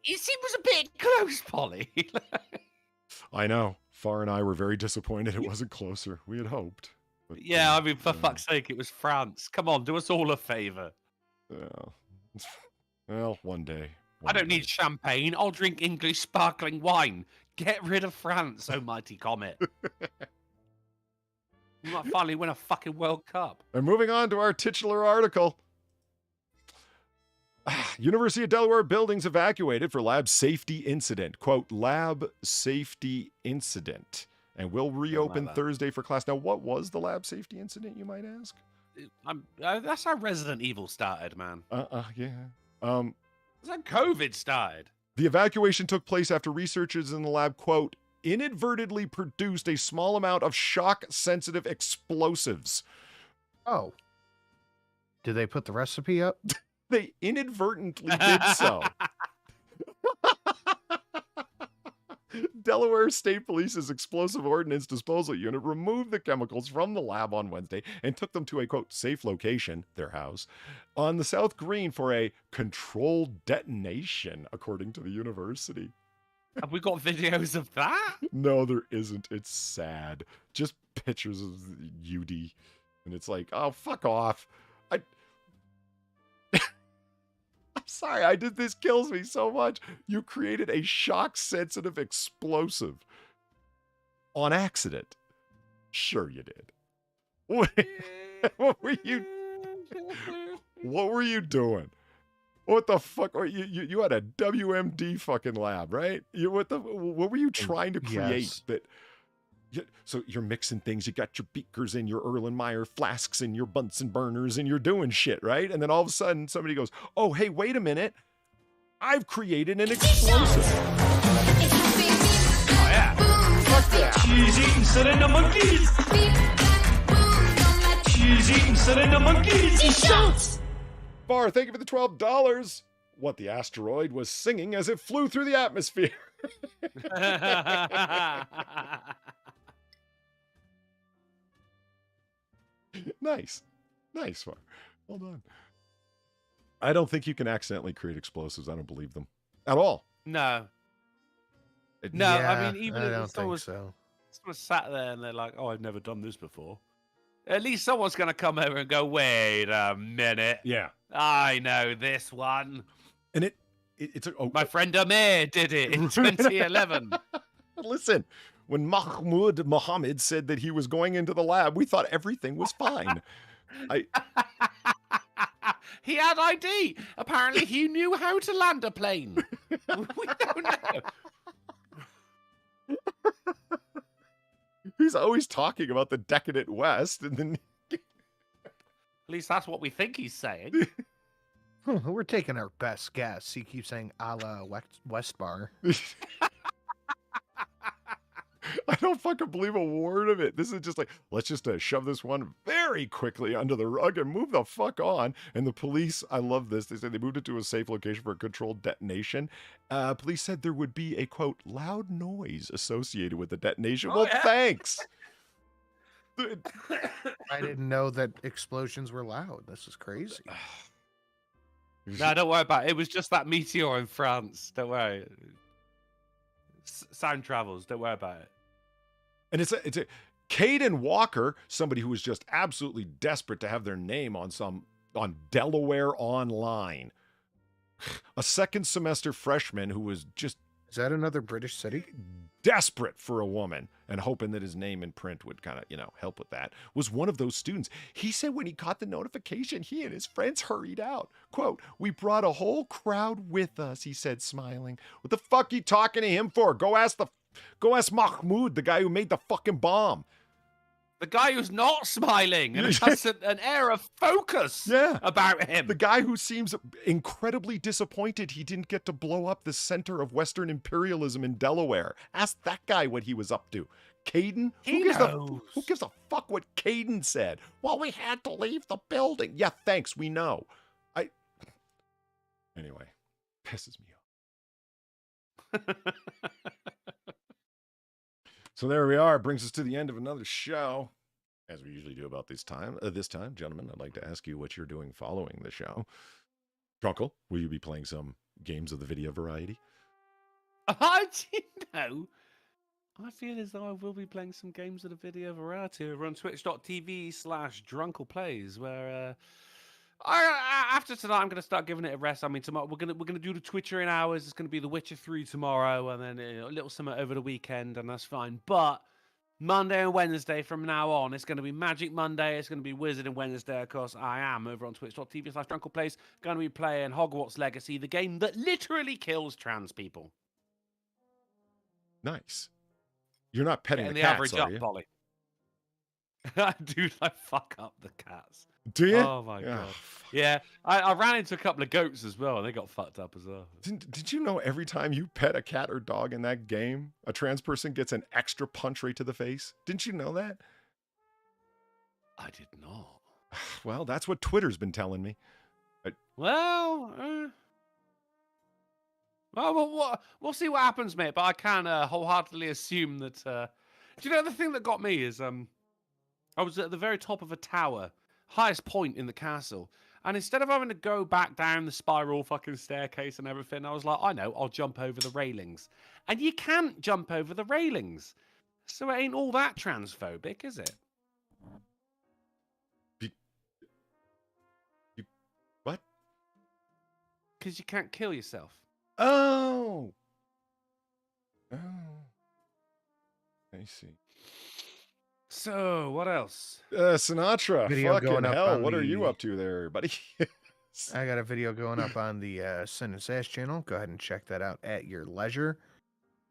It seems a bit close, Polly. I know. Far and I were very disappointed it wasn't closer. We had hoped. But, yeah, I mean, for fuck's sake, it was France. Come on, do us all a favour. Well, one day. I don't need champagne. I'll drink English sparkling wine. Get rid of France, oh mighty comet. We might finally win a fucking World Cup. And moving on to our titular article. University of Delaware buildings evacuated for lab safety incident. Quote, lab safety incident. And will reopen Thursday for class. Now, what was the lab safety incident, you might ask? That's how Resident Evil started, man. Yeah. That's how COVID started. The evacuation took place after researchers in the lab, quote, inadvertently produced a small amount of shock-sensitive explosives. Oh. Did they put the recipe up? They inadvertently did so. Delaware State Police's Explosive Ordnance Disposal Unit removed the chemicals from the lab on Wednesday and took them to a, quote, safe location, their house, on the South Green for a controlled detonation, according to the university. Have we got videos of that? No, there isn't. It's sad. Just pictures of UD. And it's like, oh, fuck off. I'm sorry, this kills me so much. You created a shock-sensitive explosive on accident. Sure you did. What were you doing? What the fuck? You had a WMD fucking lab, right? What were you trying to create? Yes. So you're mixing things. You got your beakers and your Erlenmeyer flasks and your Bunsen burners and you're doing shit, right? And then all of a sudden somebody goes, oh, hey, wait a minute. I've created an explosive. Oh, yeah. Fuck yeah. She's eating Serena monkeys. She's eating Serena monkeys. She shouts. Bar, thank you for the $12. What the asteroid was singing as it flew through the atmosphere. Nice one. Well done. I don't think you can accidentally create explosives. I don't believe them at all. No. Yeah, I mean, even I if don't someone sat there and they're like, oh, I've never done this before. At least someone's going to come over and go, wait a minute. Yeah. I know this one. And it's My friend Amir did it in 2011. Listen, when Mahmoud Mohammed said that he was going into the lab, we thought everything was fine. He had ID. Apparently, he knew how to land a plane. We don't know. He's always talking about the decadent West, and then At least that's what we think he's saying. We're taking our best guess. He keeps saying a la West Bar. I don't fucking believe a word of it. This is just like, let's just shove this one very quickly under the rug and move the fuck on. And the police, I love this. They said they moved it to a safe location for a controlled detonation. Police said there would be a, quote, loud noise associated with the detonation. Oh, well, yeah. thanks. I didn't know that explosions were loud. This is crazy. No, don't worry about it. It was just that meteor in France. Don't worry. Sound travels. Don't worry about it. And it's a Caden Walker, somebody who was just absolutely desperate to have their name on Delaware Online. A second semester freshman who was just Is that another British city? desperate for a woman and hoping that his name in print would kind of, help with that, was one of those students. He said when he caught the notification, he and his friends hurried out. Quote, we brought a whole crowd with us, he said, smiling. What the fuck you talking to him for? Go ask Mahmoud, the guy who made the fucking bomb. The guy who's not smiling and has an air of focus about him. The guy who seems incredibly disappointed he didn't get to blow up the center of Western imperialism in Delaware. Ask that guy what he was up to. Caden? He knows. Who gives a fuck what Caden said? Well, we had to leave the building. Yeah, thanks, we know. Anyway, pisses me So there we are. Brings us to the end of another show. As we usually do about this time, gentlemen, I'd like to ask you what you're doing following the show. Drunkle, will you be playing some games of the video variety? I feel as though I will be playing some games of the video variety over on twitch.tv/drunkleplays, where after tonight I'm going to start giving it a rest. I mean, tomorrow we're gonna do the Twitcher hours. It's going to be The Witcher 3 tomorrow, and then a little something over the weekend, and that's fine. But Monday and Wednesday from now on, it's going to be Magic Monday. It's going to be Wizard and Wednesday. Of course, I am over on twitch.tv/drunkleplays going to be playing Hogwarts Legacy, the game that literally kills trans people. Nice. You're not petting Getting the the cats, average are up, you? Polly. Dude, I fuck up the cats. Do you? Oh my god. Yeah, I ran into a couple of goats as well, and they got fucked up as well. Did you know every time you pet a cat or dog in that game, a trans person gets an extra punch right to the face? Didn't you know that? I did not. Well, that's what Twitter's been telling me. Well, we'll see what happens, mate. But I can wholeheartedly assume that. Do you know the thing that got me is I was at the very top of a tower, highest point in the castle, and instead of having to go back down the spiral fucking staircase and everything, I was like, I know, I'll jump over the railings, and you can't jump over the railings, so it ain't all that transphobic, is it? What? Because you can't kill yourself. Oh. I see. So, what else? Sinatra, Video fucking going up hell, on what are the- you up to there, buddy? I got a video going up on the Sin and Sash channel. Go ahead and check that out at your leisure.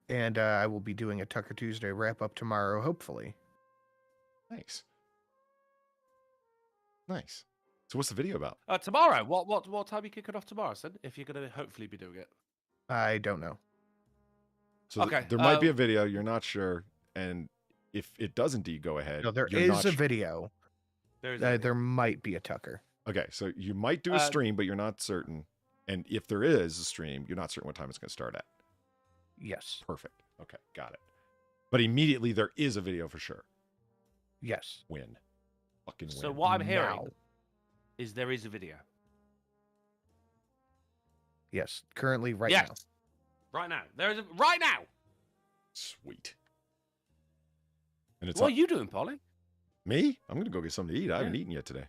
And I will be doing a Tucker Tuesday wrap-up tomorrow, hopefully. Nice. Nice. So what's the video about? Tomorrow. What time you kick it off tomorrow, Sid? If you're going to hopefully be doing it. I don't know. So Okay, there might be a video, you're not sure, and if it does indeed go ahead, No, there you're is not a video. There might be a Tucker. Okay, so you might do a stream, but you're not certain. And if there is a stream, you're not certain what time it's going to start at. Yes. Perfect. Okay, got it. But immediately there is a video for sure. Yes. Win. Fucking win. So what I'm hearing Now. is there is a video. Yes. Currently, right yes. now. Right now. There's a right now. Sweet. And it's What are you doing, Polly? me? I'm going to go get something to eat. I haven't eaten yet today.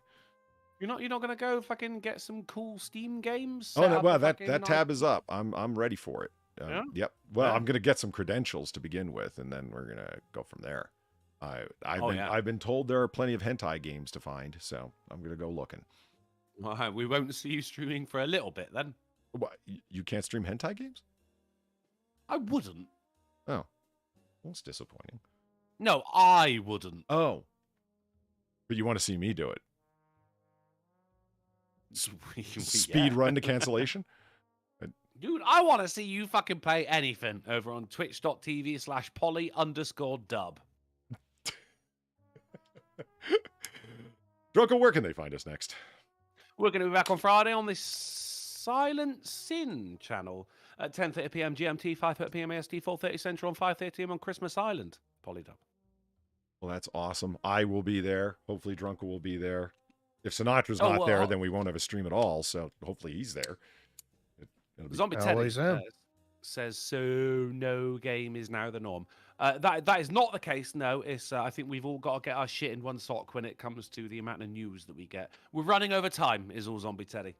You're not gonna go fucking get some cool Steam games? Oh, set no, up well, a that fucking tab is up. I'm ready for it. Yeah? Yep. Well, Yeah. I'm going to get some credentials to begin with, and then we're going to go from there. I've been told there are plenty of hentai games to find, so I'm going to go looking. Well, we won't see you streaming for a little bit then. What? You can't stream hentai games? I wouldn't. Oh, well, it's disappointing. No, I wouldn't. Oh, but you want to see me do it? Speed run to cancellation? Dude, I want to see you fucking play anything over on twitch.tv/poly_dub. Drunkle, where can they find us next? We're going to be back on Friday on this Silent Sin channel at 10:30 p.m. GMT, 5:30 p.m. AST, 4:30 Central, and 5:30 p.m. on Christmas Island. Polydub. Well, that's awesome. I will be there. Hopefully Drunkle will be there. If Sinatra's not there, then we won't have a stream at all, so hopefully he's there. Zombie Teddy says, so no game is now the norm. That is not the case, no. It's I think we've all got to get our shit in one sock when it comes to the amount of news that we get. We're running over time, is all Zombie Teddy.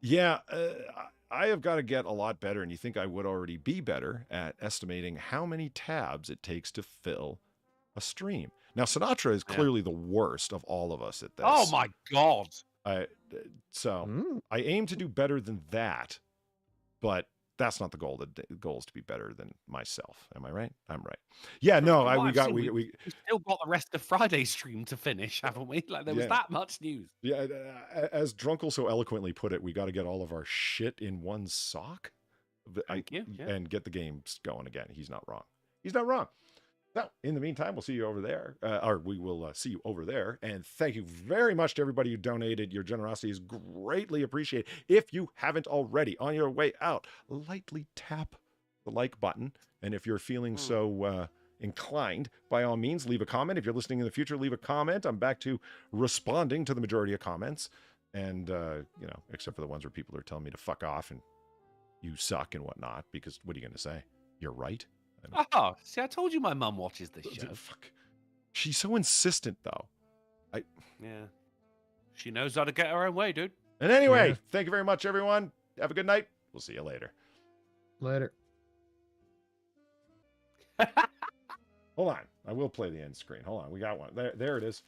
Yeah, I have got to get a lot better, and you think I would already be better at estimating how many tabs it takes to fill a stream. Now, Sinatra is clearly the worst of all of us at this. Oh my God. I aim to do better than that, but that's not the goal. The goal is to be better than myself. Am I right? I'm right. Yeah, no, we still got the rest of Friday's stream to finish, haven't we? Like there was that much news. Yeah, as Drunkle so eloquently put it, we got to get all of our shit in one sock. And get the games going again. He's not wrong. He's not wrong. Now, in the meantime, we'll see you over there, or we will see you over there. And thank you very much to everybody who donated. Your generosity is greatly appreciated. If you haven't already, on your way out, lightly tap the like button. And if you're feeling so inclined, by all means, leave a comment. If you're listening in the future, leave a comment. I'm back to responding to the majority of comments. And, you know, except for the ones where people are telling me to fuck off and you suck and whatnot, because what are you going to say? You're right. Oh, see, I told you my mum watches this show. Fuck. She's so insistent, though. Yeah. She knows how to get her own way, dude. And anyway, thank you very much, everyone. Have a good night. We'll see you later. Later. Hold on. I will play the end screen. Hold on. We got one. There it is.